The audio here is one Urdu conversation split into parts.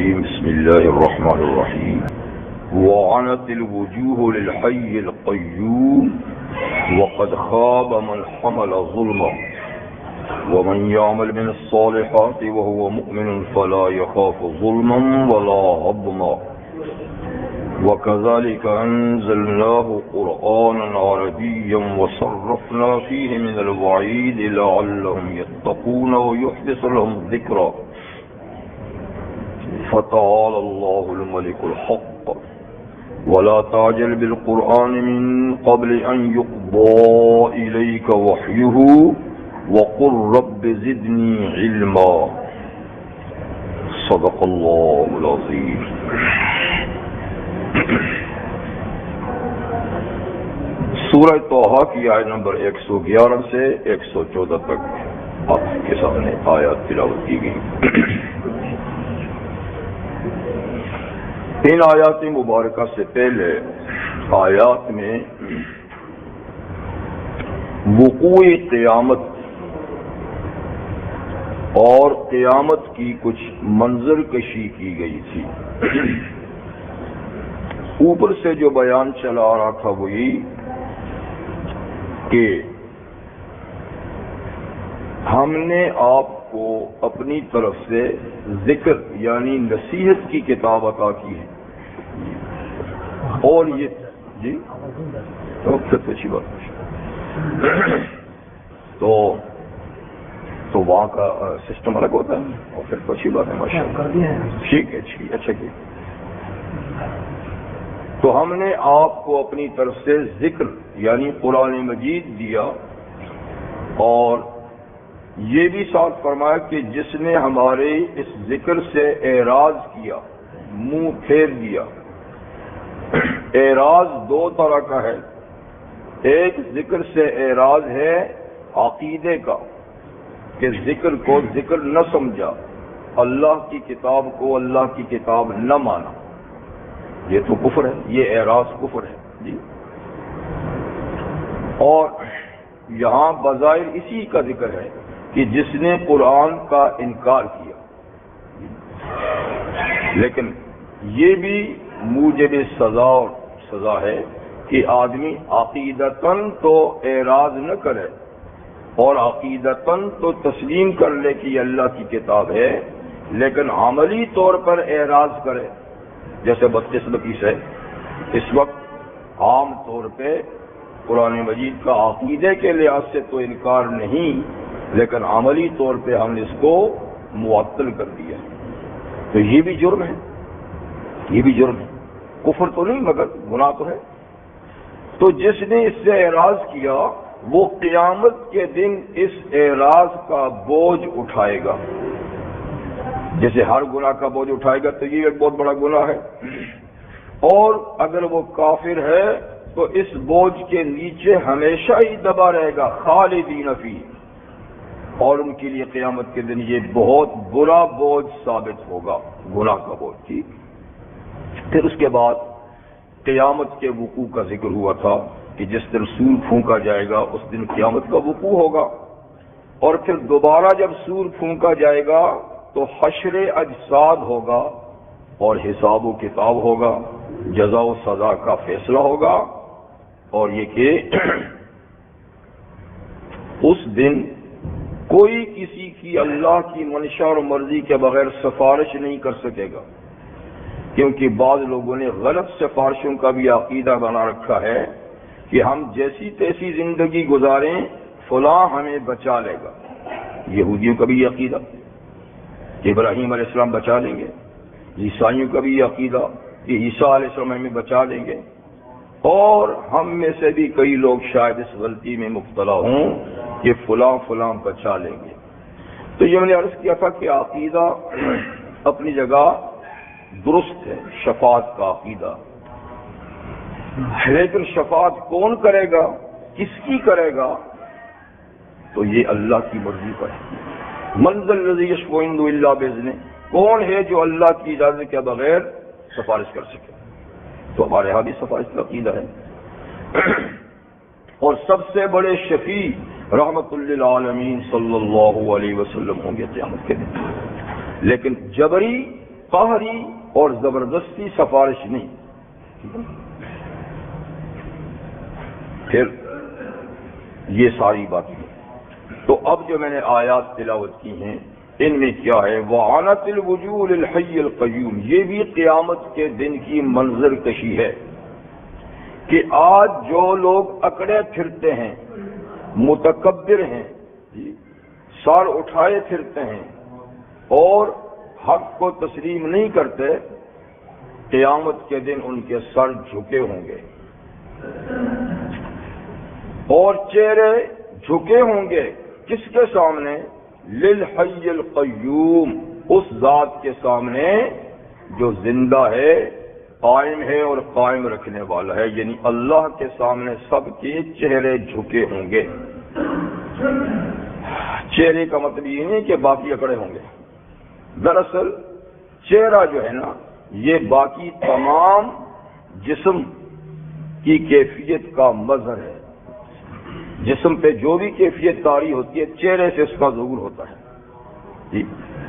الرجيم بسم الله الرحمن الرحيم وعنت الوجوه للحي القيوم وقد خاب من حمل ظلما ومن يعمل من الصالحات وهو مؤمن فلا يخاف ظلما ولا هضما وكذلك أنزلناه قرآنا عربيا وصرفنا فيه من الوعيد لعلهم يتقون ويحدث لهم ذكرا فتعالى الله الملك الحق ولا تعجل بالقرآن من قبل أن يقضى إليك وحيه وقل رب زدني علما صدق الله العظيم. سورہ طٰہٰ کی آیت نمبر 111 سے 114 تک آپ کے سامنے آیات تلاوت کی گئی. ان آیات مبارکہ سے پہلے آیات میں وقوع قیامت اور قیامت کی کچھ منظر کشی کی گئی تھی. اوپر سے جو بیان چلا آ رہا تھا وہ یہ کہ ہم نے آپ کو اپنی طرف سے ذکر یعنی نصیحت کی کتاب عطا کی ہے اور یہ جی پھر اچھی بات تو وہاں کا سسٹم الگ ہوتا ہے اور پھر تو اچھی بات ہے ماشاء اللہ. ٹھیک ہے اچھا کی. تو ہم نے آپ کو اپنی طرف سے ذکر یعنی قرآن مجید دیا اور یہ بھی ساتھ فرمایا کہ جس نے ہمارے اس ذکر سے اعراض کیا منہ پھیر دیا. اعراض دو طرح کا ہے. ایک ذکر سے اعراض ہے عقیدے کا کہ ذکر کو ذکر نہ سمجھا, اللہ کی کتاب کو اللہ کی کتاب نہ مانا, یہ تو کفر ہے, یہ اعراض کفر ہے جی. اور یہاں بظاہر اسی کا ذکر ہے کہ جس نے قرآن کا انکار کیا, لیکن یہ بھی موجب سزا ہے کہ آدمی عقیدتاً تو اعراض نہ کرے اور عقیدتاً تو تسلیم کر لے کہ یہ اللہ کی کتاب ہے, لیکن عملی طور پر اعراض کرے. جیسے بدقسمتی سے اس وقت عام طور پہ قرآن مجید کا عقیدے کے لحاظ سے تو انکار نہیں, لیکن عملی طور پہ ہم نے اس کو معطل کر دیا. تو یہ بھی جرم ہے, یہ بھی جرم ہے. کفر تو نہیں مگر گناہ تو ہے. تو جس نے اس سے اعراض کیا وہ قیامت کے دن اس اعراض کا بوجھ اٹھائے گا. جیسے ہر گناہ کا بوجھ اٹھائے گا تو یہ ایک بہت بڑا گناہ ہے, اور اگر وہ کافر ہے تو اس بوجھ کے نیچے ہمیشہ ہی دبا رہے گا خالدین فیہ, اور ان کے لیے قیامت کے دن یہ بہت برا بوجھ ثابت ہوگا, گناہ کا بوجھ. ٹھیک. پھر اس کے بعد قیامت کے وقوع کا ذکر ہوا تھا کہ جس دن سور پھونکا جائے گا اس دن قیامت کا وقوع ہوگا, اور پھر دوبارہ جب سور پھونکا جائے گا تو حشر اجساد ہوگا اور حساب و کتاب ہوگا, جزا و سزا کا فیصلہ ہوگا. اور یہ کہ اس دن کوئی کسی کی اللہ کی منشا اور مرضی کے بغیر سفارش نہیں کر سکے گا, کیونکہ بعض لوگوں نے غلط سفارشوں کا بھی عقیدہ بنا رکھا ہے کہ ہم جیسی تیسی زندگی گزاریں فلاں ہمیں بچا لے گا. یہودیوں کا بھی یہ عقیدہ کہ ابراہیم علیہ السلام بچا لیں گے, عیسائیوں کا بھی یہ عقیدہ کہ عیسیٰ علیہ السلام ہمیں بچا لیں گے, اور ہم میں سے بھی کئی لوگ شاید اس غلطی میں مبتلا ہوں کہ فلاں بچا لیں گے. تو یہ میں نے عرض کیا تھا کہ عقیدہ اپنی جگہ درست ہے, شفاعت کا عقیدہ, لیکن شفاعت کون کرے گا, کس کی کرے گا, تو یہ اللہ کی مرضی پر ہے. من ذا الذی یشفع عنده الا باذنہ, کون ہے جو اللہ کی اجازت کے بغیر سفارش کر سکے. تو ہمارے یہاں بھی سفارش کا عقیدہ ہے, اور سب سے بڑے شفیع رحمت للعالمین صلی اللہ علیہ وسلم ہوں گے قیامت کے دن. لیکن جبری قہری اور زبردستی سفارش نہیں. پھر یہ ساری باتیں. تو اب جو میں نے آیات تلاوت کی ہیں ان میں کیا ہے؟ وَعَنَتِ الْوُجُوهُ لِلْحَيِّ الْقَيُّومِ. یہ بھی قیامت کے دن کی منظر کشی ہے کہ آج جو لوگ اکڑے پھرتے ہیں، متکبر ہیں، سر اٹھائے پھرتے ہیں اور حق کو تسلیم نہیں کرتے، قیامت کے دن ان کے سر جھکے ہوں گے اور چہرے جھکے ہوں گے. کس کے سامنے؟ للحی القیوم، اس ذات کے سامنے جو زندہ ہے، قائم ہے اور قائم رکھنے والا ہے. یعنی اللہ کے سامنے سب کے چہرے جھکے ہوں گے. چہرے کا مطلب یہ نہیں کہ باقی اکڑے ہوں گے. دراصل چہرہ جو ہے نا، یہ باقی تمام جسم کی کیفیت کا مظہر ہے. جسم پہ جو بھی کیفیت طاری ہوتی ہے، چہرے سے اس کا ظہور ہوتا ہے. جی،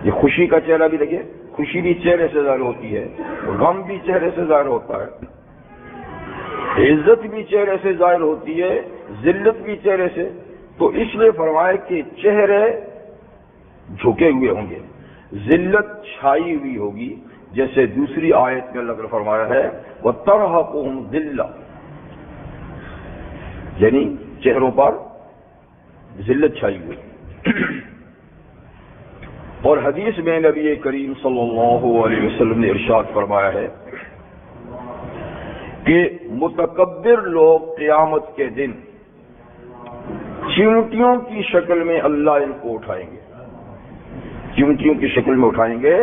یہ خوشی کا چہرہ بھی دیکھیے، خوشی بھی چہرے سے ظاہر ہوتی ہے، غم بھی چہرے سے ظاہر ہوتا ہے، عزت بھی چہرے سے ظاہر ہوتی ہے، ذلت بھی چہرے سے. تو اس لیے فرمایا کہ چہرے جھکے ہوئے ہوں گے، ذلت چھائی ہوئی ہوگی. جیسے دوسری آیت میں اللہ نے فرمایا ہے وَتَرْهَقُهُمْ ذِلَّةٌ، یعنی چہروں پر ذلت چھائی ہوئی. اور حدیث میں نبی کریم صلی اللہ علیہ وسلم نے ارشاد فرمایا ہے کہ متکبر لوگ قیامت کے دن چیونٹیوں کی شکل میں اللہ ان کو اٹھائیں گے، چیونٹیوں کی شکل میں اٹھائیں گے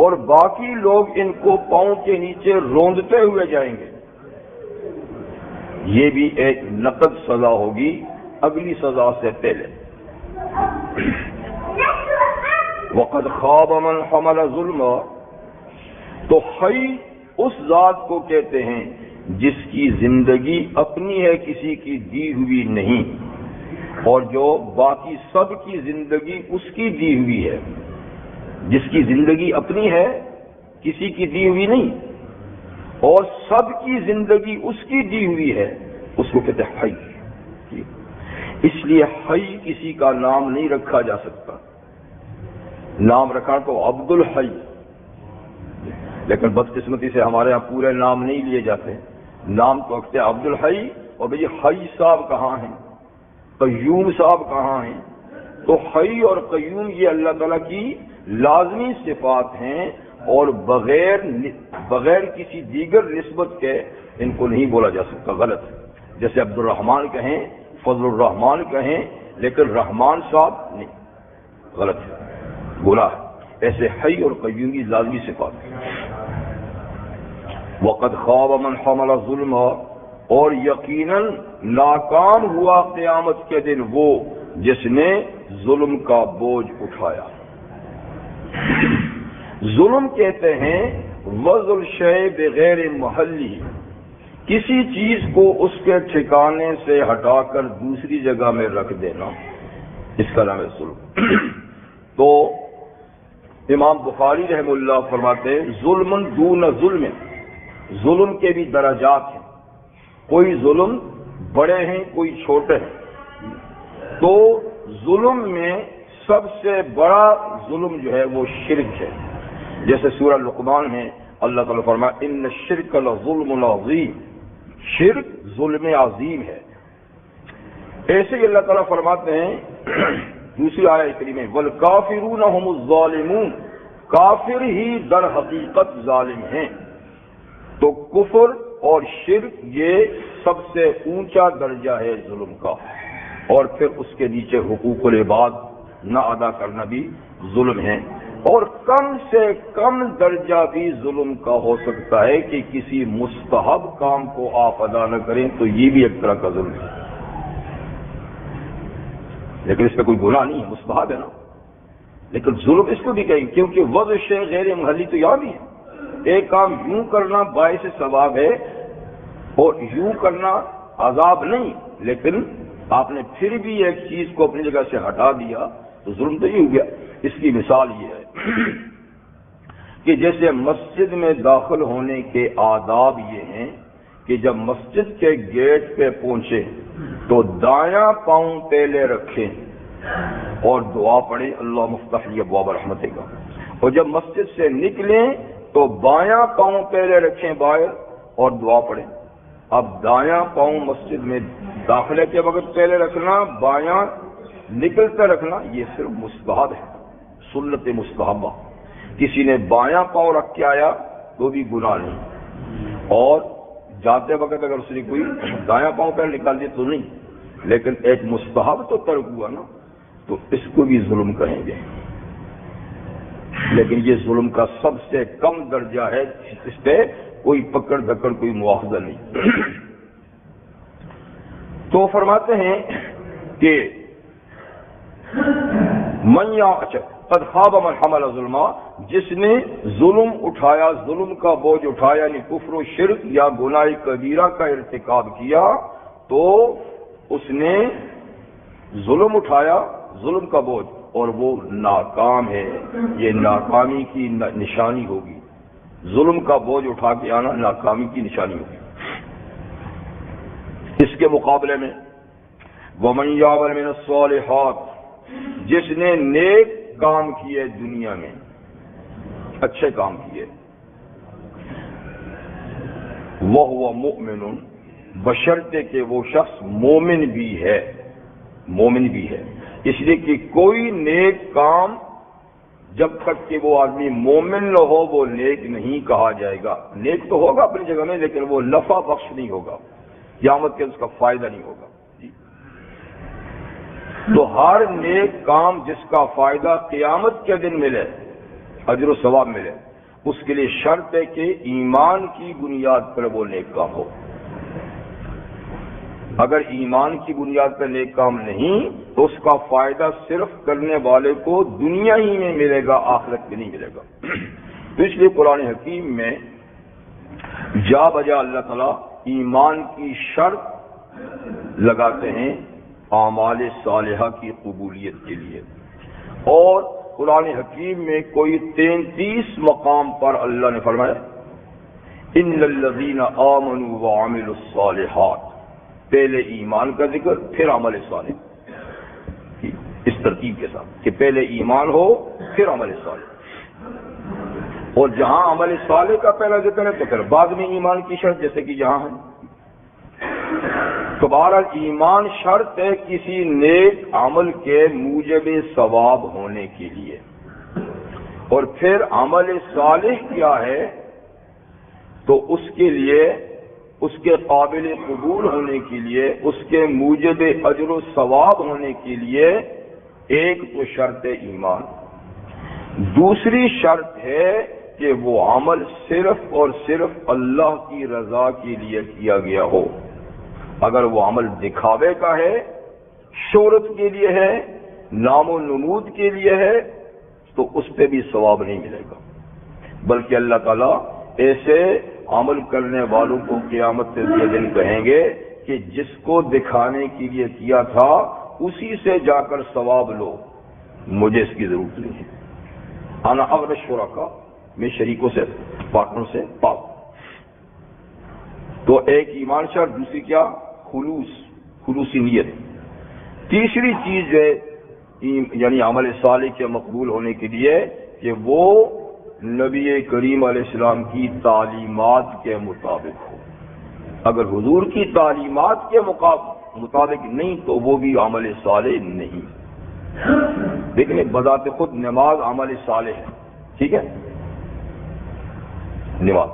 اور باقی لوگ ان کو پاؤں کے نیچے روندتے ہوئے جائیں گے. یہ بھی ایک نقد سزا ہوگی اگلی سزا سے پہلے. وقد خواب من حمل ظلم، تو حی اس ذات کو کہتے ہیں جس کی زندگی اپنی ہے، کسی کی دی ہوئی نہیں، اور جو باقی سب کی زندگی اس کی دی ہوئی ہے. جس کی زندگی اپنی ہے، کسی کی دی ہوئی نہیں، اور سب کی زندگی اس کی دی ہوئی ہے، اس کو کہتے ہیں حی. اس لیے حی کسی کا نام نہیں رکھا جا سکتا. نام رکھا تو عبد الحی، لیکن بدقسمتی سے ہمارے یہاں پورے نام نہیں لیے جاتے. نام تو رکھتے ہیں عبد الحی، اور بھئی حی صاحب کہاں ہیں، قیوم صاحب کہاں ہیں؟ تو حی اور قیوم یہ اللہ تعالیٰ کی لازمی صفات ہیں اور بغیر کسی دیگر نسبت کے ان کو نہیں بولا جا سکتا. غلط. جیسے عبد الرحمن کہیں، فضل الرحمن کہیں، لیکن رحمان صاحب نہیں، غلط ہے، بولا ہے. ایسے حی اور قیوم کی لازمی صفات ہیں. وقد خواب من حمل ظلم، اور یقیناً ناکام ہوا قیامت کے دن وہ جس نے ظلم کا بوجھ اٹھایا. ظلم کہتے ہیں وضع الشیء بغیر محلی، کسی چیز کو اس کے ٹھکانے سے ہٹا کر دوسری جگہ میں رکھ دینا، اس کا نام ہے ظلم. تو امام بخاری رحم اللہ فرماتے ہیں ظلم دون ظلم، ظلم کے بھی درجات ہیں. کوئی ظلم بڑے ہیں، کوئی چھوٹے ہیں. تو ظلم میں سب سے بڑا ظلم جو ہے وہ شرک ہے. جیسے سورہ لقمان میں اللہ تعالیٰ فرمایا ان الشرک لظلم عظیم، شرک ظلم عظیم ہے. ایسے ہی اللہ تعالیٰ فرماتے ہیں دوسری آیت کریمہ میں والکافرون هم الظالمون، کافر ہی در حقیقت ظالم ہیں. تو کفر اور شرک یہ سب سے اونچا درجہ ہے ظلم کا، اور پھر اس کے نیچے حقوق العباد نہ ادا کرنا بھی ظلم ہے. اور کم سے کم درجہ بھی ظلم کا ہو سکتا ہے کہ کسی مستحب کام کو آپ ادا نہ کریں، تو یہ بھی ایک طرح کا ظلم ہے. لیکن اس پہ کوئی گناہ نہیں ہے، مستحب ہے نا. لیکن ظلم اس کو بھی کہیں، کیونکہ وضع شیء غیر محلی تو یہاں بھی ہے. ایک کام یوں کرنا باعث ثواب ہے اور یوں کرنا عذاب نہیں، لیکن آپ نے پھر بھی ایک چیز کو اپنی جگہ سے ہٹا دیا تو ظلم تو یہ ہو گیا. اس کی مثال یہ ہے کہ جیسے مسجد میں داخل ہونے کے آداب یہ ہیں کہ جب مسجد کے گیٹ پہ پہنچے تو دایاں پاؤں پہلے رکھیں اور دعا پڑھیں اللہ مفتح لی ابواب رحمتہ کا، اور جب مسجد سے نکلیں تو بایاں پاؤں پہلے رکھیں باہر اور دعا پڑھیں۔ اب دایاں پاؤں مسجد میں داخلے کے وقت پہلے رکھنا، بایاں نکلتے رکھنا، یہ صرف مستحب ہے، سنت مستحبہ۔ کسی نے بایاں پاؤں رکھ کے آیا تو بھی گناہ نہیں، اور جاتے وقت اگر اس نے کوئی دایاں پاؤں پہلے نکال دیا تو نہیں، لیکن ایک مستحب تو ترک ہوا نا، تو اس کو بھی ظلم کہیں گے، لیکن یہ ظلم کا سب سے کم درجہ ہے، اس پہ کوئی پکڑ دکڑ کوئی مواخذہ نہیں۔ تو فرماتے ہیں کہ من قد خاب من حمل ظلما، جس نے ظلم اٹھایا، ظلم کا بوجھ اٹھایا، یعنی کفر و شرک یا گناہ کبیرہ کا ارتکاب کیا، تو اس نے ظلم اٹھایا، ظلم کا بوجھ، اور وہ ناکام ہے، یہ ناکامی کی نشانی ہوگی۔ ظلم کا بوجھ اٹھا کے آنا ناکامی کی نشانی ہوگی۔ اس کے مقابلے میں وَمَن يَعْمَلْ مِنَ الصَّالِحَاتِ، جس نے نیک کام کیے دنیا میں، اچھے کام کیے، وَهُوَ مُؤْمِنٌ، بشرطے کہ وہ شخص مومن بھی ہے، مومن بھی ہے، اس لیے کہ کوئی نیک کام جب تک کہ وہ آدمی مومن نہ ہو وہ نیک نہیں کہا جائے گا۔ نیک تو ہوگا اپنی جگہ میں، لیکن وہ نفع بخش نہیں ہوگا، قیامت کے اس کا فائدہ نہیں ہوگا۔ تو ہر نیک کام جس کا فائدہ قیامت کے دن ملے، اجر و ثواب ملے، اس کے لیے شرط ہے کہ ایمان کی بنیاد پر وہ نیک کام ہو۔ اگر ایمان کی بنیاد پر نیک کام نہیں تو اس کا فائدہ صرف کرنے والے کو دنیا ہی میں ملے گا، آخرت میں نہیں ملے گا۔ تو اس لیے قرآن حکیم میں جا بجا اللہ تعالیٰ ایمان کی شرط لگاتے ہیں اعمال صالحہ کی قبولیت کے لیے، اور قرآن حکیم میں کوئی 33 مقام پر اللہ نے فرمایا ان الذین آمنوا وعملوا الصالحات، پہلے ایمان کا ذکر پھر عمل صالح، اس ترتیب کے ساتھ کہ پہلے ایمان ہو پھر عمل صالح، اور جہاں عمل صالح کا پہلا ذکر ہے تو پھر بعد میں ایمان کی شرط، جیسے کہ یہاں ہے۔ تو بہرحال ایمان شرط ہے کسی نیک عمل کے موجب ثواب ہونے کے لیے، اور پھر عمل صالح کیا ہے تو اس کے لیے، اس کے قابل قبول ہونے کے لیے، اس کے موجب اجر و ثواب ہونے کے لیے ایک تو شرط ہے ایمان، دوسری شرط ہے کہ وہ عمل صرف اور صرف اللہ کی رضا کے لیے کیا گیا ہو۔ اگر وہ عمل دکھاوے کا ہے، شہرت کے لیے ہے، نام و نمود کے لیے ہے، تو اس پہ بھی ثواب نہیں ملے گا، بلکہ اللہ تعالیٰ ایسے عمل کرنے والوں کو قیامت کے دن کہیں گے کہ جس کو دکھانے کے لیے کیا تھا اسی سے جا کر ثواب لو، مجھے اس کی ضرورت نہیں ہے، انا اغنی الشرکاء، میں شریکوں سے، پارٹنر سے پاک۔ تو ایک ایمان شرط، دوسری کیا؟ خلوصی نیت۔ تیسری چیز ہے یعنی عمل صالح کے مقبول ہونے کے لیے کہ وہ نبی کریم علیہ السلام کی تعلیمات کے مطابق ہو۔ اگر حضور کی تعلیمات کے مطابق نہیں تو وہ بھی عمل صالح نہیں۔ دیکھیں بذات خود نماز عمل صالح ہے، ٹھیک ہے، نماز،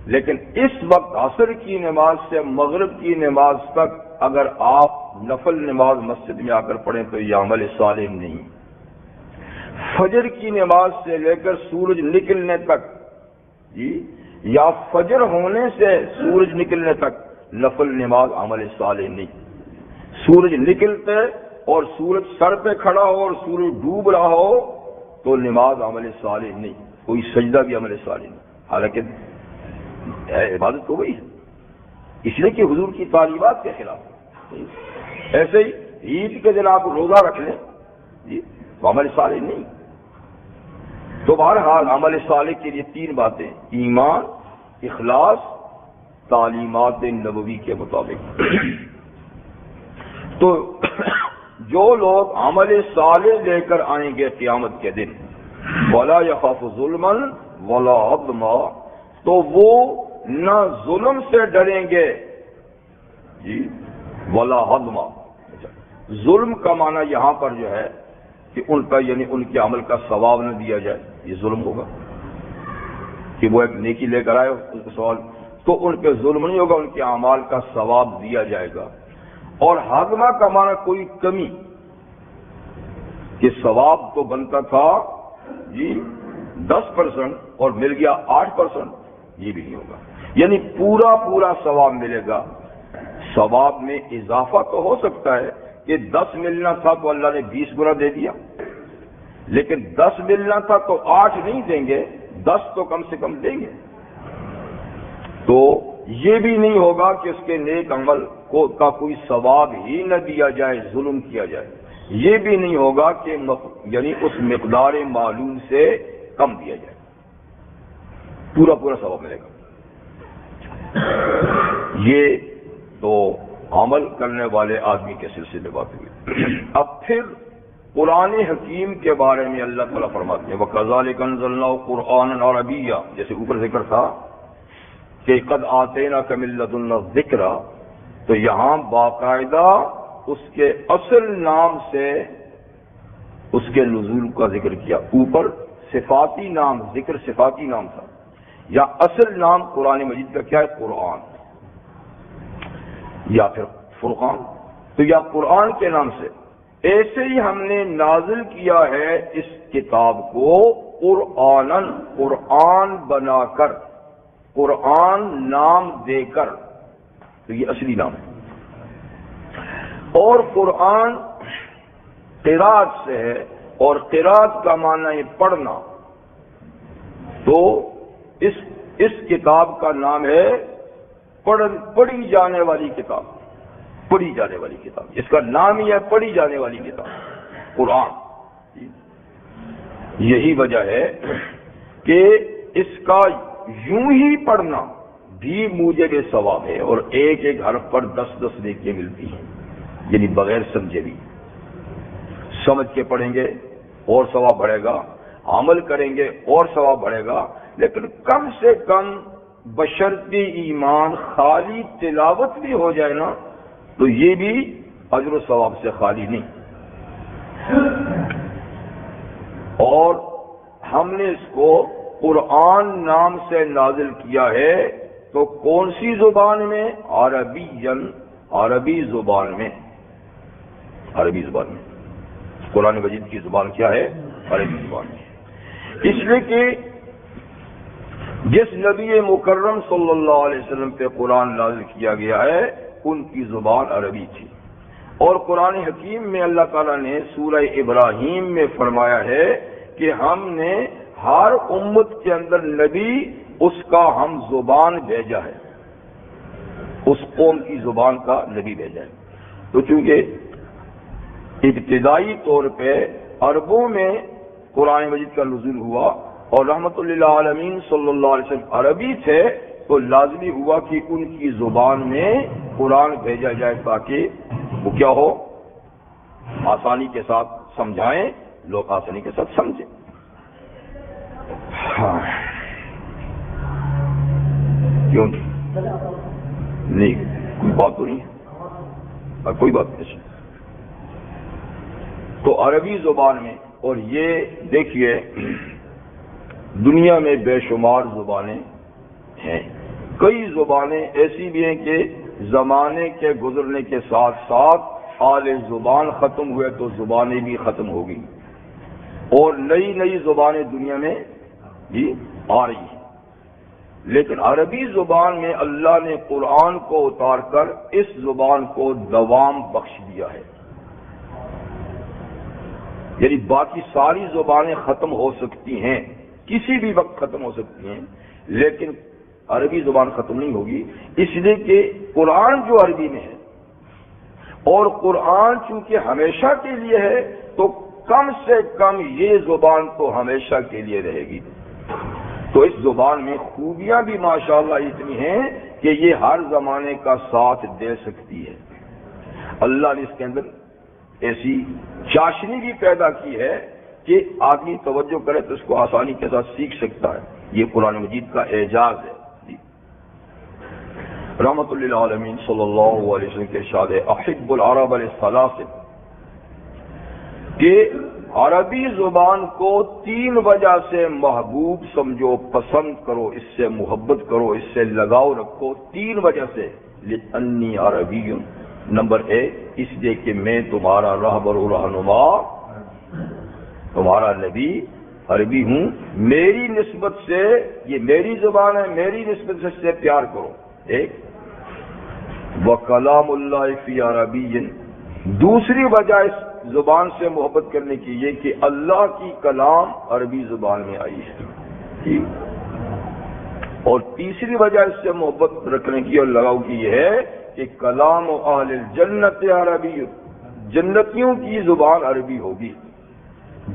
لیکن اس وقت عصر کی نماز سے مغرب کی نماز تک اگر آپ نفل نماز مسجد میں آ کر پڑھیں تو یہ عمل صالح نہیں۔ فجر کی نماز سے لے کر سورج نکلنے تک، جی، یا فجر ہونے سے سورج نکلنے تک نفل نماز عمل صالح نہیں۔ سورج نکلتے اور سورج سر پہ کھڑا ہو اور سورج ڈوب رہا ہو تو نماز عمل صالح نہیں، کوئی سجدہ بھی عمل صالح نہیں، حالانکہ عبادت تو وہی ہے، اس لیے کہ حضور کی تعلیمات کے خلاف۔ ایسے ہی عید کے دن آپ روزہ رکھ لیں، جی، عمل صالح نہیں۔ تو بہرحال عمل صالح کے لیے تین باتیں: ایمان، اخلاص، تعلیمات نبوی کے مطابق۔ تو جو لوگ عمل صالح لے کر آئیں گے قیامت کے دن، ولا یخاف ظلما ولا عدما، تو وہ نہ ظلم سے ڈریں گے جی ولا عدما۔ ظلم کا معنی یہاں پر جو ہے کہ ان کا یعنی ان کے عمل کا ثواب نہ دیا جائے، یہ ظلم ہوگا کہ وہ ایک نیکی لے کر آئے اس کا سوال، تو ان پہ ظلم نہیں ہوگا، ان کے اعمال کا ثواب دیا جائے گا۔ اور ہاضمہ کا معنی کوئی کمی کہ ثواب تو بنتا تھا جی 10% اور مل گیا 8%، یہ بھی نہیں ہوگا، یعنی پورا پورا ثواب ملے گا۔ ثواب میں اضافہ تو ہو سکتا ہے کہ 10 ملنا تھا تو اللہ نے 20 گنا دے دیا، لیکن 10 ملنا تھا تو 8 نہیں دیں گے، 10 تو کم سے کم دیں گے۔ تو یہ بھی نہیں ہوگا کہ اس کے نیک عمل کا کوئی ثواب ہی نہ دیا جائے، ظلم کیا جائے، یہ بھی نہیں ہوگا کہ یعنی اس مقدار معلوم سے کم دیا جائے، پورا پورا ثواب ملے گا۔ یہ تو عمل کرنے والے آدمی کے سلسلے میں بات ہوئی۔ اب پھر قرآن حکیم کے بارے میں اللہ تعالیٰ فرماتے ہیں وَكَذَلِكَ أَنزَلْنَاهُ قُرْآنًا عَرَبِيًّا، جیسے اوپر ذکر تھا کہ قد آتَيْنَاكَ مِن لَّدُنَّا الذِّكْرَ، تو یہاں باقاعدہ اس کے اصل نام سے اس کے نزول کا ذکر کیا۔ اوپر صفاتی نام، ذکر صفاتی نام تھا، یا اصل نام قرآن مجید کا کیا ہے؟ قرآن یا پھر فرقان، تو یا قرآن کے نام سے ایسے ہی ہم نے نازل کیا ہے اس کتاب کو قرآناً، قرآن بنا کر، قرآن نام دے کر، تو یہ اصلی نام ہے۔ اور قرآن قرات سے ہے، اور قرات کا معنی ہے پڑھنا، تو اس کتاب کا نام ہے پڑھی جانے والی کتاب، پڑھی جانے والی کتاب، اس کا نام ہی ہے پڑھی جانے والی کتاب قرآن۔ یہی وجہ ہے کہ اس کا یوں ہی پڑھنا بھی موجب ثواب ہے، اور ایک ایک حرف پر 10 نیکیاں ملتی ہیں، یعنی بغیر سمجھے بھی۔ سمجھ کے پڑھیں گے اور ثواب بڑھے گا، عمل کریں گے اور ثواب بڑھے گا، لیکن کم سے کم بشرطِ ایمان خالی تلاوت بھی ہو جائے نا، تو یہ بھی اجر و ثواب سے خالی نہیں۔ اور ہم نے اس کو قرآن نام سے نازل کیا ہے، تو کون سی زبان میں؟ عربین، عربی زبان میں، عربی زبان میں۔ قرآن مجید کی زبان کیا ہے؟ عربی زبان میں۔ اس لیے کہ جس نبی مکرم صلی اللہ علیہ وسلم پہ قرآن نازل کیا گیا ہے ان کی زبان عربی تھی، اور قرآن حکیم میں اللہ تعالیٰ نے سورہ ابراہیم میں فرمایا ہے کہ ہم نے ہر امت کے اندر نبی اس کا ہم زبان بھیجا ہے، اس قوم کی زبان کا نبی بھیجا ہے۔ تو چونکہ ابتدائی طور پہ عربوں میں قرآن مجید کا نزول ہوا اور رحمت للعالمین صلی اللہ علیہ وسلم عربی تھے، تو لازمی ہوا کہ ان کی زبان میں قرآن بھیجا جائے تاکہ وہ کیا ہو، آسانی کے ساتھ سمجھائیں، لوگ آسانی کے ساتھ سمجھیں۔ کیوں نہیں؟ کوئی بات تو نہیں ہے، کوئی بات نہیں۔ تو عربی زبان میں، اور یہ دیکھیے دنیا میں بے شمار زبانیں ہیں، کئی زبانیں ایسی بھی ہیں کہ زمانے کے گزرنے کے ساتھ ساتھ آل زبان ختم ہوئے تو زبانیں بھی ختم ہو گئی، اور نئی نئی زبانیں دنیا میں بھی آ رہی ہیں، لیکن عربی زبان میں اللہ نے قرآن کو اتار کر اس زبان کو دوام بخش دیا ہے۔ یعنی باقی ساری زبانیں ختم ہو سکتی ہیں، کسی بھی وقت ختم ہو سکتی ہیں، لیکن عربی زبان ختم نہیں ہوگی، اس لیے کہ قرآن جو عربی میں ہے، اور قرآن چونکہ ہمیشہ کے لیے ہے تو کم سے کم یہ زبان تو ہمیشہ کے لیے رہے گی۔ تو اس زبان میں خوبیاں بھی ماشاءاللہ اتنی ہیں کہ یہ ہر زمانے کا ساتھ دے سکتی ہے۔ اللہ نے اس کے اندر ایسی چاشنی بھی پیدا کی ہے کہ آدمی توجہ کرے تو اس کو آسانی کے ساتھ سیکھ سکتا ہے۔ یہ قرآن مجید کا اعجاز ہے۔ رحمت للعالمین صلی اللہ علیہ وسلم کے ارشاد ہے احب العرب للثلاث، کہ عربی زبان کو 3 وجہ سے محبوب سمجھو، پسند کرو، اس سے محبت کرو، اس سے لگاؤ رکھو۔ 3 وجہ سے، لأنی عربی، نمبر 1 اس لیے کہ میں تمہارا رہبر و رہنما، تمہارا نبی عربی ہوں، میری نسبت سے، یہ میری زبان ہے، میری نسبت سے اس سے پیار کرو۔ ایک وَكَلَامُ اللَّهِ فِي عَرَبِيٍّ، دوسری وجہ اس زبان سے محبت کرنے کی یہ کہ اللہ کی کلام عربی زبان میں آئی ہے۔ اور تیسری وجہ اس سے محبت رکھنے کی اور لگاؤ کی یہ ہے کہ کلام اہل الجنت عربی، جنتیوں کی زبان عربی ہوگی۔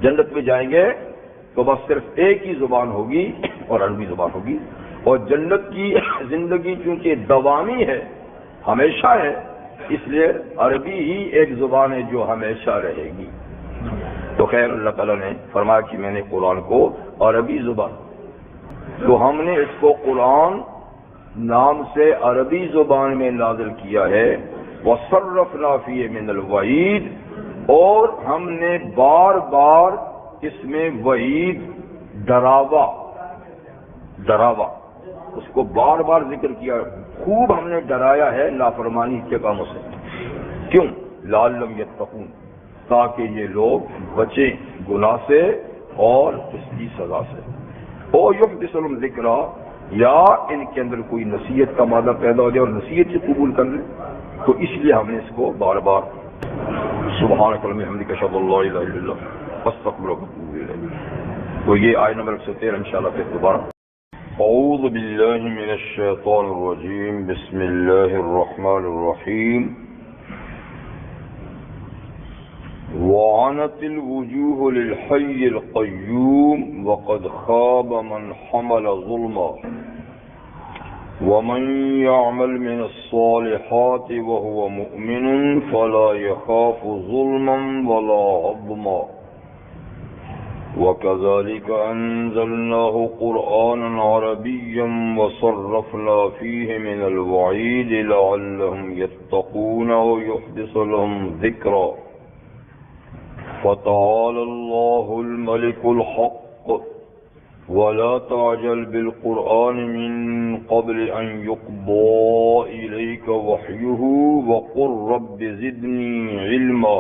جنت میں جائیں گے تو بس صرف ایک ہی زبان ہوگی اور عربی زبان ہوگی، اور جنت کی زندگی چونکہ دوامی ہے، ہمیشہ ہے، اس لیے عربی ہی ایک زبان ہے جو ہمیشہ رہے گی۔ تو خیر اللہ تعالیٰ نے فرمایا کہ میں نے قرآن کو عربی زبان، تو ہم نے اس کو قرآن نام سے عربی زبان میں نازل کیا ہے۔ وَصَرَّفْنَا فِيهِ مِنَ الْوَعِيدِ، اور ہم نے بار بار اس میں وعید، ڈراوا اس کو بار بار ذکر کیا، خوب ہم نے ڈرایا ہے نافرمانی کے کاموں سے۔ کیوں؟ لعلہم یتقون، تاکہ یہ لوگ بچیں گناہ سے اور اس کی سزا سے۔ او یحدث لهم ذکرا، یا ان کے اندر کوئی نصیحت کا مادہ پیدا ہو جائے اور نصیحت سے قبول کر لیں، تو اس لیے ہم نے اس کو بار بار سبحانک اللہم وبحمدک اشہد ان لا الہ الا انت استغفرک واتوب الیک۔ تو یہ آیت نمبر 113 انشاءاللہ پھر دوبارہ۔ اعوذ باللہ من الشیطان الرجیم، بسم اللہ الرحمن الرحیم۔ وعنت الوجوہ للحی القیوم وقد خاب من حمل ظلما ومن يعمل من الصالحات وهو مؤمن فلا يخاف ظلما ولا هضما وكذلك أنزلناه قرآنا عربيا وصرفنا فيه من الوعيد لعلهم يتقون ويحدث لهم ذكرا فتعالى الله الملك الحق ولا تعجل بالقرآن من قبل أن يقضى إليك وحيه وقل رب زدني علما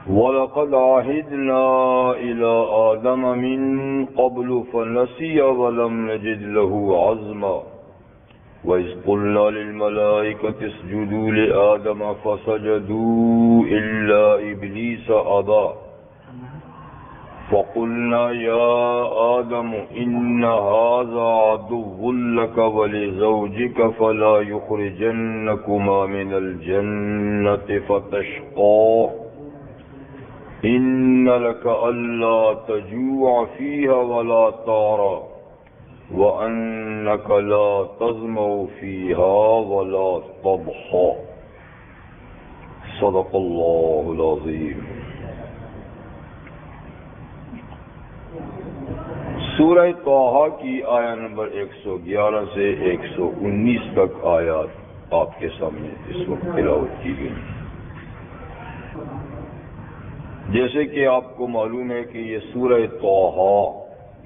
وَلَقَدْ عَهِدْنَا إِلَىٰ آدَمَ مِن قَبْلُ فَنَسِيَ وَلَمْ نَجِدْ لَهُ عَزْمًا وَإِذْ قُلْنَا لِلْمَلَائِكَةِ اسْجُدُوا لِآدَمَ فَسَجَدُوا إِلَّا إِبْلِيسَ أَبَىٰ فَقُلْنَا يَا آدَمُ إِنَّ هَٰذَا عَدُوٌّ لَّكَ وَلِزَوْجِكَ فَلَا يُخْرِجَنَّكُمَا مِنَ الْجَنَّةِ فَتَشْقَىٰ إِنَّ لَكَ أَلَّا تَجُوعَ فِيهَا وَلَا تَعْرَىٰ وَأَنَّكَ لَا تَظْمَأُ فِيهَا وَلَا تَضْحَىٰ صدق اللہ العظیم۔ سورہ طٰہٰ کی آیت نمبر 111 سے 119 تک آیات آپ کے سامنے اس وقت تلاوت کی گئی۔ جیسے کہ آپ کو معلوم ہے کہ یہ سورہ طٰہٰ،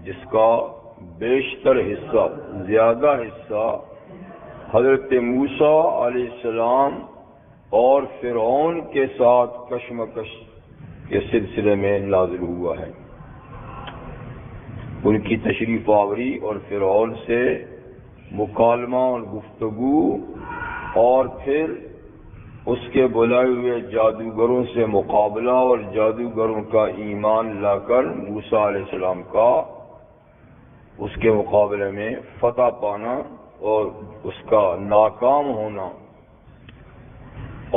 جس کا بیشتر حصہ، زیادہ حصہ حضرت موسیٰ علیہ السلام اور فرعون کے ساتھ کشمکش کے سلسلے میں نازل ہوا ہے، ان کی تشریف آوری اور فرعون سے مکالمہ اور گفتگو، اور پھر اس کے بلائے ہوئے جادوگروں سے مقابلہ اور جادوگروں کا ایمان لا کر موسیٰ علیہ السلام کا اس کے مقابلے میں فتح پانا اور اس کا ناکام ہونا،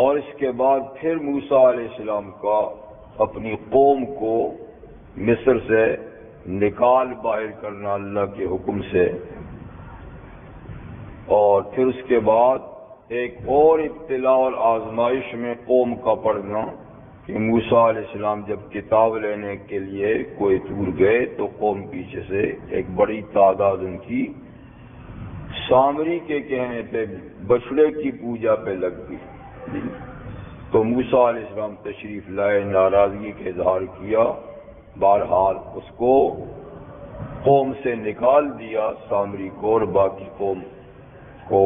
اور اس کے بعد پھر موسیٰ علیہ السلام کا اپنی قوم کو مصر سے نکال باہر کرنا اللہ کے حکم سے، اور پھر اس کے بعد ایک اور ابتلاء اور آزمائش میں قوم کا پڑنا کہ موسیٰ علیہ السلام جب کتاب لینے کے لیے کوئی دور گئے تو قوم پیچھے سے ایک بڑی تعداد ان کی سامری کے کہنے پہ بچڑے کی پوجا پہ لگ گئی، تو موسیٰ علیہ السلام تشریف لائے، ناراضگی کا اظہار کیا، بہرحال اس کو قوم سے نکال دیا سامری کو، اور باقی قوم کو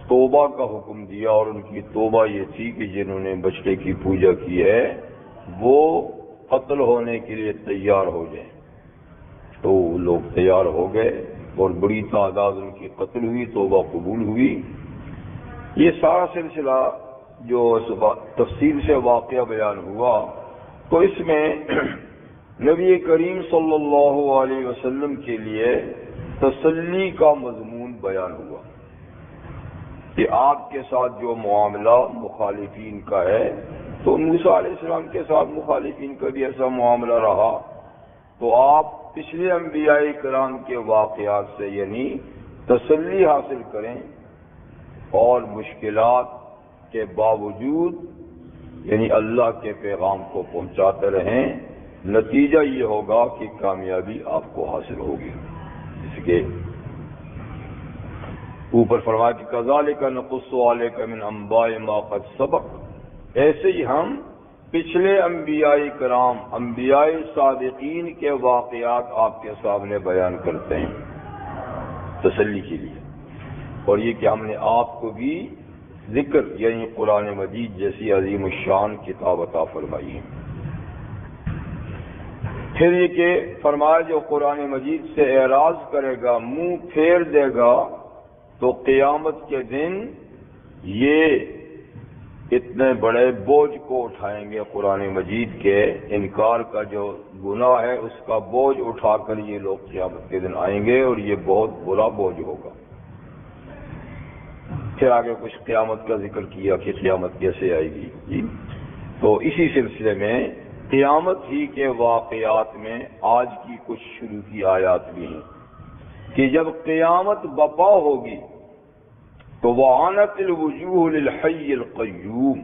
توبہ کا حکم دیا، اور ان کی توبہ یہ تھی کہ جنہوں نے بچڑے کی پوجا کی ہے وہ قتل ہونے کے لیے تیار ہو جائیں، تو لوگ تیار ہو گئے اور بڑی تعداد ان کی قتل ہوئی، توبہ قبول ہوئی۔ یہ سارا سلسلہ جو تفصیل سے واقعہ بیان ہوا، تو اس میں نبی کریم صلی اللہ علیہ وسلم کے لیے تسلی کا مضمون بیان ہوا کہ آپ کے ساتھ جو معاملہ مخالفین کا ہے، تو موسیٰ علیہ السلام کے ساتھ مخالفین کا بھی ایسا معاملہ رہا، تو آپ پچھلے انبیاء کرام کے واقعات سے یعنی تسلی حاصل کریں، اور مشکلات کے باوجود یعنی اللہ کے پیغام کو پہنچاتے رہیں، نتیجہ یہ ہوگا کہ کامیابی آپ کو حاصل ہوگی۔ اس کے اوپر فرمایا کہ کذالک نقص علیک من انباء ما قد سبق، ایسے ہی ہم پچھلے انبیاء کرام، انبیاء صادقین کے واقعات آپ کے سامنے بیان کرتے ہیں تسلی کے لیے، اور یہ کہ ہم نے آپ کو بھی ذکر یعنی قرآن مجید جیسی عظیم الشان کتاب عطا فرمائی ہے۔ پھر یہ کہ فرمایا جو قرآن مجید سے اعراض کرے گا، منہ پھیر دے گا، تو قیامت کے دن یہ اتنے بڑے بوجھ کو اٹھائیں گے، قرآن مجید کے انکار کا جو گناہ ہے اس کا بوجھ اٹھا کر یہ لوگ قیامت کے دن آئیں گے، اور یہ بہت برا بوجھ ہوگا۔ پھر آگے کچھ قیامت کا ذکر کیا کہ قیامت کیسے آئے گی جی، تو اسی سلسلے میں قیامت ہی کے واقعات میں آج کی کچھ شروع کی آیات بھی ہیں کہ جب قیامت بپا ہوگی تو وَعَنَتِ الْوُجُوهُ لِلْحَيِّ الْقَيُّومِ،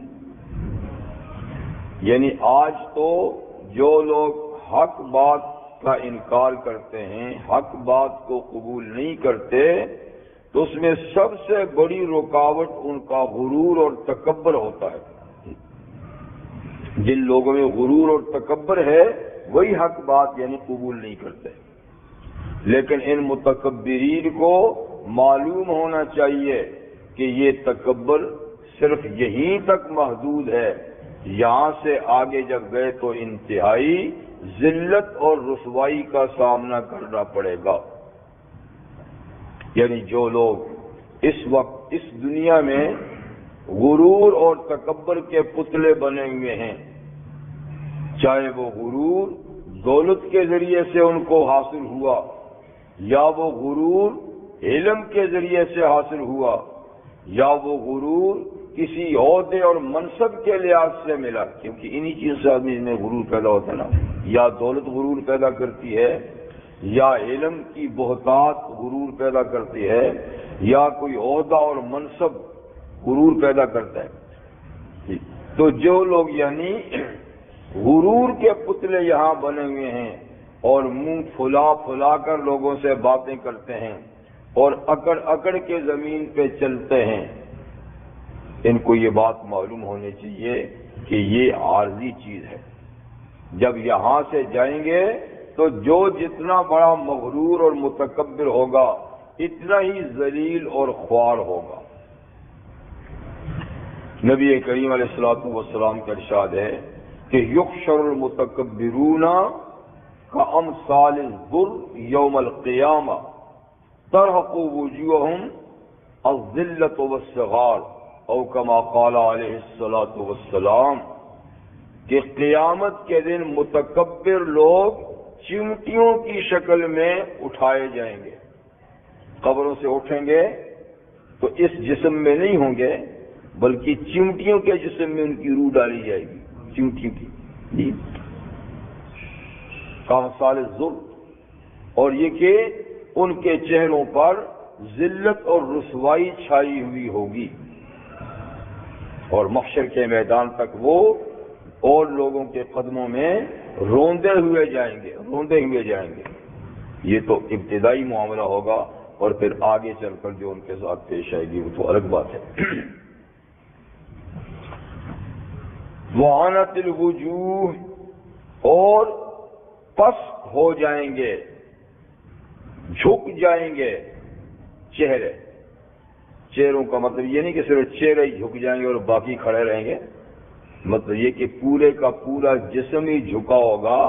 یعنی آج تو جو لوگ حق بات کا انکار کرتے ہیں، حق بات کو قبول نہیں کرتے، تو اس میں سب سے بڑی رکاوٹ ان کا غرور اور تکبر ہوتا ہے۔ جن لوگوں میں غرور اور تکبر ہے وہی حق بات یعنی قبول نہیں کرتے، لیکن ان متکبرین کو معلوم ہونا چاہیے کہ یہ تکبر صرف یہیں تک محدود ہے، یہاں سے آگے جب گئے تو انتہائی ذلت اور رسوائی کا سامنا کرنا پڑے گا۔ یعنی جو لوگ اس وقت اس دنیا میں غرور اور تکبر کے پتلے بنے ہوئے ہیں، چاہے وہ غرور دولت کے ذریعے سے ان کو حاصل ہوا یا وہ غرور علم کے ذریعے سے حاصل ہوا یا وہ غرور کسی عہدے اور منصب کے لحاظ سے ملا، کیونکہ انہی چیز سے آدمی میں غرور پیدا ہوتا ہے نا، یا دولت غرور پیدا کرتی ہے، یا علم کی بہتات غرور پیدا کرتی ہے، یا کوئی عہدہ اور منصب غرور پیدا کرتا ہے۔ تو جو لوگ یعنی غرور کے پتلے یہاں بنے ہوئے ہیں اور منہ پھلا پھلا کر لوگوں سے باتیں کرتے ہیں اور اکڑ اکڑ کے زمین پہ چلتے ہیں، ان کو یہ بات معلوم ہونی چاہیے کہ یہ عارضی چیز ہے۔ جب یہاں سے جائیں گے تو جو جتنا بڑا مغرور اور متکبر ہوگا اتنا ہی ذلیل اور خوار ہوگا۔ نبی کریم علیہ الصلوۃ والسلام کا ارشاد ہے کہ یحشر المتکبرون کامثال الذر یوم القیامہ ترہق وجوہہم الذلۃ والصغار او کما قال علیہ الصلوۃ والسلام، کہ قیامت کے دن متکبر لوگ چمٹیوں کی شکل میں اٹھائے جائیں گے، قبروں سے اٹھیں گے تو اس جسم میں نہیں ہوں گے بلکہ چمٹیوں کے جسم میں ان کی روح ڈالی جائے گی، چمٹیوں کی جی کامثال الظل، اور یہ کہ ان کے چہروں پر ذلت اور رسوائی چھائی ہوئی ہوگی، اور محشر کے میدان تک وہ اور لوگوں کے قدموں میں روندے ہوئے جائیں گے۔ یہ تو ابتدائی معاملہ ہوگا، اور پھر آگے چل کر جو ان کے ساتھ پیش آئے گی وہ تو الگ بات ہے۔ وعنت الوجوہ، اور پست ہو جائیں گے، جھک جائیں گے چہرے۔ چہروں کا مطلب یہ نہیں کہ صرف چہرے ہی جھک جائیں گے اور باقی کھڑے رہیں گے، مطلب یہ کہ پورے کا پورا جسم ہی جھکا ہوگا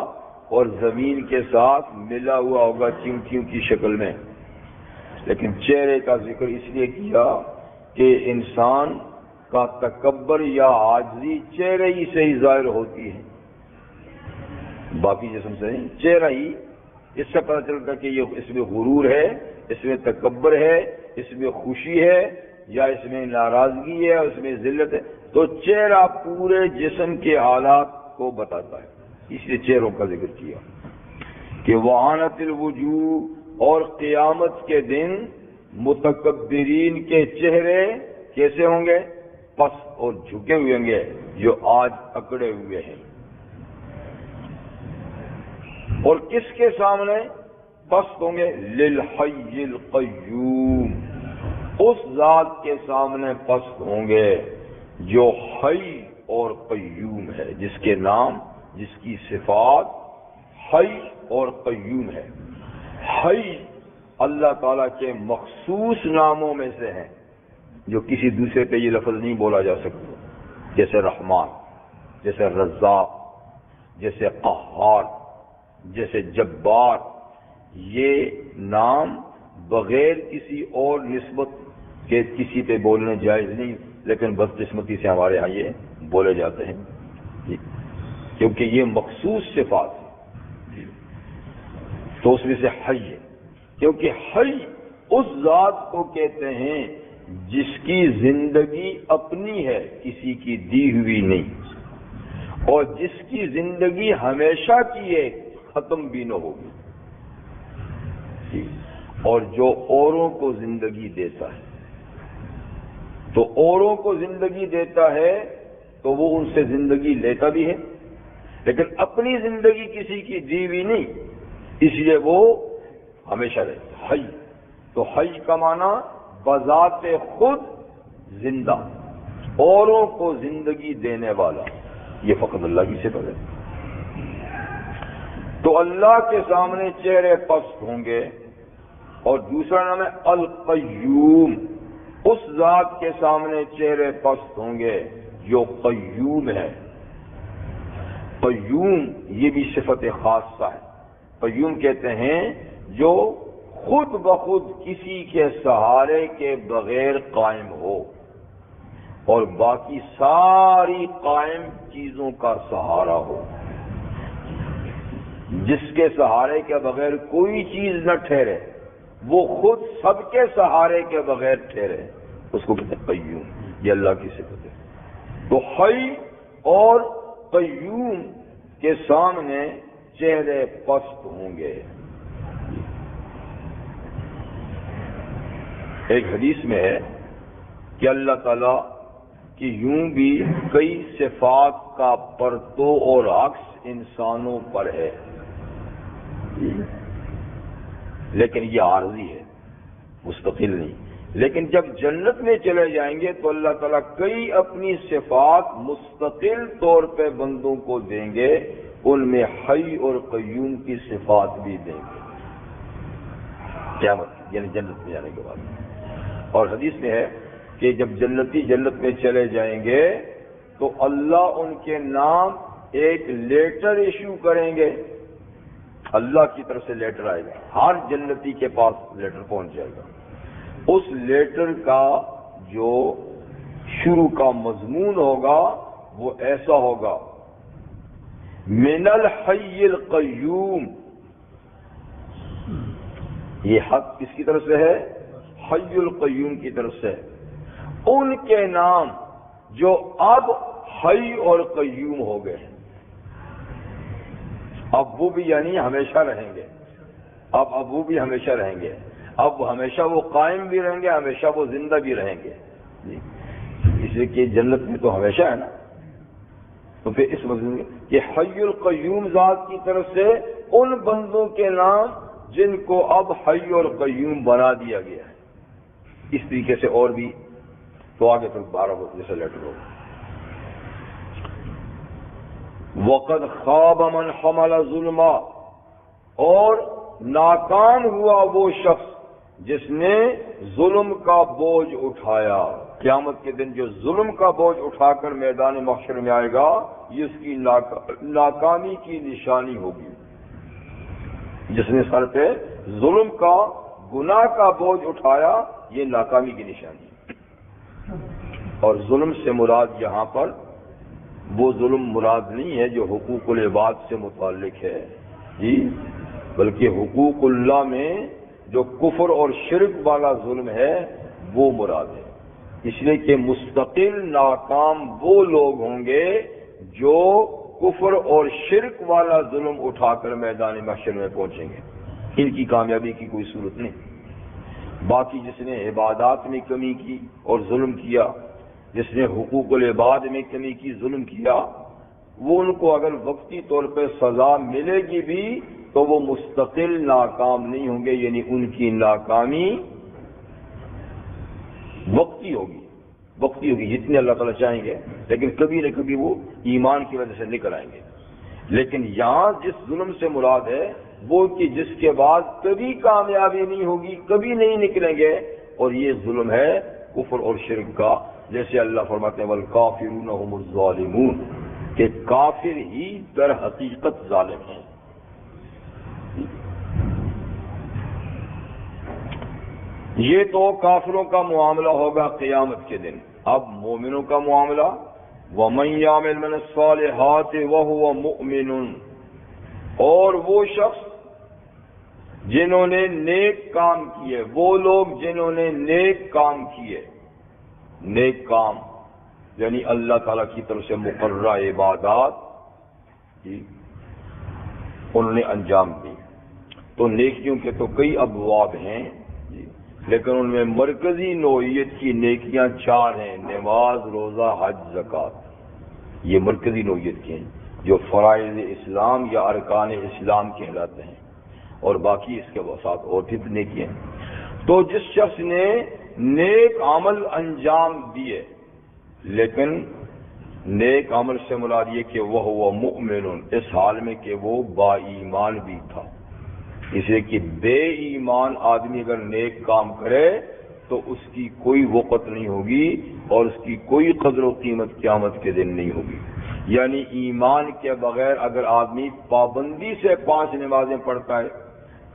اور زمین کے ساتھ ملا ہوا ہوگا چمٹیوں کی شکل میں۔ لیکن چہرے کا ذکر اس لیے کیا کہ انسان کا تکبر یا عاجزی چہرے ہی سے ہی ظاہر ہوتی ہے، باقی جسم سے نہیں، چہرہ ہی اس سے پتہ چلتا کہ یہ اس میں غرور ہے، اس میں تکبر ہے، اس میں خوشی ہے، یا اس میں ناراضگی ہے، اس میں ذلت ہے۔ تو چہرہ پورے جسم کے حالات کو بتاتا ہے، اس لیے چہروں کا ذکر کیا کہ وعنت الوجوہ، اور قیامت کے دن متکبرین کے چہرے کیسے ہوں گے؟ پست اور جھکے ہوئے ہوں گے، جو آج اکڑے ہوئے ہیں۔ اور کس کے سامنے پست ہوں گے؟ للحی القیوم، اس ذات کے سامنے پست ہوں گے جو حی اور قیوم ہے، جس کے نام، جس کی صفات حی اور قیوم ہے۔ حی اللہ تعالیٰ کے مخصوص ناموں میں سے ہیں جو کسی دوسرے پہ یہ لفظ نہیں بولا جا سکتا، جیسے رحمان، جیسے رزاق، جیسے قہار، جیسے جبار۔ یہ نام بغیر کسی اور نسبت کے کسی پہ بولنے جائز نہیں، لیکن بدقسمتی سے ہمارے ہاں یہ بولے جاتے ہیں کیونکہ یہ مخصوص صفات ہے، تو اس میں سے حی ہے، کیونکہ حی اس ذات کو کہتے ہیں جس کی زندگی اپنی ہے، کسی کی دی ہوئی نہیں، اور جس کی زندگی ہمیشہ کی ہے، ختم بھی نہ ہوگی، اور جو اوروں کو زندگی دیتا ہے، تو اوروں کو زندگی دیتا ہے تو وہ ان سے زندگی لیتا بھی ہے، لیکن اپنی زندگی کسی کی دی ہوئی نہیں، اس لیے وہ ہمیشہ رہتا ہے۔ حی، تو حی کا معنی بذات خود زندہ، اوروں کو زندگی دینے والا، یہ فقط اللہ کی صفت ہے۔ تو اللہ کے سامنے چہرے پست ہوں گے، اور دوسرا نام ہے القیوم، اس ذات کے سامنے چہرے پست ہوں گے جو قیوم ہے۔ قیوم یہ بھی صفت خاصہ ہے۔ قیوم کہتے ہیں جو خود بخود کسی کے سہارے کے بغیر قائم ہو، اور باقی ساری قائم چیزوں کا سہارا ہو، جس کے سہارے کے بغیر کوئی چیز نہ ٹھہرے، وہ خود سب کے سہارے کے بغیر ٹھہرے، اس کو کہتے ہیں قیوم۔ یہ اللہ کی صفت ہے۔ تو حی اور قیوم کے سامنے چہرے پست ہوں گے۔ ایک حدیث میں ہے کہ اللہ تعالیٰ کی یوں بھی کئی صفات کا پرتو اور عکس انسانوں پر ہے، لیکن یہ عارضی ہے، مستقل نہیں۔ لیکن جب جنت میں چلے جائیں گے تو اللہ تعالیٰ کئی اپنی صفات مستقل طور پہ بندوں کو دیں گے، ان میں حی اور قیوم کی صفات بھی دیں گے قیامت، یعنی جنت میں جانے کے بعد۔ اور حدیث میں ہے کہ جب جنتی جنت میں چلے جائیں گے تو اللہ ان کے نام ایک لیٹر ایشو کریں گے، اللہ کی طرف سے لیٹر آئے گا، ہر جنتی کے پاس لیٹر پہنچ جائے گا۔ اس لیٹر کا جو شروع کا مضمون ہوگا وہ ایسا ہوگا: من الحی القیوم، یہ حق کس کی طرف سے ہے؟ حی القیوم کی طرف سے۔ ان کے نام جو اب حی اور قیوم ہو گئے ہیں. اب وہ بھی یعنی ہمیشہ رہیں گے. اب وہ بھی ہمیشہ رہیں گے. اب ہمیشہ وہ قائم بھی رہیں گے, ہمیشہ وہ زندہ بھی رہیں گے. اس لیے کہ جنت میں تو ہمیشہ ہے نا. تو پھر اس مضمون میں کہ حی القیوم ذات کی طرف سے ان بندوں کے نام جن کو اب حی اور قیوم بنا دیا گیا ہے. اس طریقے سے اور بھی تو آگے تک 12 جیسا لیٹر ہوگا. وقد خواب من حمل ظلما, اور ناکام ہوا وہ شخص جس نے ظلم کا بوجھ اٹھایا. قیامت کے دن جو ظلم کا بوجھ اٹھا کر میدان محشر میں آئے گا, یہ اس کی ناکامی کی نشانی ہوگی. جس نے سر پہ ظلم کا, گناہ کا بوجھ اٹھایا, یہ ناکامی کی نشانی ہے. اور ظلم سے مراد یہاں پر وہ ظلم مراد نہیں ہے جو حقوق العباد سے متعلق ہے جی, بلکہ حقوق اللہ میں جو کفر اور شرک والا ظلم ہے وہ مراد ہے. اس لیے کہ مستقل ناکام وہ لوگ ہوں گے جو کفر اور شرک والا ظلم اٹھا کر میدان محشر میں پہنچیں گے. ان کی کامیابی کی کوئی صورت نہیں. باقی جس نے عبادات میں کمی کی اور ظلم کیا, جس نے حقوق العباد میں کمی کی, ظلم کیا, وہ ان کو اگر وقتی طور پہ سزا ملے گی بھی تو وہ مستقل ناکام نہیں ہوں گے, یعنی ان کی ناکامی وقتی ہوگی جتنے اللہ تعالیٰ چاہیں گے, لیکن کبھی نہ کبھی وہ ایمان کی وجہ سے نکل آئیں گے. لیکن یہاں جس ظلم سے مراد ہے وہ کہ جس کے بعد کبھی کامیابی نہیں ہوگی, کبھی نہیں نکلیں گے, اور یہ ظلم ہے کفر اور شرک کا. جیسے اللہ فرماتے ہیں والکافرون هم الظالمون, کہ کافر ہی در حقیقت ظالم ہیں. یہ تو کافروں کا معاملہ ہوگا قیامت کے دن. اب مومنوں کا معاملہ, وَمَن يَعْمَلْ مِنَ الصَّالِحَاتِ وَهُوَ مُؤْمِنٌ, اور وہ شخص جنہوں نے نیک کام کیے, وہ لوگ جنہوں نے نیک کام کیے. نیک کام یعنی اللہ تعالیٰ کی طرف سے مقررہ عبادات انہوں نے انجام دی. تو نیکیوں کے تو کئی ابواب ہیں, لیکن ان میں مرکزی نوعیت کی نیکیاں 4 ہیں: نماز, روزہ, حج, زکوٰۃ. یہ مرکزی نوعیت کے ہیں جو فرائض اسلام یا ارکان اسلام کہلاتے ہیں, اور باقی اس کے ساتھ اور بھی نیکیاں ہیں. تو جس شخص نے نیک عمل انجام دیے, لیکن نیک عمل سے مراد یہ کہ وہ مؤمن, اس حال میں کہ وہ با ایمان بھی تھا. اس لیے کہ بے ایمان آدمی اگر نیک کام کرے تو اس کی کوئی وقت نہیں ہوگی اور اس کی کوئی قدر و قیمت قیامت کے دن نہیں ہوگی. یعنی ایمان کے بغیر اگر آدمی پابندی سے 5 نمازیں پڑھتا ہے,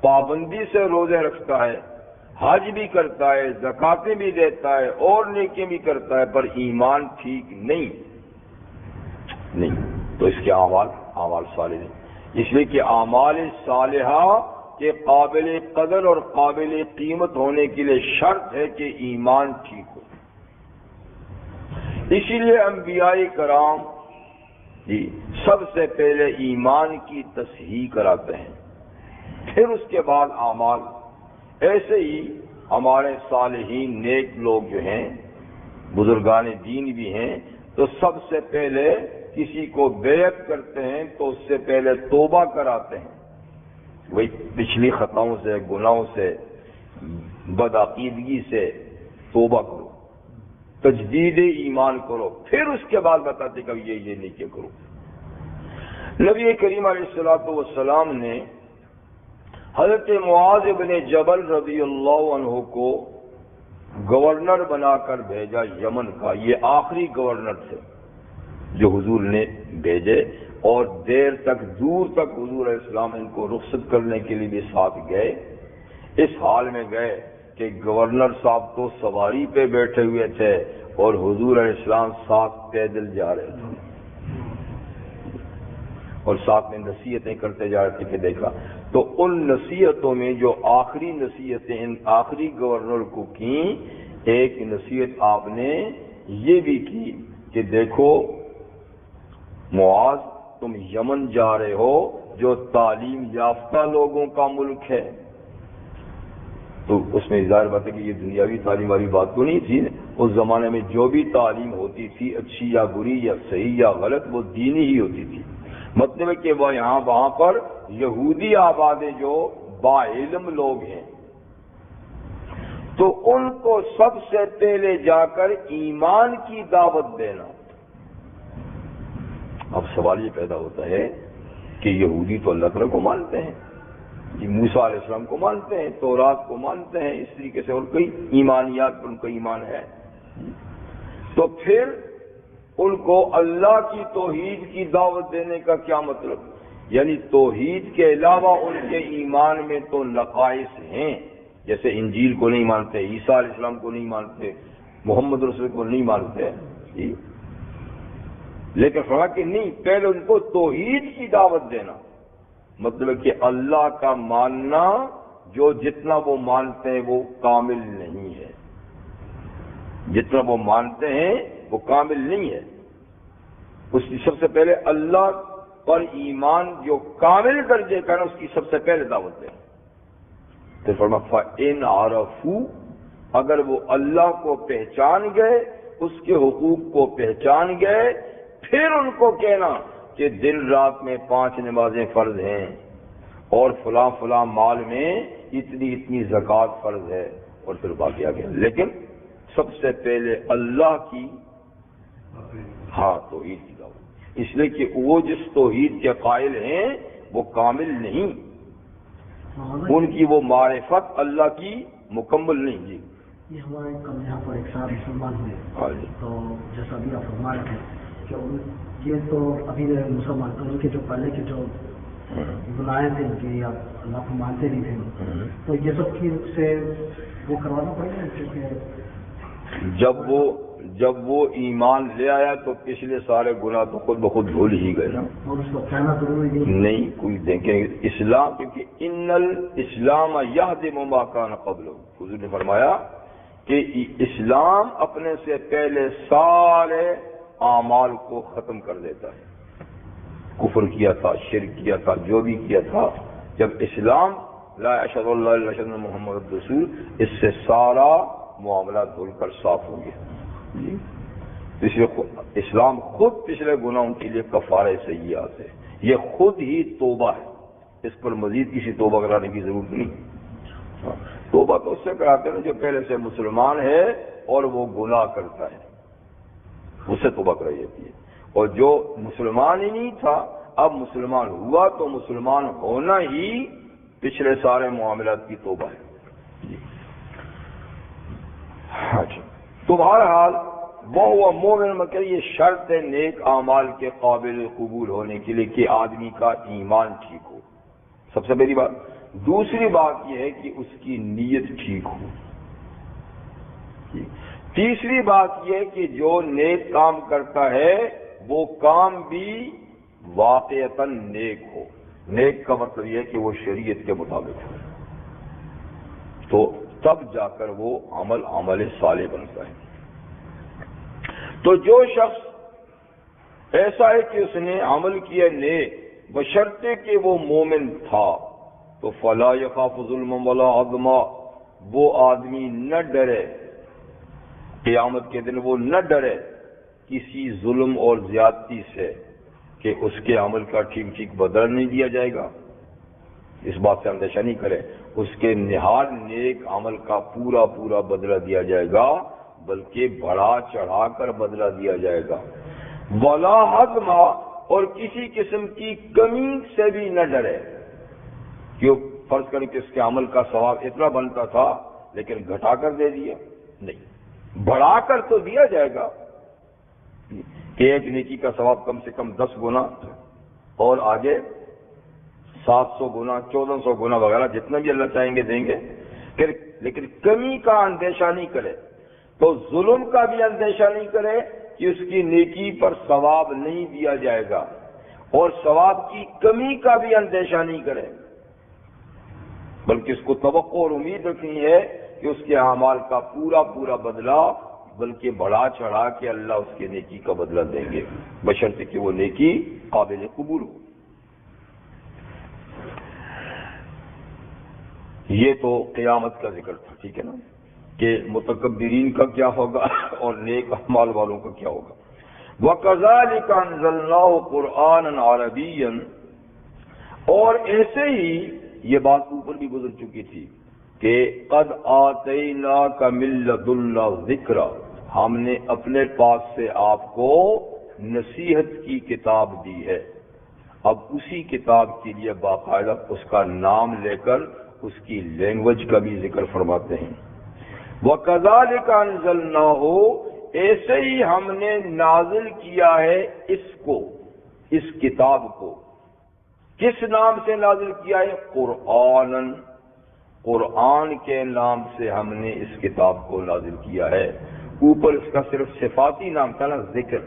پابندی سے روزے رکھتا ہے, حج بھی کرتا ہے, زکاتیں بھی دیتا ہے, اور نیکی بھی کرتا ہے, پر ایمان ٹھیک نہیں, تو اس کے اعمال صالح نہیں. اس لیے کہ اعمال صالحہ کے قابل قدر اور قابل قیمت ہونے کے لیے شرط ہے کہ ایمان ٹھیک ہو. اسی لیے انبیاء کرام سب سے پہلے ایمان کی تصحیح کراتے ہیں, پھر اس کے بعد اعمال. ایسے ہی ہمارے صالحین نیک لوگ جو ہیں, بزرگان دین بھی ہیں, تو سب سے پہلے کسی کو بیعت کرتے ہیں تو اس سے پہلے توبہ کراتے ہیں. وہی پچھلی خطاؤں سے, گناہوں سے, بدعقیدگی سے توبہ کرو, تجدید ایمان کرو, پھر اس کے بعد بتاتے کہ یہ نہیں کہ کرو. نبی کریم علیہ الصلوۃ والسلام نے حضرت معاذ بن جبل رضی اللہ عنہ کو گورنر بنا کر بھیجا یمن کا. یہ آخری گورنر تھے جو حضور نے بھیجے, اور دیر تک, دور تک حضور علیہ السلام ان کو رخصت کرنے کے لیے بھی ساتھ گئے. اس حال میں گئے کہ گورنر صاحب تو سواری پہ بیٹھے ہوئے تھے اور حضور علیہ السلام ساتھ پیدل جا رہے تھے, اور ساتھ میں نصیحتیں کرتے جا رہے تھے. کہ دیکھا تو ان نصیحتوں میں جو آخری نصیحتیں ان آخری گورنر کو کی, ایک نصیحت آپ نے یہ بھی کی کہ دیکھو معاذ تم یمن جا رہے ہو جو تعلیم یافتہ لوگوں کا ملک ہے، تو اس میں ظاہر بات ہے کہ یہ دنیاوی تعلیم والی بات تو نہیں تھی. اس زمانے میں جو بھی تعلیم ہوتی تھی اچھی یا بری یا صحیح یا غلط وہ دینی ہی ہوتی تھی. مطلب ہے کہ وہ وہاں پر یہودی آباد جو با علم لوگ ہیں تو ان کو سب سے پہلے جا کر ایمان کی دعوت دینا. اب سوال یہ پیدا ہوتا ہے کہ یہودی تو اللہ تعالیٰ کو مانتے ہیں، موسیٰ علیہ السلام کو مانتے ہیں، تورات کو مانتے ہیں، اس طریقے سے اور کئی ایمانیات پر ان کا ایمان ہے، تو پھر ان کو اللہ کی توحید کی دعوت دینے کا کیا مطلب؟ یعنی توحید کے علاوہ ان کے ایمان میں تو نقائص ہیں، جیسے انجیل کو نہیں مانتے، عیسیٰ علیہ السلام کو نہیں مانتے، محمد رسول کو نہیں مانتے، لیکن فرمایا کہ نہیں، پہلے ان کو توحید کی دعوت دینا. مطلب کہ اللہ کا ماننا جو جتنا وہ مانتے ہیں وہ کامل نہیں ہے، جتنا وہ مانتے ہیں وہ کامل نہیں ہے. اس کی سب سے پہلے اللہ پر ایمان جو کامل درجے کا نا اس کی سب سے پہلے دعوت دیں. تو فرمایا فَإِنْ عَرَفُوا، اگر وہ اللہ کو پہچان گئے، اس کے حقوق کو پہچان گئے، پھر ان کو کہنا کہ دن رات میں 5 نمازیں فرض ہیں اور فلاں فلاں مال میں اتنی اتنی زکوٰۃ فرض ہے، اور پھر باقی آگے. لیکن سب سے پہلے اللہ کی توحید کی دعوت، اس لیے کہ وہ جس توحید کے قائل ہیں وہ کامل نہیں، ان کی وہ معرفت اللہ کی مکمل نہیں. جی یہ ہمارے کل یہاں پر ایک صاحب مسلمان ہوئے، تو جیسا بھی آپ فرما رہے تھے کہ یہ تو ابھی مسلمان ان کے جو پہلے کے جو گناہیں تھے کہ اللہ کو مانتے نہیں تھے، تو یہ سب کی سے وہ کروانا پڑے گا، کیونکہ جب وہ ایمان لے آیا تو پچھلے سارے گناہ تو خود بخود بھول ہی گئے نا. اور اس کو کہنا ضروری نہیں، کوئی دیکھیں اسلام، کیونکہ ان الاسلام یہدم ما کان قبلہ، حضور نے فرمایا کہ اسلام اپنے سے پہلے سارے اعمال کو ختم کر دیتا ہے. کفر کیا تھا، شرک کیا تھا، جو بھی کیا تھا، جب اسلام لا اشہد اللہ الا اشہد ان محمد رسول، اس سے سارا معاملہ دھل کر صاف ہو گیا. اس لیے اسلام خود پچھلے گناہوں کے لیے کفارہ سیئات ہے، یہ خود ہی توبہ ہے، اس پر مزید کسی توبہ کرانے کی ضرورت نہیں. توبہ تو اس سے کراتے ہیں جو پہلے سے مسلمان ہے اور وہ گناہ کرتا ہے، اس سے توبہ کرائی جاتی ہے. اور جو مسلمان ہی نہیں تھا اب مسلمان ہوا تو مسلمان ہونا ہی پچھلے سارے معاملات کی توبہ ہے. تو بہرحال وہ مومن مگر یہ شرط ہے نیک اعمال کے قابل قبول ہونے کے لیے کہ آدمی کا ایمان ٹھیک ہو، سب سے پہلی بات. دوسری بات یہ ہے کہ اس کی نیت ٹھیک ہو. تیسری بات یہ ہے کہ جو نیک کام کرتا ہے وہ کام بھی واقعتاً نیک ہو. نیک کا مطلب یہ ہے کہ وہ شریعت کے مطابق ہو، تو تب جا کر وہ عمل صالح بنتا ہے. تو جو شخص ایسا ہے کہ اس نے عمل کیا نیک بشرطے کہ وہ مومن تھا، تو فلا یخاف ظلما ولا عظما، وہ آدمی نہ ڈرے قیامت کے دن، وہ نہ ڈرے کسی ظلم اور زیادتی سے کہ اس کے عمل کا ٹھیک ٹھیک بدلہ نہیں دیا جائے گا. اس بات سے اندیشہ نہیں کرے اس کے نہاد نیک عمل کا پورا پورا بدلہ دیا جائے گا، بلکہ بڑھا چڑھا کر بدلہ دیا جائے گا. ولا حظما، اور کسی قسم کی کمی سے بھی نہ ڈرے کہ فرض کریں کہ اس کے عمل کا ثواب اتنا بنتا تھا لیکن گھٹا کر دے دیا، نہیں، بڑھا کر تو دیا جائے گا. ایک نیکی کا ثواب کم سے کم 10 گنا اور آگے 700 گنا 1400 گنا وغیرہ جتنا بھی اللہ چاہیں گے دیں گے، لیکن کمی کا اندیشہ نہیں کرے. تو ظلم کا بھی اندیشہ نہیں کرے کہ اس کی نیکی پر ثواب نہیں دیا جائے گا، اور ثواب کی کمی کا بھی اندیشہ نہیں کرے، بلکہ اس کو توقع اور امید رکھنی ہے کہ اس کے اعمال کا پورا پورا بدلہ بلکہ بڑھا چڑھا کے اللہ اس کے نیکی کا بدلہ دیں گے، بشرطے کہ وہ نیکی قابل قبول ہو۔ یہ تو قیامت کا ذکر تھا، ٹھیک ہے نا، کہ متکبرین کا کیا ہوگا اور نیک اعمال والوں کا کیا ہوگا۔ وَكَذَلِكَ أَنزَلْنَاهُ قُرْآنًا عَرَبِيًّا، اور ایسے ہی یہ بات اوپر بھی گزر چکی تھی کہ قد آتیناک من لدنا ذکر، ہم نے اپنے پاس سے آپ کو نصیحت کی کتاب دی ہے۔ اب اسی کتاب کے لیے باقاعدہ اس کا نام لے کر اس کی لینگویج کا بھی ذکر فرماتے ہیں۔ وَكَذَلِكَ أَنزَلْنَاهُ، ایسے ہی ہم نے نازل کیا ہے اس کو، اس کتاب کو۔ کس نام سے نازل کیا ہے؟ قرآنً، قرآن کے نام سے ہم نے اس کتاب کو نازل کیا ہے۔ اوپر اس کا صرف صفاتی نام تھا نا، ذکر،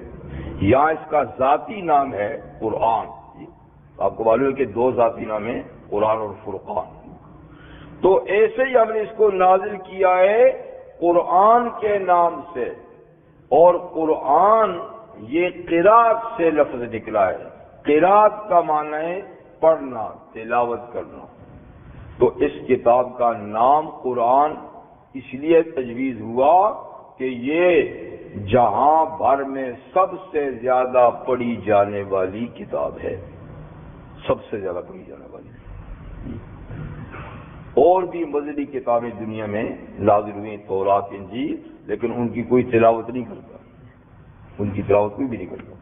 یہاں اس کا ذاتی نام ہے قرآن۔ آپ کو معلوم ہے کہ دو ذاتی نام ہیں، قرآن اور فرقان۔ تو ایسے ہی ہم نے اس کو نازل کیا ہے قرآن کے نام سے، اور قرآن یہ قرات سے لفظ نکلا ہے۔ قرات کا معنی ہے پڑھنا، تلاوت کرنا۔ تو اس کتاب کا نام قرآن اس لیے تجویز ہوا کہ یہ جہاں بھر میں سب سے زیادہ پڑھی جانے والی کتاب ہے، سب سے زیادہ پڑھی جانے والی۔ اور بھی مذہبی کتابیں دنیا میں نازل ہوئی، تورات، انجیل، لیکن ان کی کوئی تلاوت نہیں کرتا، ان کی تلاوت کوئی بھی نہیں کرتا،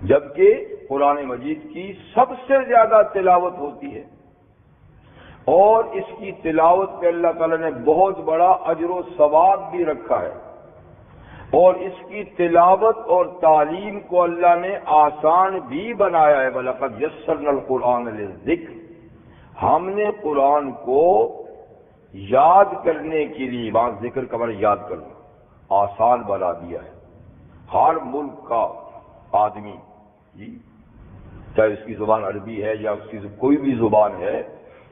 جبکہ قرآن مجید کی سب سے زیادہ تلاوت ہوتی ہے، اور اس کی تلاوت پہ اللہ تعالیٰ نے بہت بڑا اجر و ثواب بھی رکھا ہے، اور اس کی تلاوت اور تعلیم کو اللہ نے آسان بھی بنایا ہے۔ وَلَقَدْ يَسَّرْنَا الْقُرْآنَ لِلذِّكْرِ، ہم نے قرآن کو یاد کرنے کے لیے، وہاں ذکر کا معنی یاد کرنا، آسان بنا دیا ہے۔ ہر ملک کا آدمی، چاہے اس کی زبان عربی ہے یا اس کی کوئی بھی زبان ہے،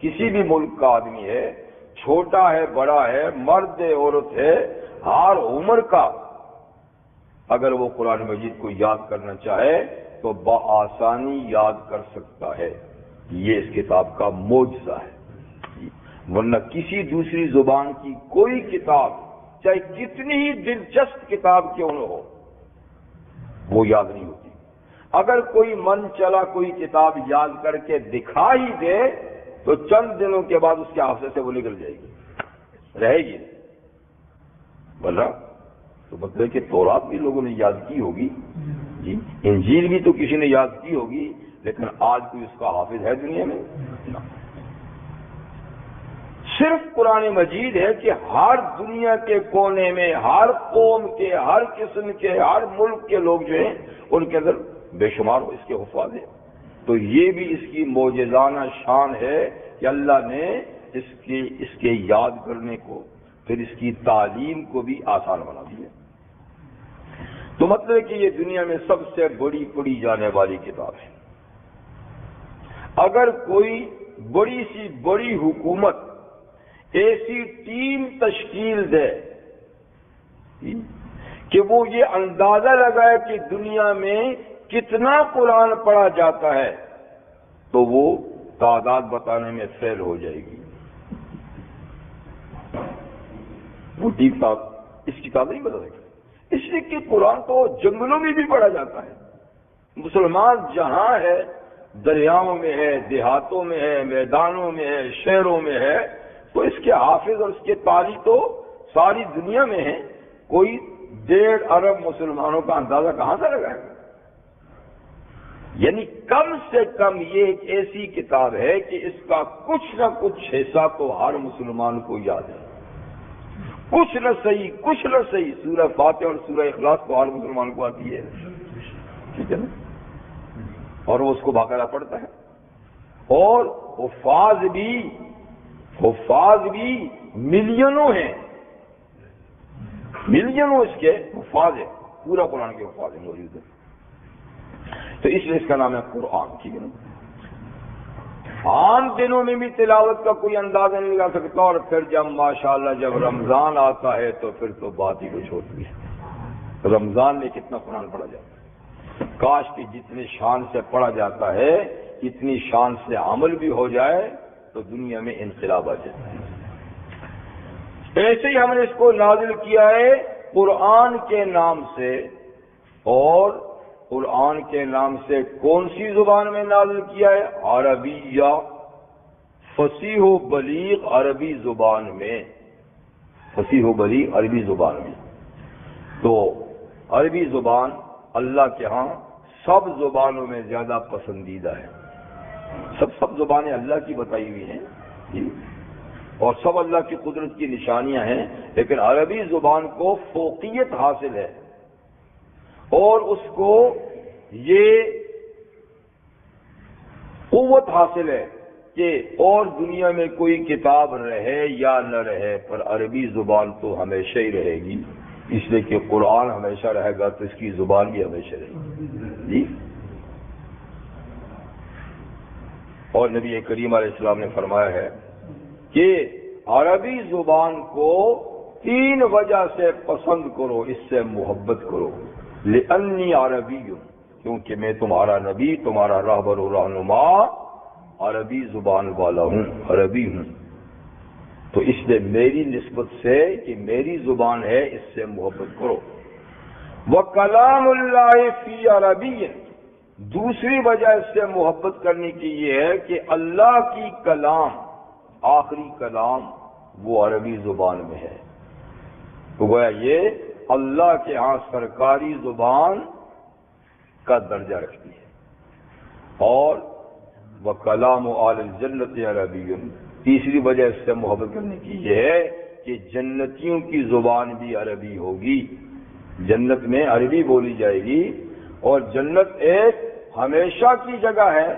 کسی بھی ملک کا آدمی ہے، چھوٹا ہے بڑا ہے، مرد ہے عورت ہے، ہر عمر کا اگر وہ قرآن مجید کو یاد کرنا چاہے تو بآسانی یاد کر سکتا ہے۔ یہ اس کتاب کا معجزہ ہے، ورنہ کسی دوسری زبان کی کوئی کتاب، چاہے کتنی ہی دلچسپ کتاب کیوں نہ ہو، وہ یاد نہیں ہوتی۔ اگر کوئی من چلا کوئی کتاب یاد کر کے دکھا ہی دے تو چند دنوں کے بعد اس کے حافظے سے وہ نکل جائے گی، رہے گی نہیں۔ بولنا تو مطلب کہ تورات بھی لوگوں نے یاد کی ہوگی، جی، انجیل بھی تو کسی نے یاد کی ہوگی، لیکن آج کوئی اس کا حافظ ہے دنیا میں؟ صرف قرآن مجید ہے کہ ہر دنیا کے کونے میں، ہر قوم کے، ہر قسم کے، ہر ملک کے لوگ جو ہیں ان کے اندر بے شمار اس کے حفاظ ہیں۔ تو یہ بھی اس کی معجزانہ شان ہے کہ اللہ نے اس کے یاد کرنے کو، پھر اس کی تعلیم کو بھی آسان بنا دیا۔ تو مطلب ہے کہ یہ دنیا میں سب سے بڑی پڑھی جانے والی کتاب ہے۔ اگر کوئی بڑی سی بڑی حکومت ایسی ٹیم تشکیل دے کہ وہ یہ اندازہ لگائے کہ دنیا میں کتنا قرآن پڑھا جاتا ہے، تو وہ تعداد بتانے میں فیل ہو جائے گی۔ وہ ٹھیک اس کی تعداد نہیں بتا سکتے، اس لیے کہ قرآن تو جنگلوں میں بھی پڑھا جاتا ہے۔ مسلمان جہاں ہے، دریاؤں میں ہے، دیہاتوں میں ہے، میدانوں میں ہے، شہروں میں ہے، تو اس کے حافظ اور اس کے قاری تو ساری دنیا میں ہیں۔ کوئی 1.5 ارب مسلمانوں کا اندازہ کہاں سے لگائے گا؟ یعنی کم سے کم یہ ایک ایسی کتاب ہے کہ اس کا کچھ نہ کچھ حصہ تو ہر مسلمان کو یاد ہے، کچھ نہ صحیح سورہ فاتحہ اور سورہ اخلاص تو ہر مسلمان کو آتی ہے، ٹھیک ہے نا، اور وہ اس کو باقاعدہ پڑھتا ہے۔ اور حفاظ بھی ملینوں ہیں، ملینوں اس کے حفاظ ہیں، پورا قرآن کے حفاظ ہیں موجود ہیں۔ تو اس لیے اس کا نام ہے قرآن، ٹھیک ہے نا۔ عام دنوں میں بھی تلاوت کا کوئی اندازہ نہیں لگا سکتا، اور پھر جب ماشاءاللہ جب رمضان آتا ہے تو پھر تو بات ہی کچھ ہوتی ہے۔ رمضان میں کتنا قرآن پڑھا جاتا ہے، کاش کہ جتنی شان سے پڑھا جاتا ہے اتنی شان سے عمل بھی ہو جائے تو دنیا میں انقلاب آ جاتا ہے۔ ایسے ہی ہم نے اس کو نازل کیا ہے قرآن کے نام سے، اور قرآن کے نام سے کون سی زبان میں نازل کیا ہے؟ عربیہ، فصیح و بلیغ عربی زبان میں، فصیح و بلیغ عربی زبان میں۔ تو عربی زبان اللہ کے ہاں سب زبانوں میں زیادہ پسندیدہ ہے۔ سب زبانیں اللہ کی بتائی ہوئی ہیں جی، اور سب اللہ کی قدرت کی نشانیاں ہیں، لیکن عربی زبان کو فوقیت حاصل ہے، اور اس کو یہ قوت حاصل ہے کہ اور دنیا میں کوئی کتاب رہے یا نہ رہے پر عربی زبان تو ہمیشہ ہی رہے گی، اس لیے کہ قرآن ہمیشہ رہے گا تو اس کی زبان بھی ہمیشہ رہے گی جی۔ اور نبی کریم علیہ السلام نے فرمایا ہے کہ عربی زبان کو 3 وجہ سے پسند کرو، اس سے محبت کرو۔ لأنی عربی ہوں، کیونکہ میں تمہارا نبی، تمہارا راہبر و رہنما عربی زبان والا ہوں، عربی ہوں، تو اس لیے میری نسبت سے کہ میری زبان ہے اس سے محبت کرو۔ وَكَلَامُ اللَّهِ فِي عَرَبِيٍّ، دوسری وجہ اس سے محبت کرنے کی یہ ہے کہ اللہ کی کلام، آخری کلام وہ عربی زبان میں ہے، تو گویا یہ اللہ کے ہاں سرکاری زبان کا درجہ رکھتی ہے۔ اور وَكَلَامُ أَهْلِ الْجَنَّةِ عَرَبِيٌّ، تیسری وجہ اس سے محبت کرنے کی یہ ہے کہ جنتیوں کی زبان بھی عربی ہوگی، جنت میں عربی بولی جائے گی، اور جنت ایک ہمیشہ کی جگہ ہے،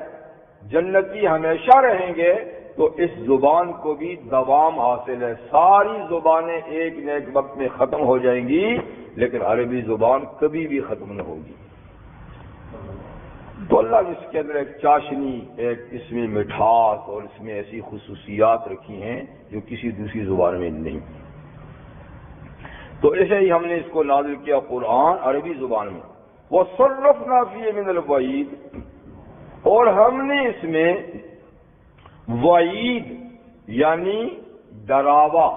جنتی ہمیشہ رہیں گے، تو اس زبان کو بھی دوام حاصل ہے۔ ساری زبانیں ایک نہ ایک وقت میں ختم ہو جائیں گی، لیکن عربی زبان کبھی بھی ختم نہ ہوگی۔ تو اللہ نے اس کے اندر ایک چاشنی، ایک اس میں مٹھاس اور اس میں ایسی خصوصیات رکھی ہیں جو کسی دوسری زبان میں نہیں۔ تو ایسے ہی ہم نے اس کو نازل کیا قرآن عربی زبان میں۔ وَصَرَّفْنَا فِيهِ مِنَ الْوَعِيدِ، اور ہم نے اس میں وعید یعنی ڈراوا،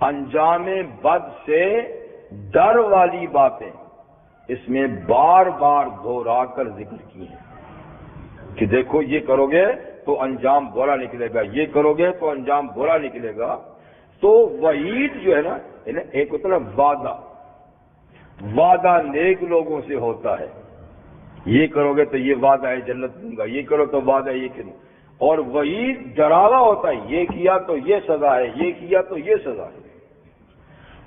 انجام بد سے ڈر والی باتیں اس میں بار بار دہرا کر ذکر کی ہیں کہ دیکھو یہ کرو گے تو انجام برا نکلے گا، یہ کرو گے تو انجام برا نکلے گا۔ تو وعید جو ہے نا، ایک ہوتا ہے وعدہ، وعدہ نیک لوگوں سے ہوتا ہے، یہ کرو گے تو یہ وعدہ ہے جنت دوں گا، یہ کرو تو وعدہ ہے یہ کروں، اور وعید ڈراوا ہوتا ہے، یہ کیا تو یہ سزا ہے، یہ کیا تو یہ سزا ہے۔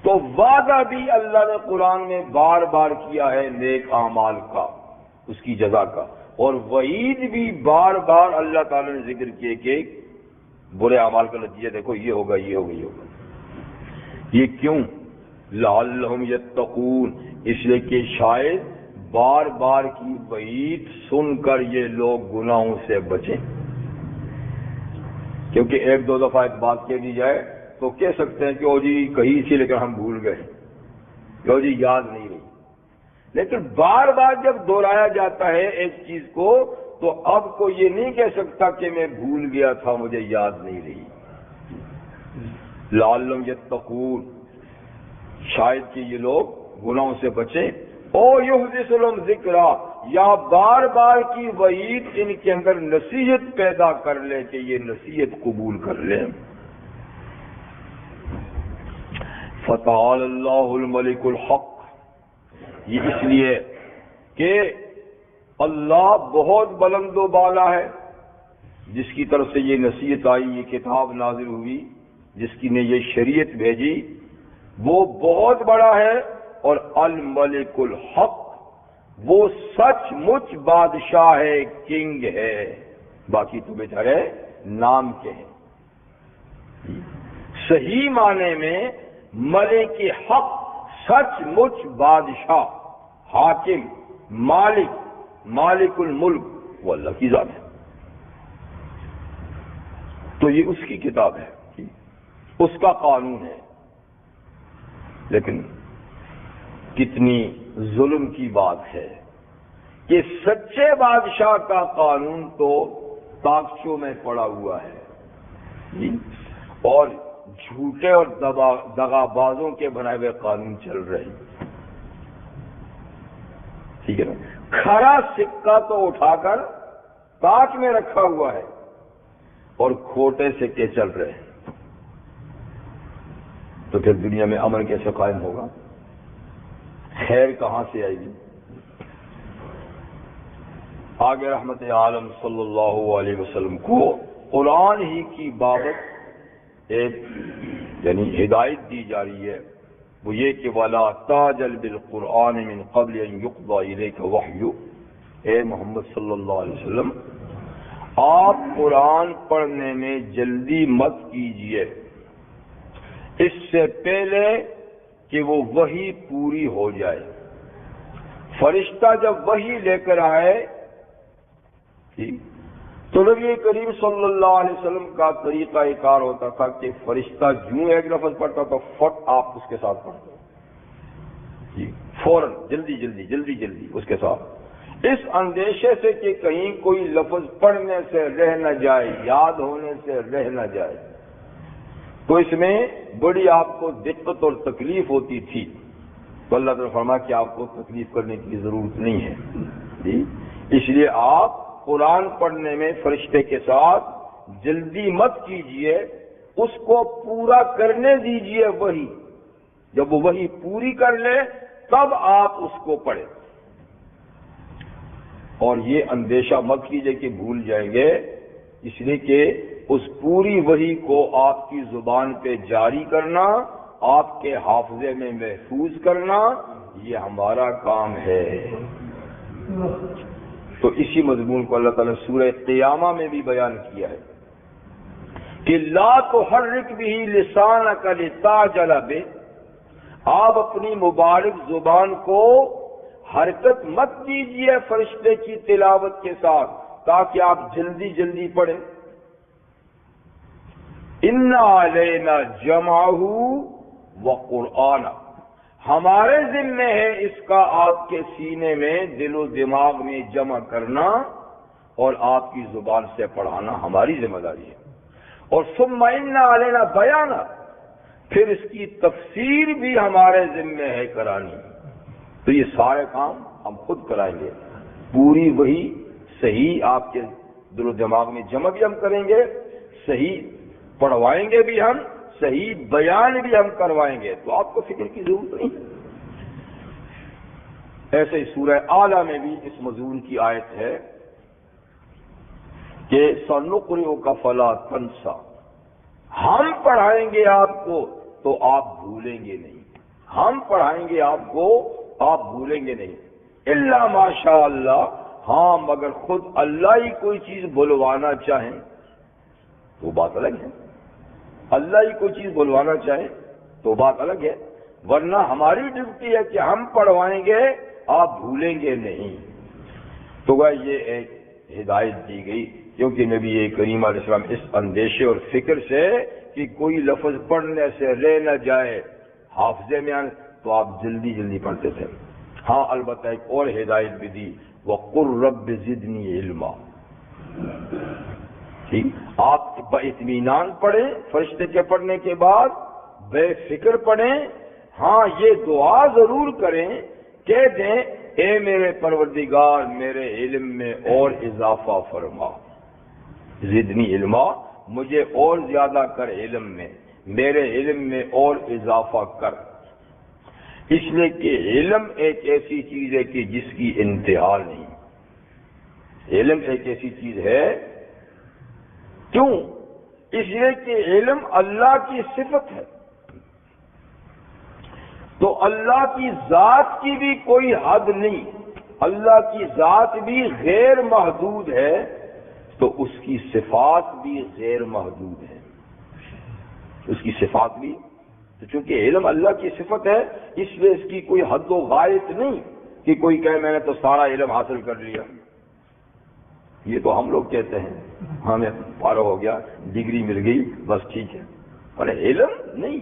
تو وعدہ بھی اللہ نے قرآن میں بار بار کیا ہے نیک اعمال کا، اس کی جزا کا، اور وعید بھی بار بار اللہ تعالی نے ذکر کیے کہ برے اعمال کا نتیجہ دیکھو یہ ہوگا، یہ ہوگا، یہ ہوگا۔ یہ کیوں؟ لعلہم یتقون، اس لیے کہ شاید بار بار کی وعید سن کر یہ لوگ گناہوں سے بچیں، کیونکہ ایک دو دفعہ ایک بات کہہ دی جائے تو کہہ سکتے ہیں کہ او جی کہی تھی لیکن ہم بھول گئے، او جی یاد نہیں رہی، لیکن بار بار جب دہرایا جاتا ہے ایک چیز کو تو اب کو یہ نہیں کہہ سکتا کہ میں بھول گیا تھا، مجھے یاد نہیں رہی۔ لعلہم یتقون، شاید کہ یہ لوگ گناہوں سے بچیں، او یحدث لهم ذکرا، یا بار بار کی وعید ان کے اندر نصیحت پیدا کر لے کہ یہ نصیحت قبول کر لیں۔ فتعال اللہ الملک الحق، یہ اس لیے کہ اللہ بہت بلند و بالا ہے، جس کی طرف سے یہ نصیحت آئی، یہ کتاب نازل ہوئی، جس کی نے یہ شریعت بھیجی، وہ بہت بڑا ہے، اور الملک الحق، وہ سچ مچ بادشاہ ہے، کنگ ہے، باقی تو بیچارے نام کے ہیں۔ صحیح معنی میں ملک حق، سچ مچ بادشاہ، حاکم، مالک، مالک الملک، وہ اللہ کی ذات ہے. تو یہ اس کی کتاب ہے، اس کا قانون ہے. لیکن کتنی ظلم کی بات ہے کہ سچے بادشاہ کا قانون تو طاقچوں میں پڑا ہوا ہے اور جھوٹے اور دغا بازوں کے بنائے ہوئے قانون چل رہے ہیں. ٹھیک ہے نا؟ کھرا سکہ تو اٹھا کر تاج میں رکھا ہوا ہے اور کھوٹے سکے چل رہے ہیں. تو پھر دنیا میں امن کیسے قائم ہوگا؟ خیر کہاں سے آئے گی؟ آگے رحمت عالم صلی اللہ علیہ وسلم کو قرآن ہی کی بابت ایک یعنی ہدایت دی جا رہی ہے، وہ یہ کہ وَلَا تَعْجَلْ بِالْقُرْآنِ مِنْ قَبْلِ أَنْ يُقْضَى إِلَيْكَ وَحْيُهُ. اے محمد صلی اللہ علیہ وسلم، آپ قرآن پڑھنے میں جلدی مت کیجئے اس سے پہلے کہ وہ وحی پوری ہو جائے. فرشتہ جب وحی لے کر آئے تو نبی کریم صلی اللہ علیہ وسلم کا طریقہ کار ہوتا تھا کہ فرشتہ جوں ایک لفظ پڑھتا تو فٹ آپ اس کے ساتھ پڑھتے فوراً جلدی جلدی جلدی جلدی اس کے ساتھ، اس اندیشے سے کہ کہیں کوئی لفظ پڑھنے سے رہ نہ جائے، یاد ہونے سے رہ نہ جائے. تو اس میں بڑی آپ کو دقت اور تکلیف ہوتی تھی. تو اللہ تعالیٰ فرمایا کہ آپ کو تکلیف کرنے کی ضرورت نہیں ہے. اس لیے آپ قرآن پڑھنے میں فرشتے کے ساتھ جلدی مت کیجئے، اس کو پورا کرنے دیجئے. وہی جب وہ وہی پوری کر لے تب آپ اس کو پڑھیں. اور یہ اندیشہ مت کیجئے کہ بھول جائیں گے، اس لیے کہ اس پوری وحی کو آپ کی زبان پہ جاری کرنا، آپ کے حافظے میں محفوظ کرنا، یہ ہمارا کام ہے. تو اسی مضمون کو اللہ تعالیٰ نے سورہ قیامہ میں بھی بیان کیا ہے کہ لا تحرک بہ لسانک لتعجل بہ. آپ اپنی مبارک زبان کو حرکت مت دیجیے فرشتے کی تلاوت کے ساتھ تاکہ آپ جلدی جلدی پڑھیں. ان علینا جمعہ وقرآنہ، ہمارے ذمہ ہے اس کا آپ کے سینے میں دل و دماغ میں جمع کرنا اور آپ کی زبان سے پڑھانا ہماری ذمہ داری ہے. اور ثم ان علینا بیانہ، پھر اس کی تفسیر بھی ہمارے ذمہ ہے کرانی. تو یہ سارے کام ہم خود کرائیں گے. پوری وہی صحیح آپ کے دل و دماغ میں جمع بھی ہم کریں گے، صحیح پڑھوائیں گے بھی ہم، صحیح بیان بھی ہم کروائیں گے. تو آپ کو فکر کی ضرورت نہیں. ایسے ہی سورہ اعلیٰ میں بھی اس مضمون کی آیت ہے کہ سنقرئک فلا تنسى، ہم پڑھائیں گے آپ کو تو آپ بھولیں گے نہیں. ہم پڑھائیں گے آپ کو آپ بھولیں گے نہیں. الا ماشاء اللہ، ہاں مگر خود اللہ ہی کوئی چیز بلوانا چاہیں تو بات الگ ہے. اللہ ہی کوئی چیز بلوانا چاہے تو بات الگ ہے، ورنہ ہماری ڈیوٹی ہے کہ ہم پڑھوائیں گے، آپ بھولیں گے نہیں. تو یہ ایک ہدایت دی گئی کیونکہ نبی کریم علیہ السلام اس اندیشے اور فکر سے کہ کوئی لفظ پڑھنے سے رہ نہ جائے حافظے میں آنے، تو آپ جلدی جلدی پڑھتے تھے. ہاں البتہ ایک اور ہدایت بھی دی، وَقُلْ رَبِّ زِدْنِي عِلْمًا. ٹھیک، آپ باطمینان پڑھیں فرشتے کے پڑھنے کے بعد، بے فکر پڑھیں. ہاں یہ دعا ضرور کریں، کہہ دیں اے میرے پروردگار میرے علم میں اور اضافہ فرما. زدنی علما، مجھے اور زیادہ کر علم میں، میرے علم میں اور اضافہ کر. اس لیے کہ علم ایک ایسی چیز ہے کہ جس کی انتہا نہیں. علم ایک ایسی چیز ہے، کیوں؟ اس لیے کہ علم اللہ کی صفت ہے. تو اللہ کی ذات کی بھی کوئی حد نہیں، اللہ کی ذات بھی غیر محدود ہے، تو اس کی صفات بھی غیر محدود ہے. اس کی صفات بھی، تو چونکہ علم اللہ کی صفت ہے اس لیے اس کی کوئی حد و غایت نہیں کہ کوئی کہے میں نے تو سارا علم حاصل کر لیا. یہ تو ہم لوگ کہتے ہیں ہمیں پارا ہو گیا، ڈگری مل گئی، بس ٹھیک ہے، اور علم نہیں۔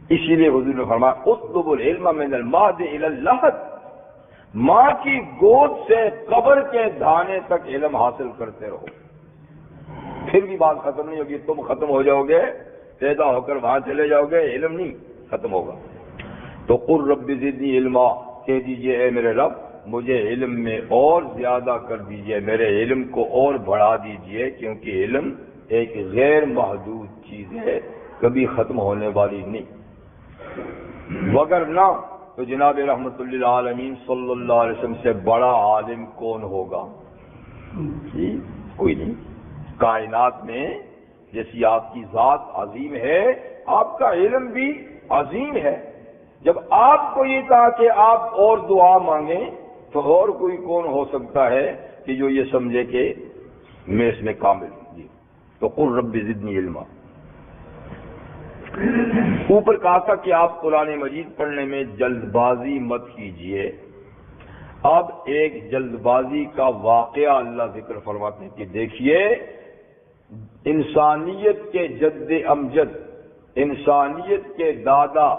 اسی لیے حضور نے فرمایا اطلب العلم من المہد الی اللحد، ماں کی گود سے قبر کے دھانے تک علم حاصل کرتے رہو، پھر بھی بات ختم نہیں ہوگی۔ تم ختم ہو جاؤ گے، پیدا ہو کر وہاں چلے جاؤ گے، علم نہیں ختم ہوگا۔ تو قل رب زدنی علما، کہہ دیجئے اے میرے رب مجھے علم میں اور زیادہ کر دیجئے، میرے علم کو اور بڑھا دیجئے، کیونکہ علم ایک غیر محدود چیز ہے، کبھی ختم ہونے والی نہیں۔ وگرنہ تو جناب رحمت للعالمین صلی اللہ علیہ وسلم سے بڑا عالم کون ہوگا؟ جی کوئی نہیں۔ کائنات میں جیسی آپ کی ذات عظیم ہے، آپ کا علم بھی عظیم ہے۔ جب آپ کو یہ کہا کہ آپ اور دعا مانگیں تو اور کوئی کون ہو سکتا ہے کہ جو یہ سمجھے کہ میں اس میں کامل ہوں؟ جی تو قل رب زدنی علما۔ اوپر کہا تھا کہ آپ قرآن مجید پڑھنے میں جلد بازی مت کیجیے۔ اب ایک جلد بازی کا واقعہ اللہ ذکر فرماتے ہیں کہ دیکھیے انسانیت کے جد امجد، انسانیت کے دادا،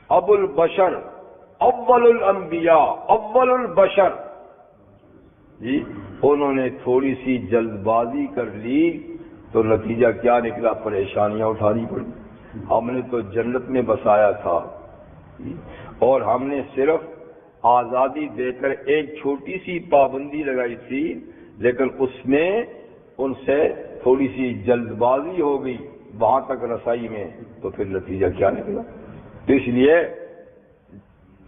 ابو البشر، اول الانبیاء، اول البشر، جی انہوں نے تھوڑی سی جلد بازی کر لی تو نتیجہ کیا نکلا؟ پریشانیاں اٹھانی پڑی۔ ہم نے تو جنت میں بسایا تھا اور ہم نے صرف آزادی دے کر ایک چھوٹی سی پابندی لگائی تھی، لیکن اس میں ان سے تھوڑی سی جلد بازی ہو گئی وہاں تک رسائی میں، تو پھر نتیجہ کیا نکلا؟ تو اس لیے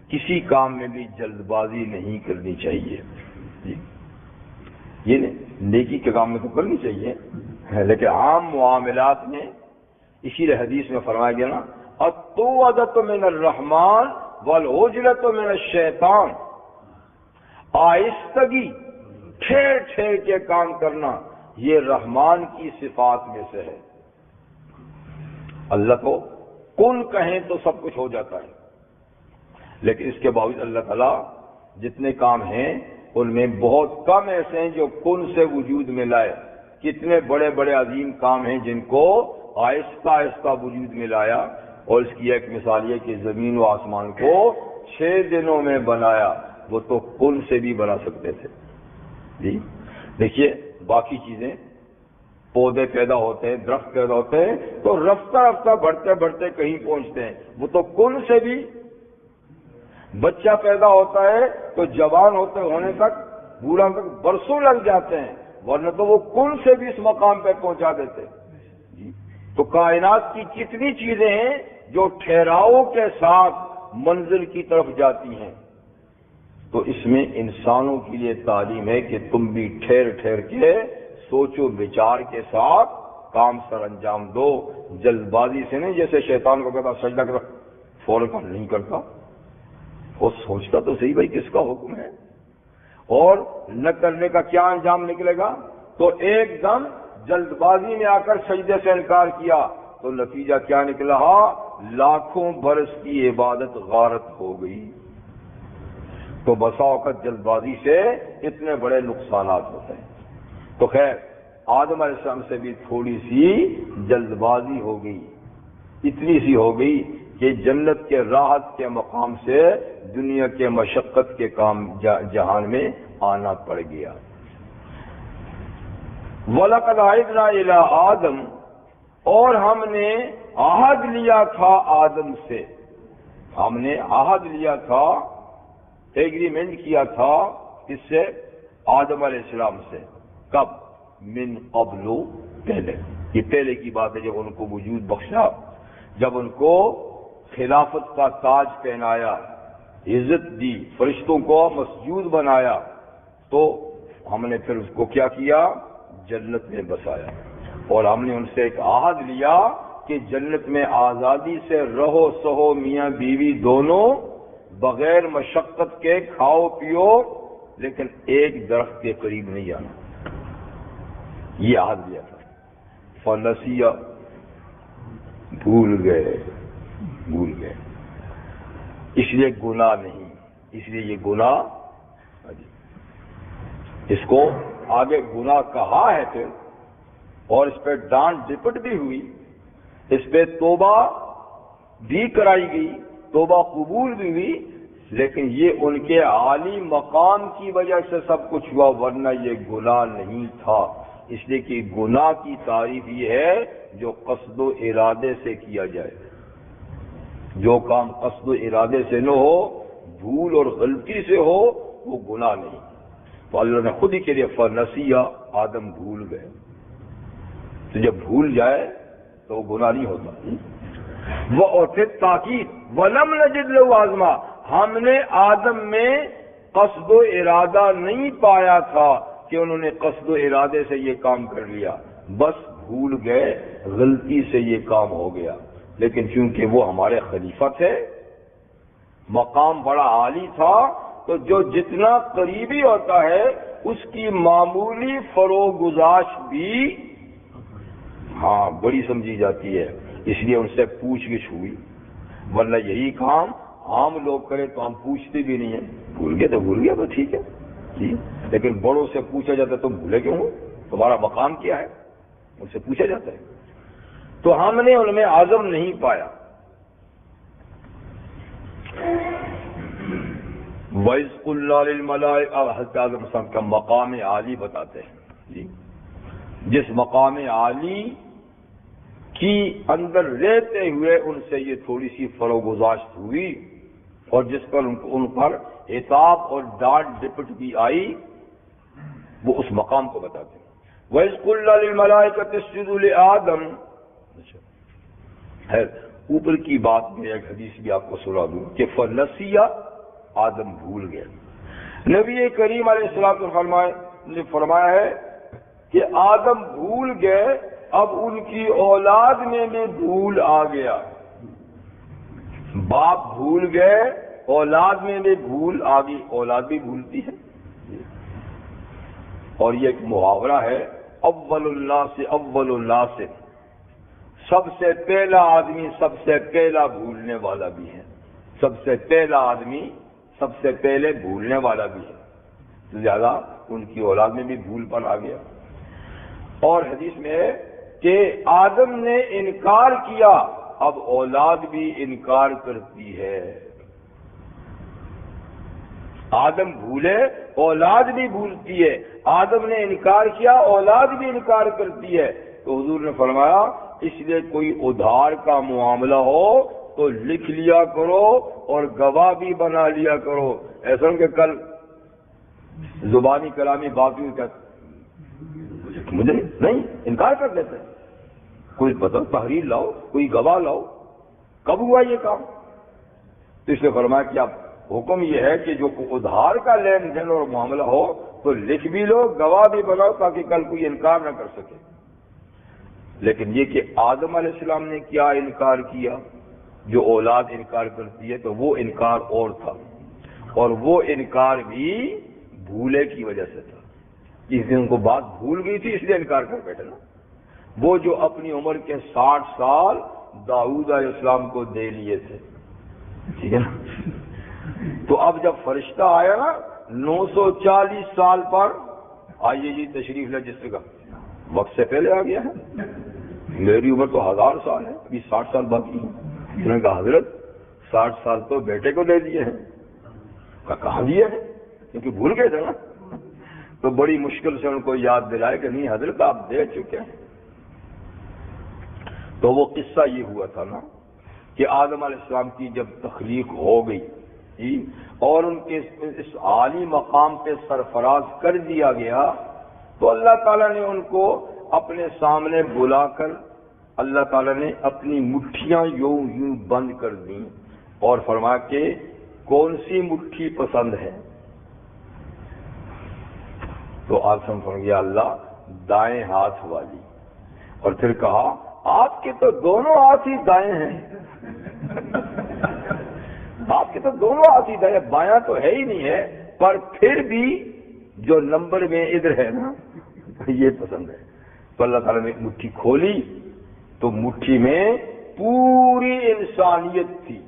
کسی کام میں بھی جلد بازی نہیں کرنی چاہیے۔ جی یہ نیکی کے کام میں تو کرنی چاہیے، لیکن عام معاملات میں اسی لیے حدیث میں فرمایا گیا نا الطوعۃ من الرحمن والعجلۃ من الشیطان، آہستگی، ٹھہر ٹھہر کے کام کرنا یہ رحمان کی صفات میں سے ہے۔ اللہ کو کن کہیں تو سب کچھ ہو جاتا ہے، لیکن اس کے باوجود اللہ تعالیٰ جتنے کام ہیں ان میں بہت کم ایسے ہیں جو کن سے وجود میں لائے۔ کتنے بڑے بڑے عظیم کام ہیں جن کو آہستہ آہستہ وجود میں لایا، اور اس کی ایک مثال یہ کہ زمین و آسمان کو 6 دنوں میں بنایا، وہ تو کن سے بھی بنا سکتے تھے۔ جی دیکھیے باقی چیزیں، پودے پیدا ہوتے ہیں، درخت پیدا ہوتے ہیں تو رفتہ رفتہ بڑھتے بڑھتے کہیں پہنچتے ہیں، وہ تو کن سے بھی۔ بچہ پیدا ہوتا ہے تو جوان ہونے تک، بوڑھا تک برسوں لگ جاتے ہیں، ورنہ تو وہ کن سے بھی اس مقام پہ پہنچا دیتے۔ تو کائنات کی کتنی چیزیں ہیں جو ٹھہراؤ کے ساتھ منزل کی طرف جاتی ہیں، تو اس میں انسانوں کے لیے تعلیم ہے کہ تم بھی ٹھہر ٹھہر کے سوچو بچار کے ساتھ کام سر انجام دو، جلد بازی سے نہیں۔ جیسے شیطان کو کہتا سجدہ کر، فوراً نہیں کرتا، وہ سوچتا تو صحیح بھائی کس کا حکم ہے، اور نہ کرنے کا کیا انجام نکلے گا۔ تو ایک دم جلد بازی میں آ کر سجدے سے انکار کیا تو نتیجہ کیا نکلا؟ لاکھوں برس کی عبادت غارت ہو گئی۔ تو بسا اوقات جلد بازی سے اتنے بڑے نقصانات ہوتے ہیں۔ تو خیر آدم علیہ السلام سے بھی تھوڑی سی جلد بازی ہو گئی، اتنی سی ہو گئی کہ جنت کے راحت کے مقام سے دنیا کے مشقت کے کام جہان میں آنا پڑ گیا۔ وَلَقَدْ عَهِدْنَا إِلَىٰ آدَمَ، اور ہم نے عہد لیا تھا آدم سے، ہم نے عہد لیا تھا، ایگریمنٹ کیا تھا اس سے، آدم علیہ السلام سے۔ کب؟ من قبل، پہلے، یہ پہلے کی بات ہے، جب ان کو وجود بخشا، جب ان کو خلافت کا تاج پہنایا، عزت دی، فرشتوں کو مسجود بنایا، تو ہم نے پھر اس کو کیا کیا؟ جنت میں بسایا، اور ہم نے ان سے ایک عہد لیا کہ جنت میں آزادی سے رہو سہو، میاں بیوی دونوں، بغیر مشقت کے کھاؤ پیو، لیکن ایک درخت کے قریب نہیں آنا، یہ عہد لیا تھا۔ فنسیا، بھول گئے، اس لیے گناہ نہیں، اس لیے یہ گناہ، اس کو آگے گناہ کہا ہے پھر، اور اس پہ ڈانٹ ڈپٹ بھی ہوئی، اس پہ توبہ بھی کرائی گئی، توبہ قبول بھی ہوئی، لیکن یہ ان کے عالی مقام کی وجہ سے سب کچھ ہوا، ورنہ یہ گناہ نہیں تھا۔ اس لیے کہ گناہ کی تعریف یہ ہے جو قصد و ارادے سے کیا جائے، جو کام قصد و ارادے سے نہ ہو، بھول اور غلطی سے ہو، وہ گناہ نہیں۔ تو اللہ نے خود ہی کے لیے فنسیہ، آدم بھول گئے، تو جب بھول جائے تو وہ گناہ نہیں ہوتا۔ وہ اور پھر تاکید وَلَمْ نَجِدْ لَهُ عَزْمًا، ہم نے آدم میں قصد و ارادہ نہیں پایا تھا کہ انہوں نے قصد و ارادے سے یہ کام کر لیا، بس بھول گئے، غلطی سے یہ کام ہو گیا۔ لیکن چونکہ وہ ہمارے خلیفہ تھے، مقام بڑا عالی تھا، تو جو جتنا قریبی ہوتا ہے اس کی معمولی فروغ گزاشت بھی بڑی سمجھی جاتی ہے، اس لیے ان سے پوچھ گچھ ہوئی، ورنہ یہی کام عام لوگ کرے تو ہم پوچھتے بھی نہیں ہیں، بھول گئے تو بھول گیا تو ٹھیک ہے جی، لیکن بڑوں سے پوچھا جاتا ہے تم بھولے کیوں ہو، تمہارا مقام کیا ہے، ان سے پوچھا جاتا ہے۔ تو ہم نے ان میں عزم نہیں پایا۔ وَإِذْ قُلْنَا لِلْمَلَائِكَةِ، حضرت آدم السلام کا مقام عالی بتاتے ہیں جی، جس مقام عالی کی اندر رہتے ہوئے ان سے یہ تھوڑی سی فروغ گزاشت ہوئی، اور جس پر ان پر عتاب اور ڈانٹ ڈپٹ بھی آئی، وہ اس مقام کو بتاتے ہیں۔ وَإِذْ قُلْنَا لِلْمَلَائِكَةِ اسْجُدُوا لِآدَمَ، ہے اوپر کی بات میں ایک حدیث بھی آپ کو سنا دوں کہ فنسیہ، آدم بھول گئے۔ نبی کریم علیہ السلام نے فرمایا ہے کہ آدم بھول گئے، اب ان کی اولاد میں بھی بھول آ گیا، باپ بھول گئے، اولاد میں بھی بھول آ گئی، اولاد بھی بھولتی ہے۔ اور یہ ایک محاورہ ہے، اول الناس اول الناس، سب سے پہلا آدمی سب سے پہلا بھولنے والا بھی ہے، سب سے پہلا آدمی سب سے پہلے بھولنے والا بھی ہے، لہذا ان کی اولاد میں بھی بھول پر آ گیا۔ اور حدیث میں ہے کہ آدم نے انکار کیا، اب اولاد بھی انکار کرتی ہے۔ آدم بھولے، اولاد بھی بھولتی ہے، آدم نے انکار کیا، اولاد بھی انکار کرتی ہے۔ تو حضور نے فرمایا اس لیے کوئی ادھار کا معاملہ ہو تو لکھ لیا کرو اور گواہ بھی بنا لیا کرو، ایسا کہ کل زبانی کلامی باقی مجھے نہیں انکار کر دیتے، کوئی بتاؤ تحریر لاؤ، کوئی گواہ لاؤ، کب ہوا یہ کام؟ تو اس نے فرمایا کہ اب حکم یہ ہے کہ جو ادھار کا لین دین اور معاملہ ہو تو لکھ بھی لو، گواہ بھی بناؤ، تاکہ کل کوئی انکار نہ کر سکے۔ لیکن یہ کہ آدم علیہ السلام نے کیا انکار کیا، جو اولاد انکار کرتی ہے، تو وہ انکار اور تھا، اور وہ انکار بھی بھولے کی وجہ سے تھا، اس دن کو بات بھول گئی تھی اس لیے انکار کر بیٹھے نا۔ وہ جو اپنی عمر کے 60 سال داؤد علیہ السلام کو دے لیے تھے، ٹھیک ہے نا، تو اب جب فرشتہ آیا نا 940 سال پر، آئیے جی تشریف لے، جس کا وقت سے پہلے آ گیا ہے، میری عمر تو 1000 سال ہے، ابھی 60 سال باقی ہے۔ انہوں نے کہا حضرت 60 سال تو بیٹے کو دے دیے ہیں، کہاں دیے ہیں، کیونکہ بھول گئے تھے نا، تو بڑی مشکل سے ان کو یاد دلائے کہ نہیں حضرت آپ دے چکے ہیں۔ تو وہ قصہ یہ ہوا تھا نا کہ آدم علیہ السلام کی جب تخلیق ہو گئی اور ان کے اس عالی مقام پہ سرفراز کر دیا گیا، تو اللہ تعالیٰ نے ان کو اپنے سامنے بلا کر اللہ تعالیٰ نے اپنی مٹھیاں یوں بند کر دیں اور فرمایا کہ کون سی مٹھی پسند ہے؟ تو آدم فرمایا یا اللہ دائیں ہاتھ والی، اور پھر کہا آپ کے تو دونوں ہاتھ ہی دائیں ہیں، آپ کے تو دونوں ہاتھ ہی دائیں، بایاں تو ہے ہی نہیں ہے، پر پھر بھی جو نمبر میں ادھر ہے نا یہ پسند ہے۔ تو اللہ تعالیٰ نے ایک مٹھی کھولی تو مٹھی میں پوری انسانیت تھی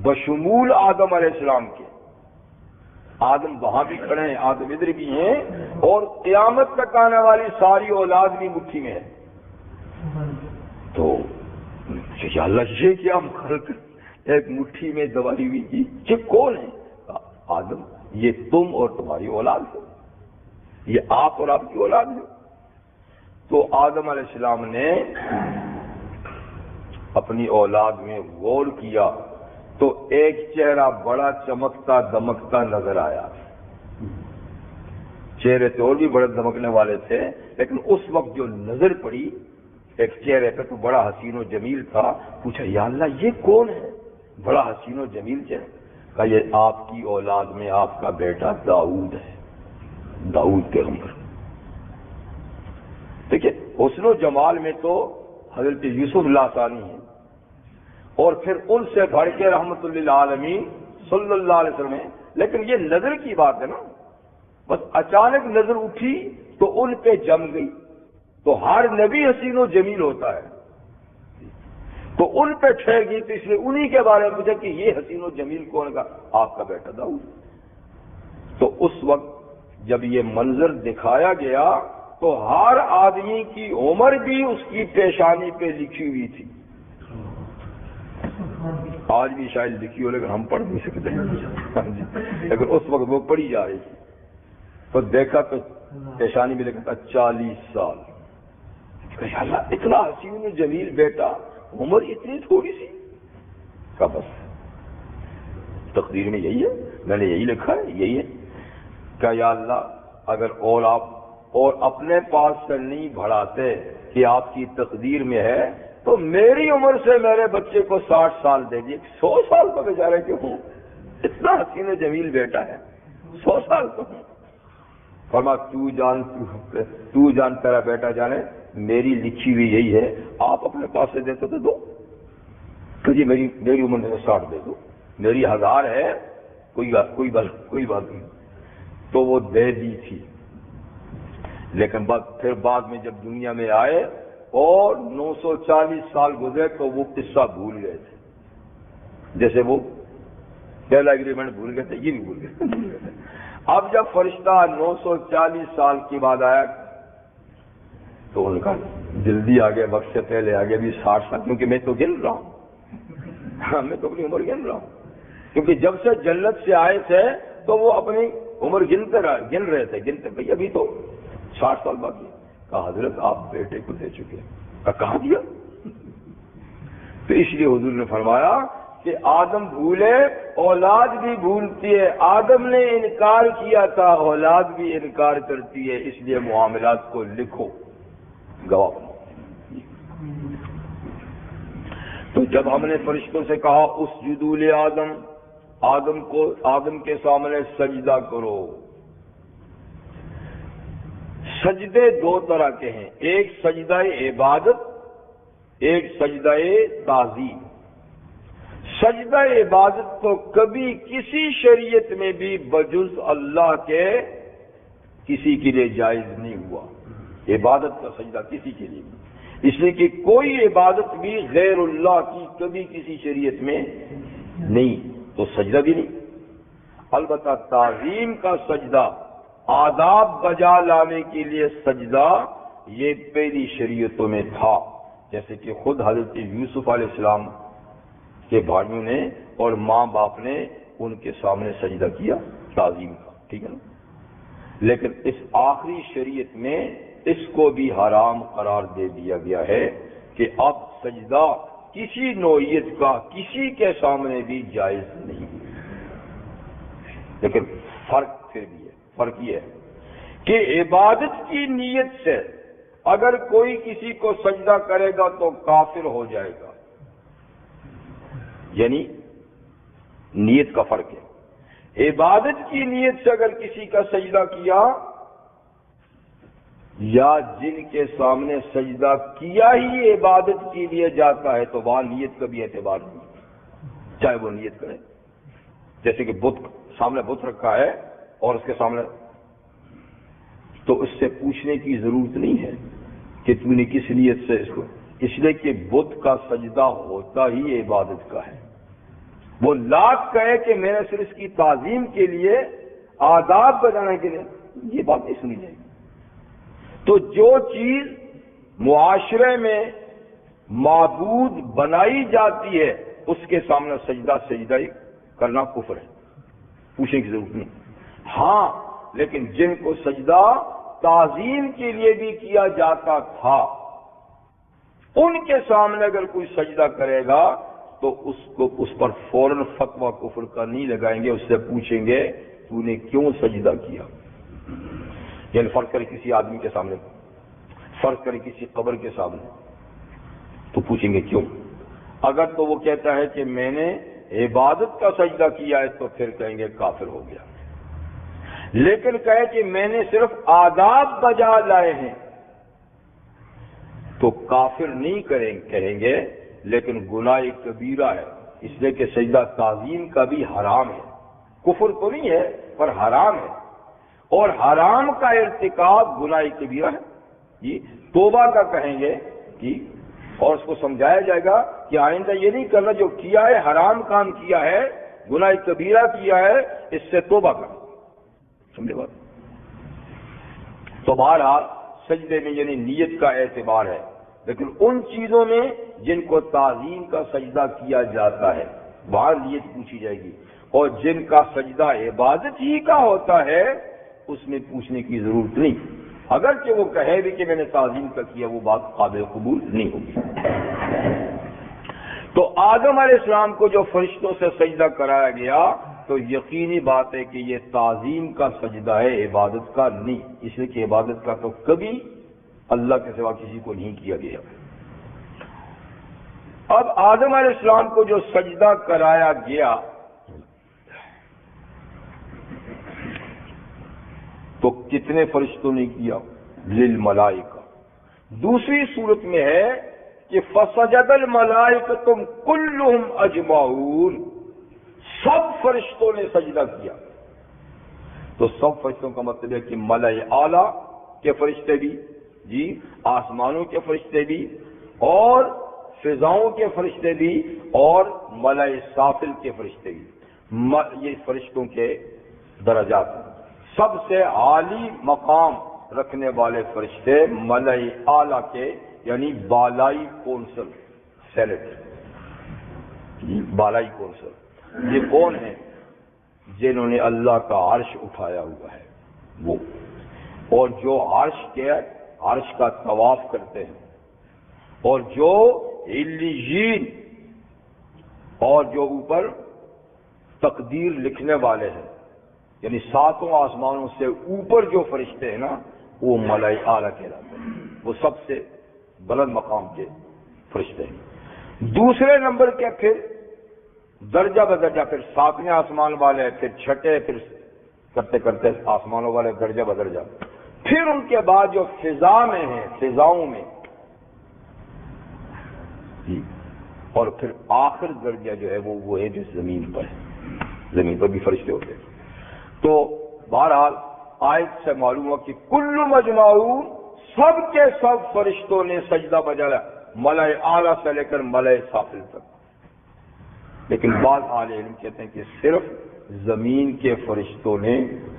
بشمول آدم علیہ السلام کے، آدم وہاں بھی کھڑے ہیں، آدم ادھر بھی ہیں، اور قیامت تک آنے والی ساری اولاد بھی مٹھی میں ہے. تو یا اللہ یہ کیا خلق ایک مٹھی میں دبائی ہوئی کی، یہ کون ہے؟ آدم، یہ تم اور تمہاری اولاد ہو، یہ آپ اور آپ کی اولاد ہے. تو آدم علیہ السلام نے اپنی اولاد میں غور کیا تو ایک چہرہ بڑا چمکتا دمکتا نظر آیا. چہرے تو اور بھی بڑے دمکنے والے تھے، لیکن اس وقت جو نظر پڑی ایک چہرے پہ تو بڑا حسین و جمیل تھا. پوچھا یا اللہ یہ کون ہے بڑا حسین و جمیل چہرہ؟ کہا یہ آپ کی اولاد میں آپ کا بیٹا داؤد ہے، داؤد پیغمبر. دیکھیے حسن و جمال میں تو حضرت یوسف لاسانی ہیں، اور پھر ان سے بڑھ کے رحمت للعالمین صلی اللہ علیہ وسلم ہے. لیکن یہ نظر کی بات ہے نا، بس اچانک نظر اٹھی تو ان پہ جم گئی. تو ہر نبی حسین و جمیل ہوتا ہے، تو ان پہ ٹھہر گئی، تو اس لیے انہی کے بارے میں پوچھا کہ یہ حسین و جمیل کون؟ کا آپ کا بیٹا داؤد. تو اس وقت جب یہ منظر دکھایا گیا تو ہر آدمی کی عمر بھی اس کی پیشانی پہ لکھی ہوئی تھی. آج بھی شاید لکھی ہو لیکن ہم پڑھ نہیں سکتے، لیکن اس وقت وہ پڑھی جا رہی تھی. تو دیکھا تو پیشانی میں لکھا تھا 40 سال. اللہ اتنا حسین و جمیل بیٹا، عمر اتنی تھوڑی سی. کا بس تقدیر میں یہی ہے، میں نے یہی لکھا ہے، یہی ہے. کہ یا اللہ اگر اور آپ اور اپنے پاس سے نہیں بڑھاتے کہ آپ کی تقدیر میں ہے تو میری عمر سے میرے بچے کو 60 سال دے دیے. 100 سال کا بیچارہ کیوں ہوں؟ اتنا حسین و جمیل بیٹا ہے، 100 سال تو ہوں. فرما تو جان تیرا بیٹا جانے، میری لکھی ہوئی یہی ہے. آپ اپنے پاس سے دیتے تو دو کہ جی میری عمر میں 60 دے دو، میری 1000 ہے، کوئی بات نہیں. تو وہ دے دی تھی. لیکن پھر بعد میں جب دنیا میں آئے اور 940 سال گزرے تو وہ قصہ بھول گئے تھے. جیسے وہ پہلا ایگریمنٹ بھول گئے تھے، یہ بھی بھول گئے تھے. اب جب فرشتہ 940 سال کے بعد آیا تو ان کا جلدی آگے، وقت سے پہلے آگے بھی 60 سال، کیونکہ میں تو گن رہا ہوں، میں تو اپنی عمر گن رہا ہوں. کیونکہ جب سے جنت سے آئے تھے تو وہ اپنی عمر گن رہے تھے، بھئی ابھی تو 60 سال باقی. کہا حضرت آپ بیٹے کو دے چکے. کہاں دیا؟ تو اس لیے حضور نے فرمایا کہ آدم بھولے اولاد بھی بھولتی ہے. آدم نے انکار کیا تھا، اولاد بھی انکار کرتی ہے. اس لیے معاملات کو لکھو، گواہ. تو جب ہم نے فرشتوں سے کہا اسجدوا لآدم، آدم کے سامنے سجدہ کرو. سجدے 2 طرح کے ہیں، ایک سجدہ عبادت، ایک سجدہ تعظیم. سجدہ عبادت تو کبھی کسی شریعت میں بھی بجز اللہ کے کسی کے لیے جائز نہیں ہوا. عبادت کا سجدہ کسی کے لیے نہیں، اس لیے کہ کوئی عبادت بھی غیر اللہ کی کبھی کسی شریعت میں نہیں، تو سجدہ بھی نہیں. البتہ تعظیم کا سجدہ، آداب بجا لانے کے لیے سجدہ، یہ پہلی شریعتوں میں تھا. جیسے کہ خود حضرت یوسف علیہ السلام کے بھائیوں نے اور ماں باپ نے ان کے سامنے سجدہ کیا تعظیم کا، ٹھیک ہے نا. لیکن اس آخری شریعت میں اس کو بھی حرام قرار دے دیا گیا ہے کہ اب سجدہ کسی نوعیت کا کسی کے سامنے بھی جائز نہیں. لیکن فرق پھر بھی ہے، فرق یہ ہے کہ عبادت کی نیت سے اگر کوئی کسی کو سجدہ کرے گا تو کافر ہو جائے گا. یعنی نیت کا فرق ہے. عبادت کی نیت سے اگر کسی کا سجدہ کیا یا جن کے سامنے سجدہ کیا ہی عبادت کے لیے جاتا ہے تو وہاں نیت کا بھی اعتبار نہیں، چاہے وہ نیت کرے. جیسے کہ سامنے بت رکھا ہے اور اس کے سامنے، تو اس سے پوچھنے کی ضرورت نہیں ہے کہ تم نے کس نیت سے اس کو، اس لیے کہ بت کا سجدہ ہوتا ہی عبادت کا ہے. وہ لاکھ کہے کہ میں نے صرف اس کی تعظیم کے لیے آداب بجانے کے لیے یہ بات نہیں سنی جائے گی۔ تو جو چیز معاشرے میں معبود بنائی جاتی ہے اس کے سامنے سجدہ کرنا کفر ہے، پوچھنے کی ضرورت نہیں۔ ہاں لیکن جن کو سجدہ تعظیم کے لیے بھی کیا جاتا تھا ان کے سامنے اگر کوئی سجدہ کرے گا تو اس پر فوراً فتویٰ کفر کا نہیں لگائیں گے، اس سے پوچھیں گے تو نے کیوں سجدہ کیا۔ یعنی فرض کرے کسی آدمی کے سامنے، فرض کرے کسی قبر کے سامنے، تو پوچھیں گے کیوں۔ اگر تو وہ کہتا ہے کہ میں نے عبادت کا سجدہ کیا ہے تو پھر کہیں گے کافر ہو گیا۔ لیکن کہے کہ میں نے صرف آداب بجا لائے ہیں تو کافر نہیں کہیں گے، لیکن گناہ کبیرہ ہے، اس لیے کہ سجدہ تعظیم کا بھی حرام ہے، کفر تو نہیں ہے پر حرام ہے، اور حرام کا ارتکاب گناہ کبیرہ ہے۔ جی توبہ کا کہیں گے کہ اور اس کو سمجھایا جائے گا کہ آئندہ یہ نہیں کرنا، جو کیا ہے حرام کام کیا ہے، گناہ کبیرہ کیا ہے، اس سے توبہ کرنا، سمجھے بات۔ تو بہرحال سجدے میں یعنی نیت کا اعتبار ہے، لیکن ان چیزوں میں جن کو تعظیم کا سجدہ کیا جاتا ہے وہاں نیت پوچھی جائے گی، اور جن کا سجدہ عبادت ہی کا ہوتا ہے اس میں پوچھنے کی ضرورت نہیں، اگرچہ وہ کہے بھی کہ میں نے تعظیم کا کیا، وہ بات قابل قبول نہیں ہوگی۔ تو آدم علیہ السلام کو جو فرشتوں سے سجدہ کرایا گیا تو یقینی بات ہے کہ یہ تعظیم کا سجدہ ہے، عبادت کا نہیں، اس لیے کہ عبادت کا تو کبھی اللہ کے سوا کسی کو نہیں کیا گیا۔ اب آدم علیہ السلام کو جو سجدہ کرایا گیا تو کتنے فرشتوں نے کیا؟ للملائکہ۔ دوسری صورت میں ہے کہ فسجد الملائکۃ کلہم اجمعون، سب فرشتوں نے سجدہ کیا۔ تو سب فرشتوں کا مطلب ہے کہ ملائے اعلیٰ کے فرشتے بھی، جی آسمانوں کے فرشتے بھی، اور فضاؤں کے فرشتے بھی، اور ملائے سافل کے فرشتے بھی، یہ فرشتوں کے درجات ہیں۔ سب سے عالی مقام رکھنے والے فرشتے ملائے اعلیٰ کے یعنی بالائی کونسل، سینٹ، بالائی کونسل، یہ کون ہیں؟ جنہوں نے اللہ کا عرش اٹھایا ہوا ہے وہ، اور جو عرش کا طواف کرتے ہیں، اور جو علیین اور جو اوپر تقدیر لکھنے والے ہیں، یعنی ساتوں آسمانوں سے اوپر جو فرشتے ہیں نا وہ ملائے اعلیٰ کہلاتے ہیں، وہ سب سے بلند مقام کے فرشتے ہیں۔ دوسرے نمبر کے پھر درجہ بدرجہ، پھر ساتویں آسمان والے، پھر چھٹے، پھر کرتے کرتے آسمانوں والے درجہ بدرجہ، پھر ان کے بعد جو فضا میں ہیں، فضاؤں میں، اور پھر آخر درجہ جو ہے وہ ہے جو زمین پر ہے، زمین پر بھی فرشتے ہوتے ہیں۔ تو بہرحال آیت سے معلوم ہوا کہ کل مجمعون، سب کے سب فرشتوں نے سجدہ بجایا، ملائے اعلیٰ سے لے کر ملائے سافل تک۔ لیکن بعض اہل علم کہتے ہیں کہ صرف زمین کے فرشتوں نے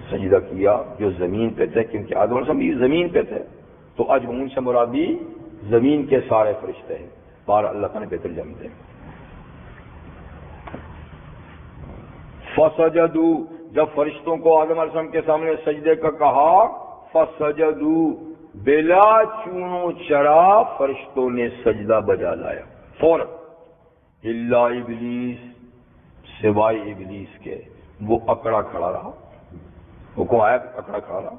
سجدہ کیا جو زمین پہ تھے، کیونکہ آدم علیہ السلام بھی زمین پہ تھے، تو اجمعون سے مراد بھی زمین کے سارے فرشتے ہیں۔ بار اللہ تعالیٰ نے بہتر جانتے ہیں۔ فسجدوا، جب فرشتوں کو آدم علیہ السلام کے سامنے سجدے کا کہا، فسجدوا، بلا چونو چرا فرشتوں نے سجدہ بجا لایا فوراً، الا ابلیس، سوائے ابلیس کے، وہ اکڑا کھڑا رہا، حکم آیا اکڑا کھڑا رہا،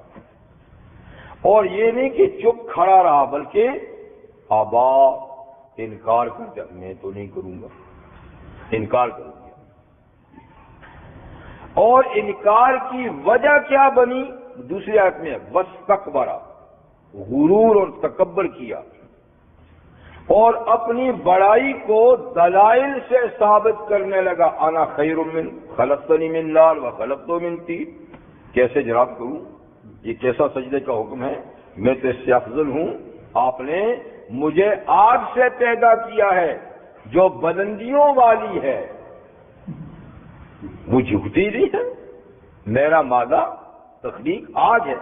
اور یہ نہیں کہ چپ کھڑا رہا بلکہ ابا، انکار کر دیا، میں تو نہیں کروں گا، انکار کر دیا۔ اور انکار کی وجہ کیا بنی؟ دوسری آیت میں واستکبر، غرور اور تکبر کیا، اور اپنی بڑائی کو دلائل سے ثابت کرنے لگا، انا خیر من خلقتنی من نار وخلقتہ من طین، کیسے جناب کروں، یہ کیسا سجدے کا حکم ہے، میں تو اس سے افضل ہوں، آپ نے مجھے آگ سے پیدا کیا ہے جو بلندیوں والی ہے، وہ جھکتی نہیں ہے، میرا مادہ تخلیق آج ہے،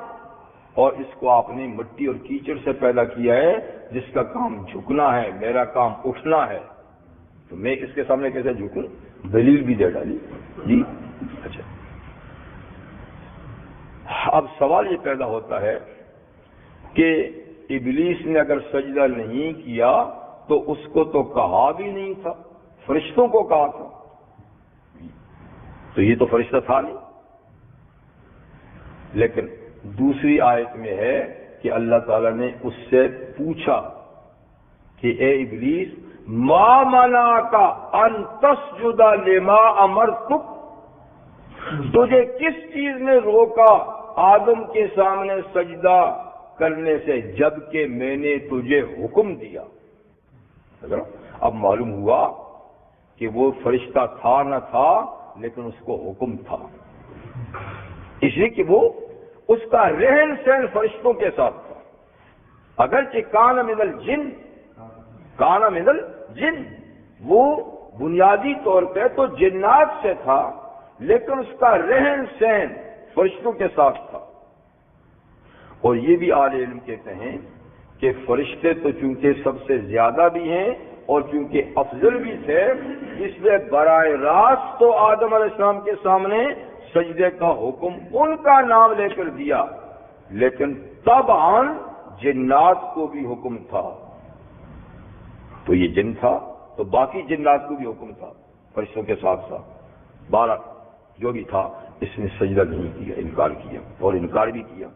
اور اس کو آپ نے مٹی اور کیچڑ سے پیدا کیا ہے، جس کا کام جھکنا ہے، میرا کام اٹھنا ہے، تو میں اس کے سامنے کیسے جھکوں؟ دلیل بھی دے ڈالی جی۔ اچھا، اب سوال یہ پیدا ہوتا ہے کہ ابلیس نے اگر سجدہ نہیں کیا تو اس کو تو کہا بھی نہیں تھا، فرشتوں کو کہا تھا، تو یہ تو فرشتہ تھا نہیں۔ لیکن دوسری آیت میں ہے کہ اللہ تعالیٰ نے اس سے پوچھا کہ اے ابلیس ما منعک ان تسجد لما امرتک، تجھے کس چیز نے روکا آدم کے سامنے سجدہ کرنے سے جبکہ میں نے تجھے حکم دیا؟ اب معلوم ہوا کہ وہ فرشتہ تھا نہ تھا، لیکن اس کو حکم تھا، اس لیے کہ وہ اس کا رہن سہن فرشتوں کے ساتھ تھا۔ اگرچہ کان من الجن، وہ بنیادی طور پہ تو جنات سے تھا، لیکن اس کا رہن سہن فرشتوں کے ساتھ تھا۔ اور یہ بھی اہل علم کہتے ہیں کہ فرشتے تو چونکہ سب سے زیادہ بھی ہیں اور چونکہ افضل بھی تھے، اس لیے براہ راست تو آدم علیہ السلام کے سامنے سجدے کا حکم ان کا نام لے کر دیا، لیکن طبعاً جنات کو بھی حکم تھا۔ تو یہ جن تھا تو باقی جنات کو بھی حکم تھا فرشتوں کے ساتھ ساتھ۔ بارہ جو بھی تھا اس نے سجدہ نہیں کیا، انکار کیا، اور انکار بھی کیا۔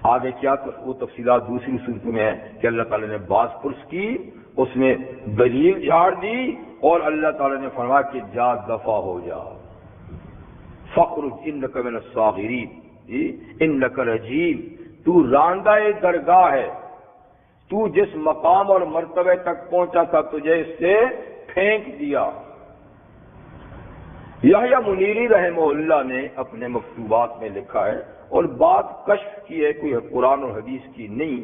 آگے کیا وہ تفصیلات دوسری صورت میں ہے کہ اللہ تعالیٰ نے باز پرس کی، اس نے دلیل جھاڑ دی، اور اللہ تعالیٰ نے فرمایا کہ جا دفع ہو جا، فخرج انک من الصاغرین، انک رجیم، تو راندہ درگاہ ہے، تو جس مقام اور مرتبے تک پہنچا تھا تجھے اس سے پھینک دیا۔ یحییٰ منیری رحمہ اللہ نے اپنے مکتوبات میں لکھا ہے، اور بات کشف کی ہے، کوئی قرآن اور حدیث کی نہیں،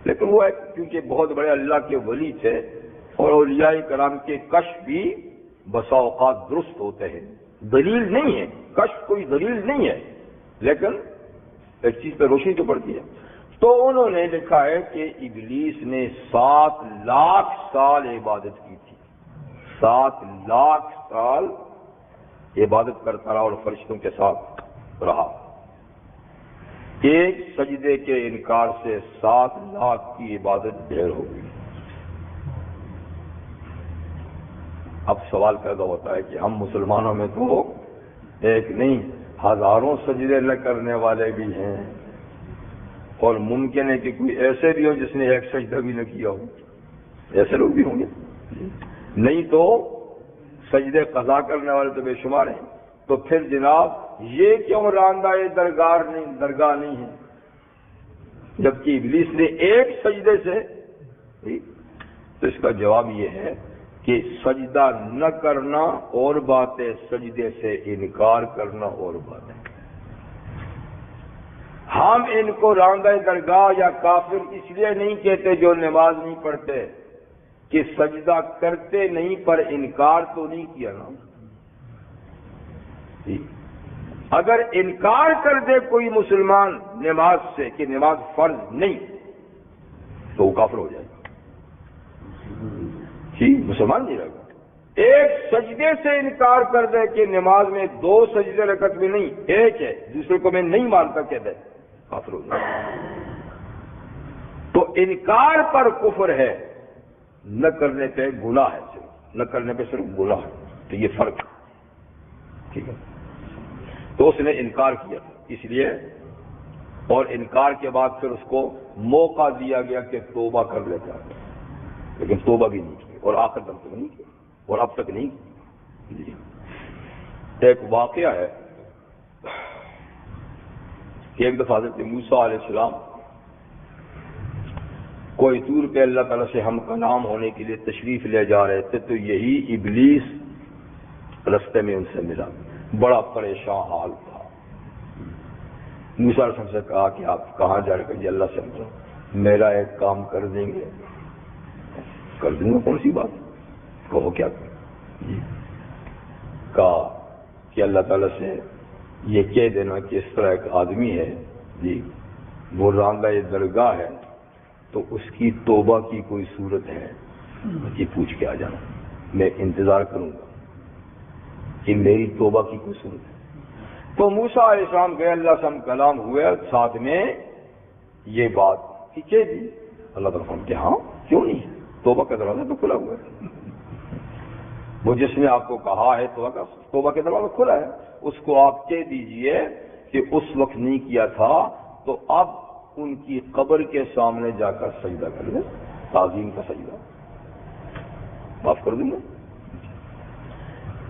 لیکن وہ کیونکہ بہت بڑے اللہ کے ولی تھے، اور اولیاء کرام کے کشف بھی بسا اوقات درست ہوتے ہیں، دلیل نہیں ہے، کشف کوئی دلیل نہیں ہے، لیکن ایک چیز پہ روشنی تو پڑتی ہے۔ تو انہوں نے لکھا ہے کہ ابلیس نے 7 لاکھ سال عبادت کی تھی، 7 لاکھ سال عبادت کرتا رہا اور فرشتوں کے ساتھ رہا۔ ایک سجدے کے انکار سے 7 لاکھ کی عبادت ڈھیر ہو گئی۔ اب سوال پیدا ہوتا ہے کہ ہم مسلمانوں میں تو ایک نہیں ہزاروں سجدے نہ کرنے والے بھی ہیں، اور ممکن ہے کہ کوئی ایسے بھی ہو جس نے ایک سجدہ بھی نہ کیا ہو، ایسے لوگ بھی ہوں گے، نہیں تو سجدے قضا کرنے والے تو بے شمار ہیں۔ تو پھر جناب یہ کیوں راندہ درگاہ نہیں ہے، جبکہ ابلیس نے ایک سجدے سے؟ تو اس کا جواب یہ ہے کہ سجدہ نہ کرنا اور بات ہے، سجدے سے انکار کرنا اور بات ہے۔ ہم ان کو راندہ درگاہ یا کافر اس لیے نہیں کہتے جو نماز نہیں پڑھتے کہ سجدہ کرتے نہیں پر انکار تو نہیں کیا نا۔ اگر انکار کر دے کوئی مسلمان نماز سے کہ نماز فرض نہیں تو وہ کافر ہو جائے گا، جی مسلمان نہیں رہے گا۔ ایک سجدے سے انکار کر دے کہ نماز میں 2 سجدے رکعت میں نہیں ایک ہے، دوسرے کو میں نہیں مانتا کہہ دے، کافر ہو جائے گا۔ تو انکار پر کفر ہے، نہ کرنے پہ گناہ ہے، صرف نہ کرنے پہ صرف گناہ ہے، تو یہ فرق ہے، ٹھیک ہے۔ تو اس نے انکار کیا اس لیے، اور انکار کے بعد پھر اس کو موقع دیا گیا کہ توبہ کر لیتا ہے، لیکن توبہ بھی نہیں کی، اور آخر تک نہیں کی، اور اب تک نہیں کی۔ ایک واقعہ ہے کہ ایک دفعہ حضرت موسیٰ علیہ السلام کوئی دور پہ اللہ تعالیٰ سے ہم کلام ہونے کے لیے تشریف لے جا رہے تھے، تو یہی ابلیس رستے میں ان سے ملا، بڑا پریشان حال تھا۔ موسیٰ علیہ السلام سے کہا کہ آپ کہاں جا رہے؟ کہ اللہ سے میرا ایک کام کر دیں گے؟ کر دوں گا، کون سی بات؟ کہو کیا؟ کہا کہ اللہ تعالیٰ سے یہ کہہ دینا کہ اس طرح ایک آدمی ہے جی وہ راندہ درگاہ ہے تو اس کی توبہ کی کوئی صورت ہے یہ پوچھ کے آ جانا، میں انتظار کروں گا کہ میری توبہ کی کوئی صورت ہے۔ تو موسیٰ علیہ السلام گئے، اللہ سے ہم کلام ہوئے، ساتھ میں یہ بات کہ کہہ دی۔ اللہ تعالیٰ فرماتے ہاں کیوں نہیں، توبہ کا دروازہ تو کھلا ہوا ہے، وہ جس نے آپ کو کہا ہے توبہ کا دروازہ کھلا ہے، اس کو آپ کہہ دیجئے کہ اس وقت نہیں کیا تھا تو اب ان کی قبر کے سامنے جا کر سجدہ کر لیں، تعظیم کا سجدہ معاف کر دوں گا۔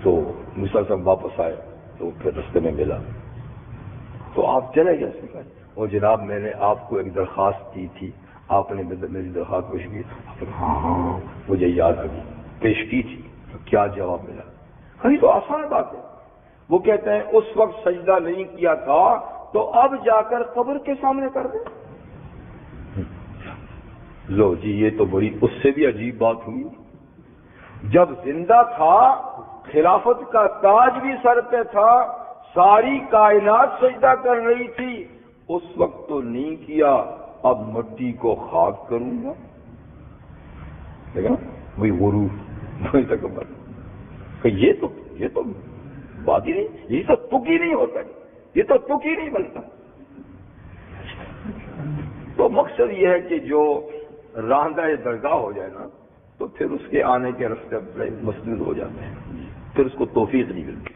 تو موسیٰ صاحب واپس آئے تو پھر رستے میں ملا تو آپ چلے گئے، اور جناب میں نے آپ کو ایک درخواست کی تھی، آپ نے میری درخواست پیش کی، ہاں مجھے یاد آ گئی، پیش کی تھی، کیا جواب ملا؟ یہ تو آسان بات ہے۔ وہ کہتے ہیں اس وقت سجدہ نہیں کیا تھا تو اب جا کر قبر کے سامنے کر دیں۔ لو جی یہ تو بڑی اس سے بھی عجیب بات ہوئی، جب زندہ تھا خلافت کا تاج بھی سر پہ تھا، ساری کائنات سجدہ کر رہی تھی، اس وقت تو نہیں کیا، اب مٹی کو خاک کروں گا، دیکھا وہی غرور، وہی تکبر کہ یہ تو بات ہی نہیں، یہ تو تک ہی نہیں ہوتا، یہ تو تک ہی نہیں بنتا۔ تو مقصد یہ ہے کہ جو راندہ درگاہ ہو جائے نا تو پھر اس کے آنے کے راستے مسدود ہو جاتے ہیں، پھر اس کو توفیق نہیں ملتی۔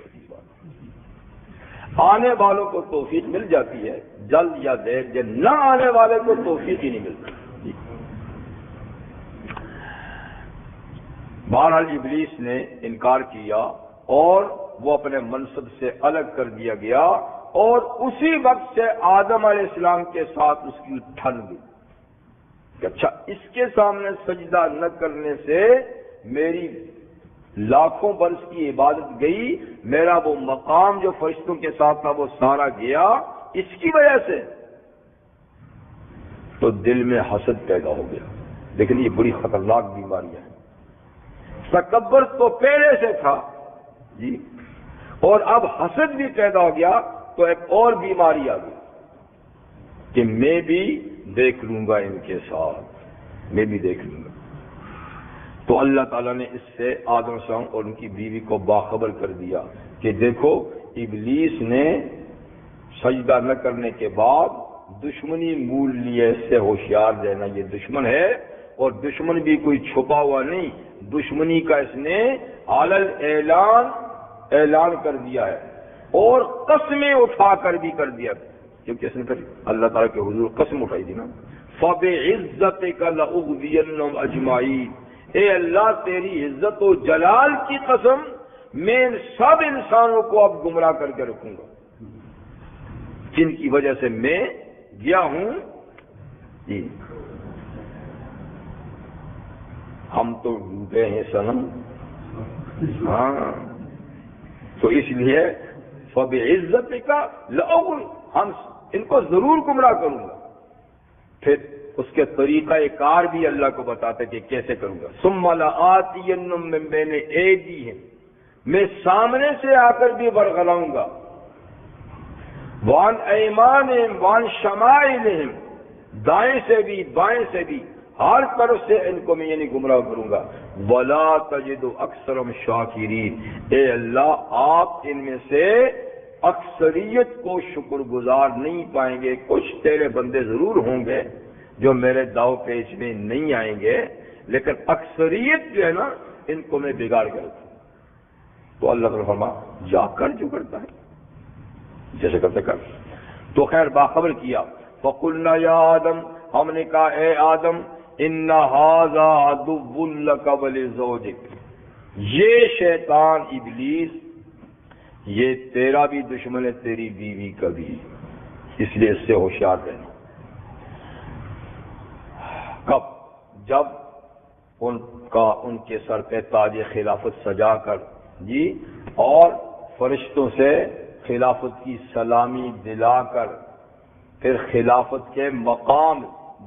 آنے والوں کو توفیق مل جاتی ہے جلد یا دیر، جو نہ آنے والے کو توفیق ہی نہیں ملتی۔ بہرحال ابلیس نے انکار کیا اور وہ اپنے منصب سے الگ کر دیا گیا، اور اسی وقت سے آدم علیہ السلام کے ساتھ اس کی ٹھن گئی کہ اچھا اس کے سامنے سجدہ نہ کرنے سے میری لاکھوں برس کی عبادت گئی، میرا وہ مقام جو فرشتوں کے ساتھ تھا وہ سارا گیا اس کی وجہ سے۔ تو دل میں حسد پیدا ہو گیا، لیکن یہ بڑی خطرناک بیماریاں ہیں۔ تکبر تو پہلے سے تھا جی، اور اب حسد بھی پیدا ہو گیا تو ایک اور بیماری آ گئی کہ میں بھی دیکھ لوں گا ان کے ساتھ، میں بھی دیکھ لوں گا۔ تو اللہ تعالیٰ نے اس سے آدم علیہ السلام اور ان کی بیوی کو باخبر کر دیا کہ دیکھو ابلیس نے سجدہ نہ کرنے کے بعد دشمنی مول لیے، اس سے ہوشیار رہنا، یہ دشمن ہے، اور دشمن بھی کوئی چھپا ہوا نہیں، دشمنی کا اس نے علل اعلان کر دیا ہے، اور قسمیں اٹھا کر بھی کر دیا، کیونکہ اس نے پھر اللہ تعالیٰ کے حضور قسم اٹھائی تھی نا، فَبِعِزَّتِكَ لَأُغْوِيَنَّهُمْ أَجْمَعِينَ، اے اللہ تیری عزت و جلال کی قسم میں سب انسانوں کو اب گمراہ کر کے رکھوں گا جن کی وجہ سے میں گیا ہوں جی۔ ہم تو ڈوبے ہیں صنم، ہاں تو اس لیے فَبِعِزَّتِكَ لَأُغْوِيَنَّهُمْ، ہم ان کو ضرور گمراہ کروں گا۔ پھر اس کے طریقہ کار بھی اللہ کو بتاتے کہ کیسے کروں گا۔ ثُمَّ لَآتِيَنَّهُم مِّن بَيْنِ أَيْدِيهِمْ، میں سامنے سے آ کر بھی ورغلاؤں گا، وَعَنْ أَيْمَانِهِمْ وَعَنْ شَمَائِلِهِمْ، دائیں سے بھی بائیں سے بھی ہر طرف سے ان کو میں یعنی گمراہ کروں گا۔ وَلَا تَجِدُ أَكْثَرَهُمْ شَاكِرِينَ، اے اللہ آپ ان میں سے اکثریت کو شکر گزار نہیں پائیں گے، کچھ تیرے بندے ضرور ہوں گے جو میرے داؤ پیچ میں نہیں آئیں گے، لیکن اکثریت جو ہے نا ان کو میں بگاڑ کر رکھوں۔ تو اللہ تعالیٰ فرما جا کر جو کرتا ہے جیسے کرتے کر۔ تو خیر باخبر کیا، فَقُلْنَا يَا آدم، ہم نے کہا اے آدم، إِنَّ هَذَا عَدُوٌّ لَكَ وَلِزَوْجِكَ، یہ شیطان ابلیس یہ تیرا بھی دشمن ہے، تیری بیوی کا بھی، اس لیے اس سے ہوشیار رہنا۔ کب؟ جب ان کے سر پہ تاج خلافت سجا کر جی، اور فرشتوں سے خلافت کی سلامی دلا کر، پھر خلافت کے مقام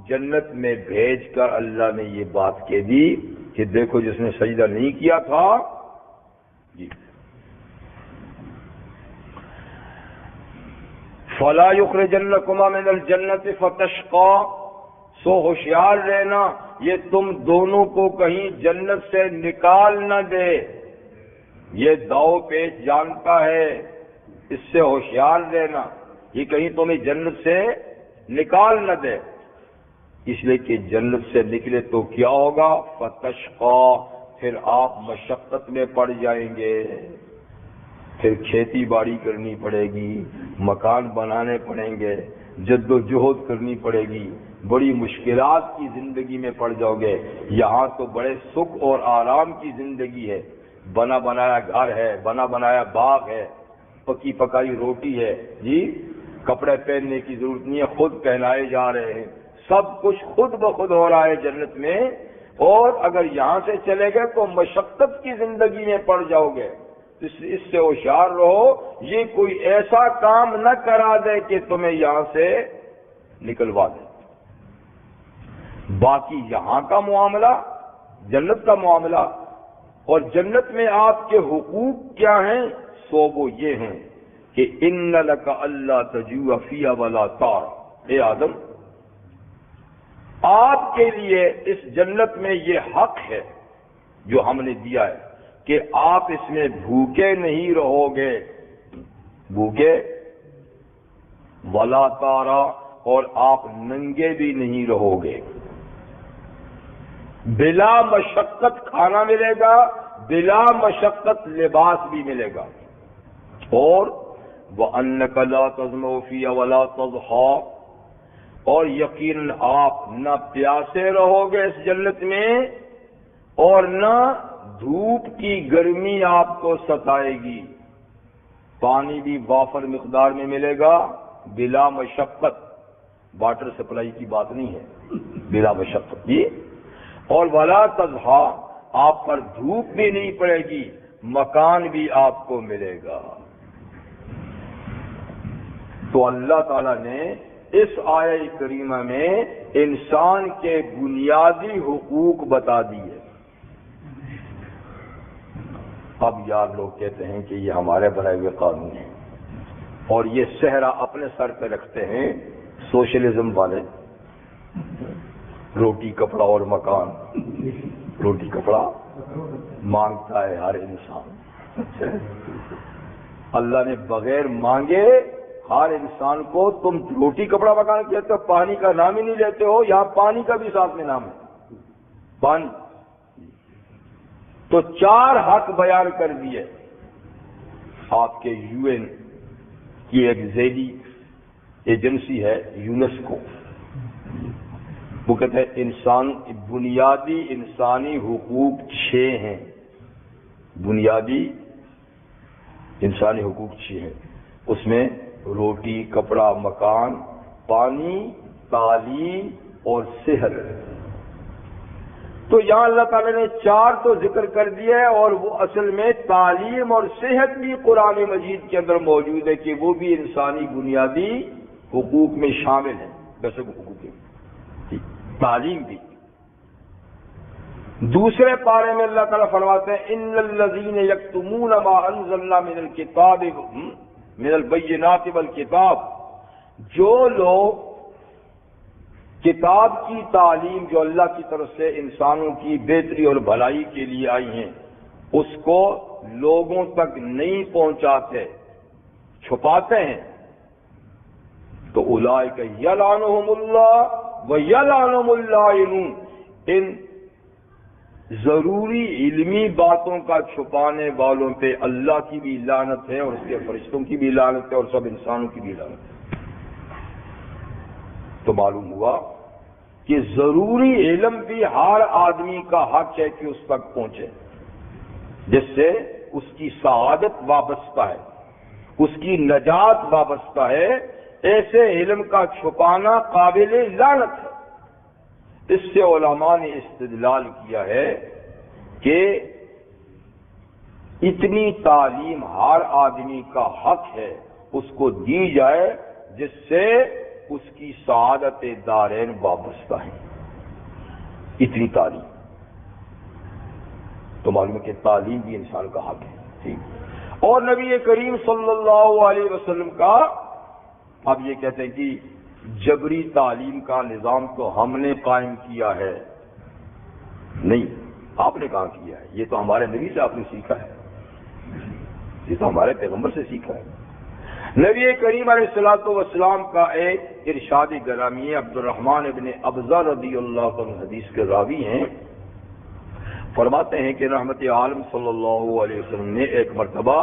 جنت میں بھیج کر اللہ نے یہ بات کہہ دی کہ دیکھو جس نے سجدہ نہیں کیا تھا جی فلا یخرجنکما من الجنت فتشقا، سو ہوشیار رہنا یہ تم دونوں کو کہیں جنت سے نکال نہ دے، یہ داؤ پیچ جانتا ہے، اس سے ہوشیار رہنا یہ کہیں تمہیں جنت سے نکال نہ دے، اس لیے کہ جنت سے نکلے تو کیا ہوگا، فتشقا، پھر آپ مشقت میں پڑ جائیں گے، پھر کھیتی باڑی کرنی پڑے گی، مکان بنانے پڑیں گے، جد و جہد کرنی پڑے گی، بڑی مشکلات کی زندگی میں پڑ جاؤ گے۔ یہاں تو بڑے سکھ اور آرام کی زندگی ہے، بنا بنایا گھر ہے، بنا بنایا باغ ہے، پکی پکائی روٹی ہے، جی کپڑے پہننے کی ضرورت نہیں ہے، خود پہنائے جا رہے ہیں، سب کچھ خود بخود ہو رہا ہے جنت میں۔ اور اگر یہاں سے چلے گئے تو مشقت کی زندگی میں پڑ جاؤ گے، اس سے ہوشیار رہو، یہ کوئی ایسا کام نہ کرا دے کہ تمہیں یہاں سے نکلوا دے۔ باقی یہاں کا معاملہ، جنت کا معاملہ، اور جنت میں آپ کے حقوق کیا ہیں، سو وہ یہ ہیں کہ ان لک الا تجوع فیہا ولا تعری، اے آدم آپ کے لیے اس جنت میں یہ حق ہے جو ہم نے دیا ہے کہ آپ اس میں بھوکے نہیں رہو گے، بھوکے ولا تعری، اور آپ ننگے بھی نہیں رہو گے، بلا مشقت کھانا ملے گا، بلا مشقت لباس بھی ملے گا، اور وَأَنَّكَ لَا تَظْمَأُ فِيهَا وَلَا تَضْحَىٰ، اور یقیناً آپ نہ پیاسے رہو گے اس جنت میں، اور نہ دھوپ کی گرمی آپ کو ستائے گی، پانی بھی وافر مقدار میں ملے گا بلا مشقت، واٹر سپلائی کی بات نہیں ہے، بلا مشقت یہ، اور ولا تضحیٰ، آپ پر دھوپ بھی نہیں پڑے گی، مکان بھی آپ کو ملے گا۔ تو اللہ تعالیٰ نے اس آیہ کریمہ میں انسان کے بنیادی حقوق بتا دیے۔ اب یار لوگ کہتے ہیں کہ یہ ہمارے بنائے ہوئے قانون ہیں، اور یہ صحرا اپنے سر پہ رکھتے ہیں سوشلزم والے، روٹی کپڑا اور مکان، روٹی کپڑا مانگتا ہے ہر انسان، اللہ نے بغیر مانگے ہر انسان کو، تم روٹی کپڑا مکان کہتے ہو، پانی کا نام ہی نہیں لیتے ہو، یہاں پانی کا بھی ساتھ میں نام ہے، پانی۔ تو 4 حق بیان کر دیے آپ کے UN کی ایک ذیلی ایجنسی ہے یونیسکو، وہ کہتے ہیں انسان بنیادی انسانی حقوق 6 ہیں، بنیادی انسانی حقوق 6 ہیں، اس میں روٹی کپڑا مکان، پانی، تعلیم اور صحت۔ تو یہاں اللہ تعالیٰ نے 4 تو ذکر کر دیا ہے، اور وہ اصل میں تعلیم اور صحت بھی قرآن مجید کے اندر موجود ہے کہ وہ بھی انسانی بنیادی حقوق میں شامل ہے، ویسے حقوق ہے، تعلیم بھی۔ دوسرے پارے میں اللہ تعالیٰ فرماتے ہیں ان الذین یکتمون ما انزلنا من الکتاب من البینات والکتاب، جو لوگ کتاب کی تعلیم جو اللہ کی طرف سے انسانوں کی بہتری اور بھلائی کے لیے آئی ہیں اس کو لوگوں تک نہیں پہنچاتے، چھپاتے ہیں، تو اولئک یلعنہم اللہ ویلعنہم اللائنون، ان ضروری علمی باتوں کا چھپانے والوں پہ اللہ کی بھی لعنت ہے، اور اس کے فرشتوں کی بھی لعنت ہے، اور سب انسانوں کی بھی لعنت ہے۔ تو معلوم ہوا کہ ضروری علم بھی ہر آدمی کا حق ہے کہ اس تک پہنچے، جس سے اس کی سعادت وابستہ ہے، اس کی نجات وابستہ ہے۔ ایسے علم کا چھپانا قابل لعنت ہے۔ اس سے علماء نے استدلال کیا ہے کہ اتنی تعلیم ہر آدمی کا حق ہے اس کو دی جائے جس سے اس کی سعادت دارین وابستہ ہے، اتنی تعلیم۔ تو معلوم ہے کہ تعلیم بھی انسان کا حق ہے، ٹھیک۔ اور نبی کریم صلی اللہ علیہ وسلم کا اب یہ کہتے ہیں کہ جبری تعلیم کا نظام تو ہم نے قائم کیا ہے. نہیں، آپ نے کہاں کیا ہے؟ یہ تو ہمارے نبی سے آپ نے سیکھا ہے، یہ تو ہمارے پیغمبر سے سیکھا ہے. نبی کریم علیہ الصلوۃ والسلام کا ایک ارشاد گرامی ہے. عبد الرحمن ابن ابزہ رضی اللہ عنہ حدیث کے راوی ہیں، فرماتے ہیں کہ رحمت عالم صلی اللہ علیہ وسلم نے ایک مرتبہ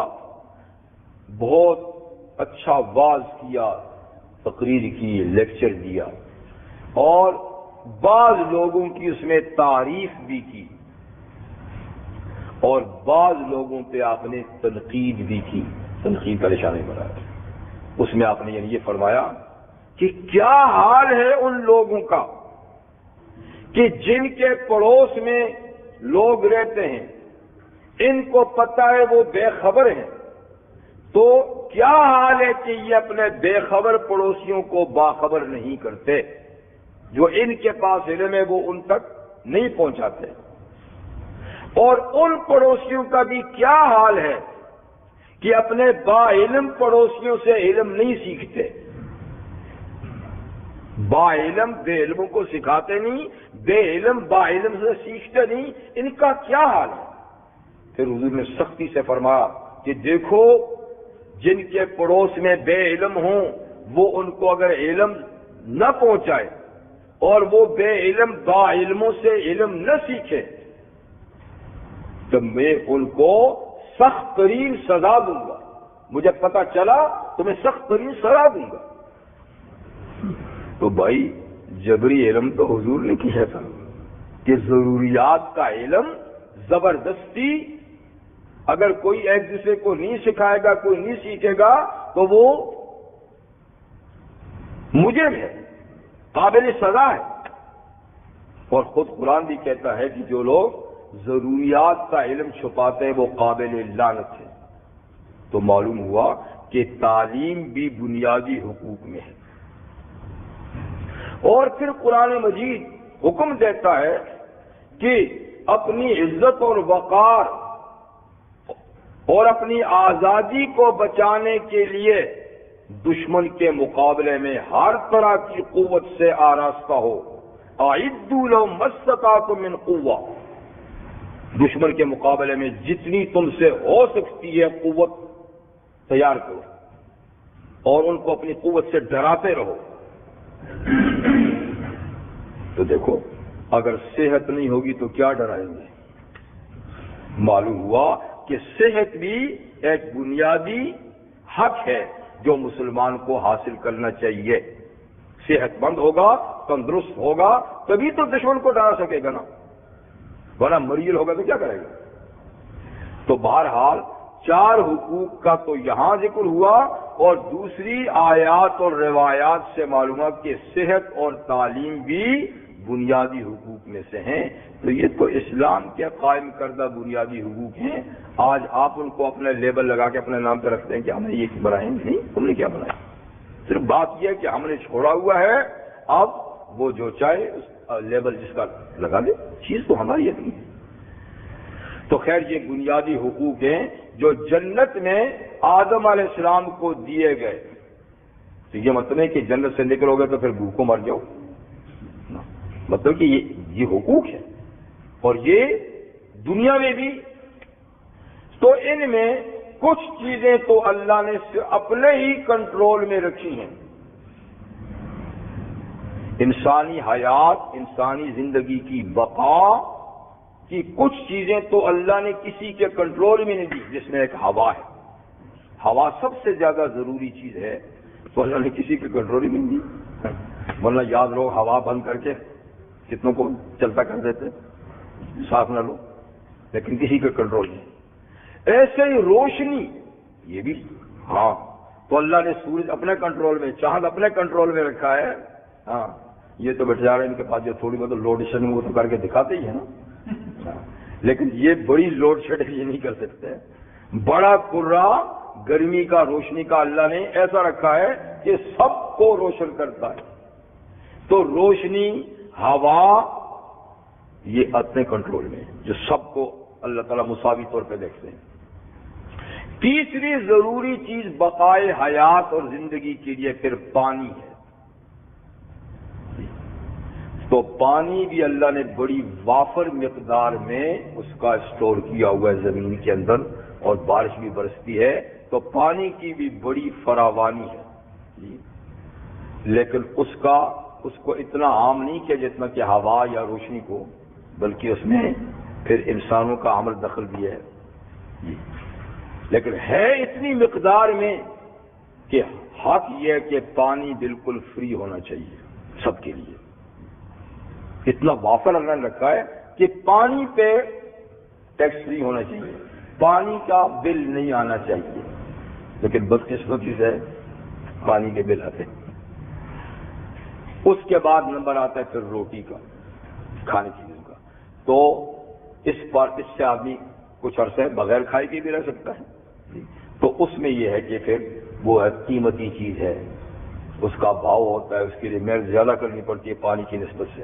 بہت اچھا واعظ کیا، تقریر کی، لیکچر دیا، اور بعض لوگوں کی اس میں تعریف بھی کی، اور بعض لوگوں پہ آپ نے تنقید بھی کی. تنقید کا نشانہ بنایا. اس میں آپ نے یعنی یہ فرمایا کہ کیا حال ہے ان لوگوں کا کہ جن کے پڑوس میں لوگ رہتے ہیں، ان کو پتہ ہے وہ بے خبر ہیں، تو کیا حال ہے کہ یہ اپنے بے خبر پڑوسیوں کو باخبر نہیں کرتے، جو ان کے پاس علم ہے وہ ان تک نہیں پہنچاتے. اور ان پڑوسیوں کا بھی کیا حال ہے کہ اپنے با علم پڑوسیوں سے علم نہیں سیکھتے. با علم بے علموں کو سکھاتے نہیں، بے علم با علم سے سیکھتے نہیں. ان کا کیا حال ہے؟ پھر حضور نے سختی سے فرمایا کہ دیکھو، جن کے پڑوس میں بے علم ہوں وہ ان کو اگر علم نہ پہنچائے اور وہ بے علم با علموں سے علم نہ سیکھے تو میں ان کو سخت ترین سزا دوں گا. مجھے پتہ چلا تو میں سخت ترین سزا دوں گا. تو بھائی جبری علم تو حضور نے کیا تھا کہ ضروریات کا علم زبردستی اگر کوئی ایک دوسرے کو نہیں سکھائے گا، کوئی نہیں سیکھے گا تو وہ مجرم ہے، قابل سزا ہے. اور خود قرآن بھی کہتا ہے کہ جو لوگ ضروریات کا علم چھپاتے ہیں وہ قابل لعنت ہے. تو معلوم ہوا کہ تعلیم بھی بنیادی حقوق میں ہے. اور پھر قرآن مجید حکم دیتا ہے کہ اپنی عزت اور وقار اور اپنی آزادی کو بچانے کے لیے دشمن کے مقابلے میں ہر طرح کی قوت سے آراستہ ہو. اعدوا لهم ما استطعتم من قوة، دشمن کے مقابلے میں جتنی تم سے ہو سکتی ہے قوت تیار کرو اور ان کو اپنی قوت سے ڈراتے رہو. تو دیکھو، اگر صحت نہیں ہوگی تو کیا ڈرائیں گے؟ معلوم ہوا کہ صحت بھی ایک بنیادی حق ہے جو مسلمان کو حاصل کرنا چاہیے. صحت مند ہوگا، تندرست ہوگا تبھی تو دشمن کو ڈرا سکے گا نا، ورنہ مریض ہوگا تو کیا کرے گا؟ تو بہرحال چار حقوق کا تو یہاں ذکر ہوا، اور دوسری آیات اور روایات سے معلومات کہ صحت اور تعلیم بھی بنیادی حقوق میں سے ہیں. تو یہ تو اسلام کے قائم کردہ بنیادی حقوق ہیں. آج آپ ان کو اپنے لیبل لگا کے اپنے نام پہ رکھتے ہیں کہ ہم نے یہ بنائے. نہیں، تم نے کیا بنایا؟ صرف بات یہ ہے کہ ہم نے چھوڑا ہوا ہے، اب وہ جو چاہے لیبل جس کا لگا دے، چیز تو ہماری ہے نہیں. تو خیر یہ بنیادی حقوق ہیں جو جنت میں آدم علیہ السلام کو دیے گئے. تو یہ مطلب ہے کہ جنت سے نکلو گے تو پھر بھوکوں مر جاؤ، مطلب کہ یہ حقوق ہے. اور یہ دنیا میں بھی تو ان میں کچھ چیزیں تو اللہ نے اپنے ہی کنٹرول میں رکھی ہیں. انسانی حیات، انسانی زندگی کی بقا کی کچھ چیزیں تو اللہ نے کسی کے کنٹرول میں نہیں دی، جس میں ایک ہوا ہے. ہوا سب سے زیادہ ضروری چیز ہے، تو اللہ نے کسی کے کنٹرول میں نہیں دی. ورنہ یاد رہو، ہوا بند کر کے کتنوں کو چلتا کر دیتے، ساتھ نہ لو، لیکن کسی کے کنٹرول نہیں. ایسے ہی روشنی، یہ بھی ہاں، تو اللہ نے سورج اپنے کنٹرول میں، چاند اپنے کنٹرول میں رکھا ہے. ہاں، یہ تو بیٹھ جا رہے ہیں ان کے پاس جو تھوڑی بہت لوڈ شیڈنگ وہ تو کر کے دکھاتے ہی ہے نا، لیکن یہ بڑی لوڈ شیڈنگ یہ نہیں کر سکتے. بڑا کرا گرمی کا، روشنی کا اللہ نے ایسا رکھا ہے کہ سب کو روشن کرتا ہے. تو روشنی، ہوا، یہ اپنے کنٹرول میں، جو سب کو اللہ تعالیٰ مساوی طور پہ دیکھتے ہیں. تیسری ضروری چیز بقائے حیات اور زندگی کے لیے پھر پانی ہے. تو پانی بھی اللہ نے بڑی وافر مقدار میں اس کا اسٹور کیا ہوا ہے زمین کے اندر، اور بارش بھی برستی ہے تو پانی کی بھی بڑی فراوانی ہے. لیکن اس کو اتنا عام نہیں کیا جتنا کہ ہوا یا روشنی کو، بلکہ اس میں پھر انسانوں کا عمل دخل بھی ہے. لیکن ہے اتنی مقدار میں کہ حق یہ ہے کہ پانی بالکل فری ہونا چاہیے سب کے لیے. اتنا وافر اللہ نے رکھا ہے کہ پانی پہ ٹیکس فری ہونا چاہیے، پانی کا بل نہیں آنا چاہیے. لیکن بدقسمتی سے پانی کے بل آتے. اس کے بعد نمبر آتا ہے پھر روٹی کا، کھانے چیزوں کا. تو اس سے آدمی کچھ عرصے بغیر کھائے کے بھی رہ سکتا ہے. تو اس میں یہ ہے کہ پھر وہ قیمتی چیز ہے، اس کا بھاؤ ہوتا ہے، اس کے لیے محنت زیادہ کرنی پڑتی ہے پانی کی نسبت سے.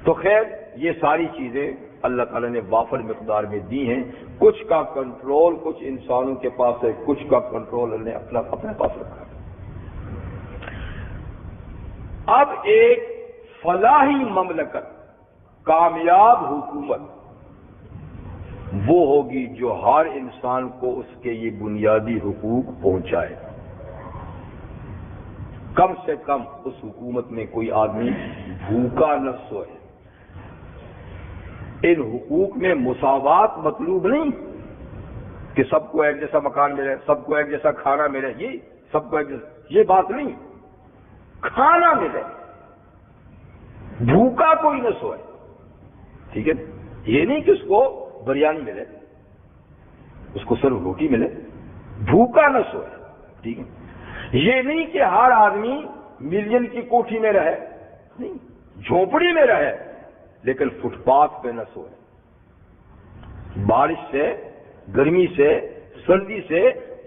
تو خیر یہ ساری چیزیں اللہ تعالیٰ نے وافر مقدار میں دی ہیں. کچھ کا کنٹرول کچھ انسانوں کے پاس ہے، کچھ کا کنٹرول اللہ نے اپنے پاس رکھا ہے. اب ایک فلاحی مملکت، کامیاب حکومت وہ ہوگی جو ہر انسان کو اس کے یہ بنیادی حقوق پہنچائے. کم سے کم اس حکومت میں کوئی آدمی بھوکا نہ سوئے. ان حقوق میں مساوات مطلوب نہیں کہ سب کو ایک جیسا مکان ملے، سب کو ایک جیسا کھانا ملے، یہ سب کو ایک جیسا، یہ بات نہیں. کھانا ملے، بھوکا کوئی نہ سوئے. ٹھیک ہے، یہ نہیں کہ اس کو بریانی ملے، اس کو صرف روٹی ملے، بھوکا نہ سوئے. ٹھیک ہے، یہ نہیں کہ ہر آدمی ملین کی کوٹھی میں رہے، نہیں، جھونپڑی میں رہے لیکن فٹ پاتھ پہ نہ سوئے. بارش سے، گرمی سے، سردی سے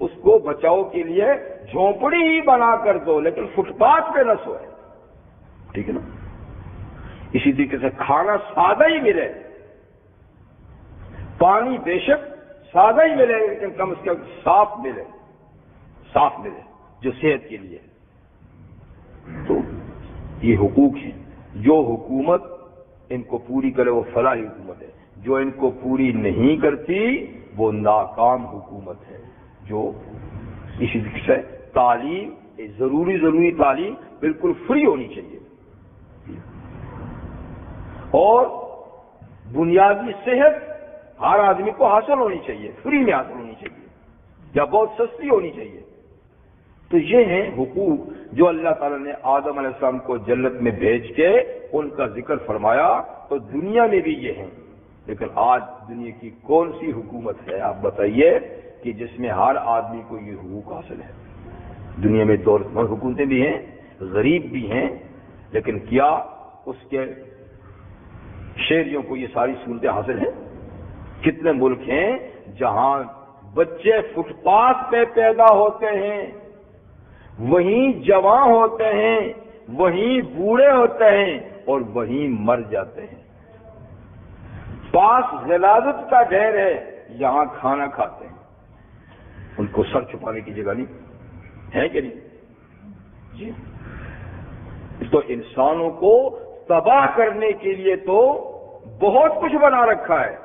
اس کو بچاؤ کے لیے جھونپڑی ہی بنا کر دو لیکن فٹ پاتھ پہ نہ سوئے. ٹھیک ہے نا. اسی طریقے سے کھانا سادہ ہی ملے، پانی بے شک سادہ ہی ملے لیکن کم از کم صاف ملے، صاف ملے جو صحت کے لیے. تو یہ حقوق ہیں. جو حکومت ان کو پوری کرے وہ فلاحی حکومت ہے. جو ان کو پوری نہیں کرتی وہ ناکام حکومت ہے. جو اسی طریقے سے تعلیم، ضروری تعلیم بالکل فری ہونی چاہیے، اور بنیادی صحت ہر آدمی کو حاصل ہونی چاہیے، فری میں حاصل ہونی چاہیے یا بہت سستی ہونی چاہیے. تو یہ ہیں حقوق جو اللہ تعالیٰ نے آدم علیہ السلام کو جنت میں بھیج کے ان کا ذکر فرمایا. تو دنیا میں بھی یہ ہیں. لیکن آج دنیا کی کون سی حکومت ہے آپ بتائیے کہ جس میں ہر آدمی کو یہ حقوق حاصل ہے؟ دنیا میں دولت مند حکومتیں بھی ہیں، غریب بھی ہیں، لیکن کیا اس کے شہریوں کو یہ ساری سہولتیں حاصل ہیں؟ کتنے ملک ہیں جہاں بچے فٹ پاتھ پہ پیدا ہوتے ہیں، وہیں جوان ہوتے ہیں، وہیں بوڑھے ہوتے ہیں اور وہیں مر جاتے ہیں. پاس غلاظت کا ڈھیر ہے، یہاں کھانا کھاتے ہیں. ان کو سر چھپانے کی جگہ نہیں ہے کہ نہیں؟ جی. تو انسانوں کو تباہ کرنے کے لیے تو بہت کچھ بنا رکھا ہے،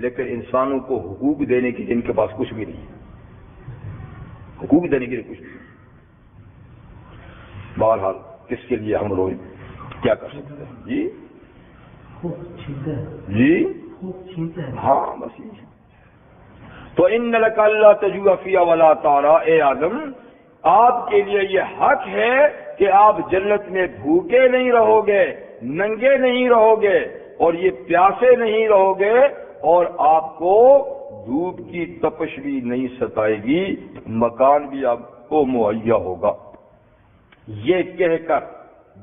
لیکن انسانوں کو حقوق دینے کے لیے ان کے پاس کچھ بھی نہیں ہے. حقوق دینے کے لیے کچھ نہیں. بہرحال کس کے لیے ہم لوگ کیا کر سکتے ہیں؟ جی جی ہاں بس یہ. تو ان لک اللہ تجوع فیہا ولا تعری، اے آدم آپ کے لیے یہ حق ہے کہ آپ جنت میں بھوکے نہیں رہو گے، ننگے نہیں رہو گے اور یہ پیاسے نہیں رہو گے، اور آپ کو دھوپ کی تپش بھی نہیں ستائے گی، مکان بھی آپ کو مہیا ہوگا. یہ کہہ کر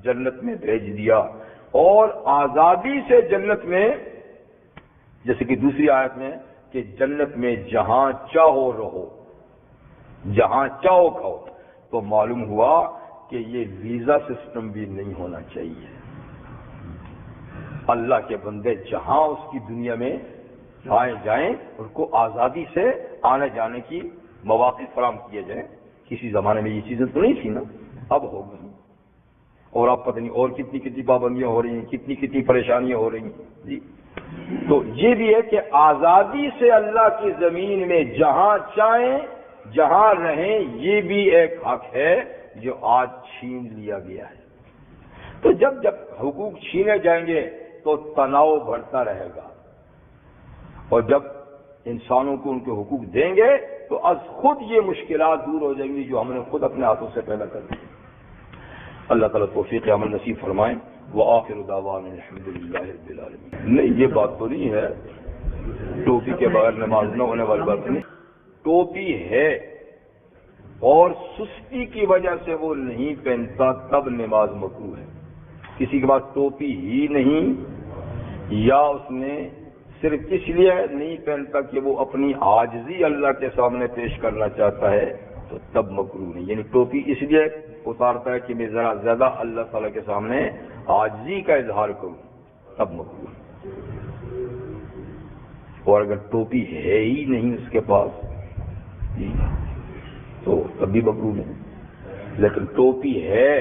جنت میں بھیج دیا اور آزادی سے جنت میں، جیسے کہ دوسری آیت میں کہ جنت میں جہاں چاہو رہو، جہاں چاہو کھاؤ. تو معلوم ہوا کہ یہ ویزا سسٹم بھی نہیں ہونا چاہیے. اللہ کے بندے جہاں اس کی دنیا میں آئے جائیں، ان کو آزادی سے آنے جانے کی مواقع فراہم کیے جائیں. کسی زمانے میں یہ چیزیں تو نہیں تھی نا، اب ہو گئی، اور اب پتہ نہیں اور کتنی کتنی پابندیاں ہو رہی ہیں، کتنی کتنی پریشانیاں ہو رہی ہیں جی. تو یہ بھی ہے کہ آزادی سے اللہ کی زمین میں جہاں چاہیں جہاں رہیں، یہ بھی ایک حق ہے جو آج چھین لیا گیا ہے. تو جب جب حقوق چھینے جائیں گے تو تناؤ بڑھتا رہے گا، اور جب انسانوں کو ان کے حقوق دیں گے تو از خود یہ مشکلات دور ہو جائیں گی جو ہم نے خود اپنے ہاتھوں سے پیدا کر دی. اللہ تعالیٰ توفیق عمل نصیب فرمائیں. وآخر دعوانا الحمدللہ رب العالمین. نہیں، یہ بات تو نہیں ہے ٹوپی کے بغیر نماز نہ ہونے والی بات نہیں. ٹوپی ہے اور سستی کی وجہ سے وہ نہیں پہنتا تب نماز مکروہ ہے. کسی کے پاس ٹوپی ہی نہیں، یا اس نے صرف اس لیے نہیں پہنتا کہ وہ اپنی عاجزی اللہ کے سامنے پیش کرنا چاہتا ہے، تو تب مکروہ نہیں. یعنی ٹوپی اس لیے اتارتا ہے کہ میں ذرا زیادہ اللہ تعالیٰ کے سامنے عاجزی کا اظہار کروں، تب مکروہ. اور اگر ٹوپی ہے ہی نہیں اس کے پاس تو تب بھی مکروہ نہیں. لیکن ٹوپی ہے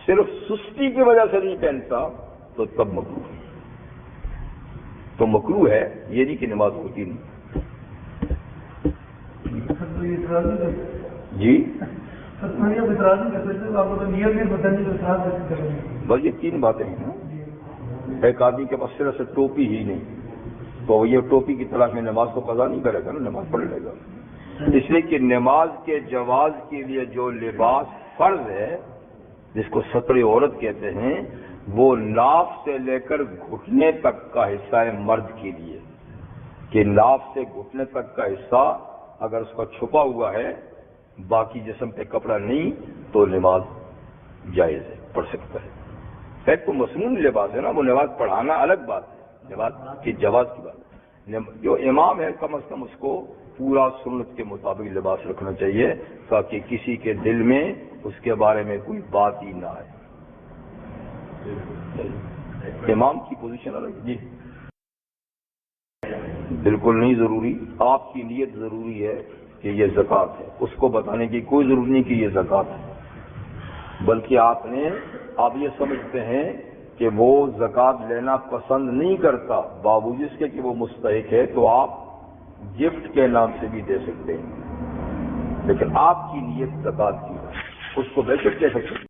صرف سستی کی وجہ سے نہیں پہنتا تو تب مکروہ. تو مکروہ ہے، یہ نہیں کہ نماز ہوتی نہیں. جی بس یہ تین باتیں ہیں نا. ایک آدمی کے پاس صرف سے ٹوپی ہی نہیں تو یہ ٹوپی کی تلاش میں نماز کو قضا نہیں کرے گا نا، نماز پڑھ لے گا. اس لیے کہ نماز کے جواز کے لیے جو لباس فرض ہے، جس کو ستر عورت کہتے ہیں، وہ ناف سے لے کر گھٹنے تک کا حصہ ہے مرد کے لیے. کہ ناف سے گھٹنے تک کا حصہ اگر اس کا چھپا ہوا ہے، باقی جسم پہ کپڑا نہیں، تو نماز جائز ہے، پڑھ سکتا ہے. ایک تو مصنون لباس ہے نا، وہ نماز پڑھانا الگ بات ہے، نماز کے جواز کی بات ہے. جو امام ہے کم از کم اس کو پورا سنت کے مطابق لباس رکھنا چاہیے تاکہ کسی کے دل میں اس کے بارے میں کوئی بات ہی نہ آئے. امام کی پوزیشن الگ. جی بالکل نہیں ضروری. آپ کی نیت ضروری ہے کہ یہ زکوٰۃ ہے، اس کو بتانے کی کوئی ضرورت نہیں کہ یہ زکوٰۃ ہے، بلکہ آپ یہ سمجھتے ہیں کہ وہ زکوٰۃ لینا پسند نہیں کرتا، باوجود اس کے کہ وہ مستحق ہے، تو آپ گفٹ کے نام سے بھی دے سکتے ہیں. لیکن آپ کی نیت زکوٰۃ کی ہے، اس کو بے شک دے سکتے ہیں.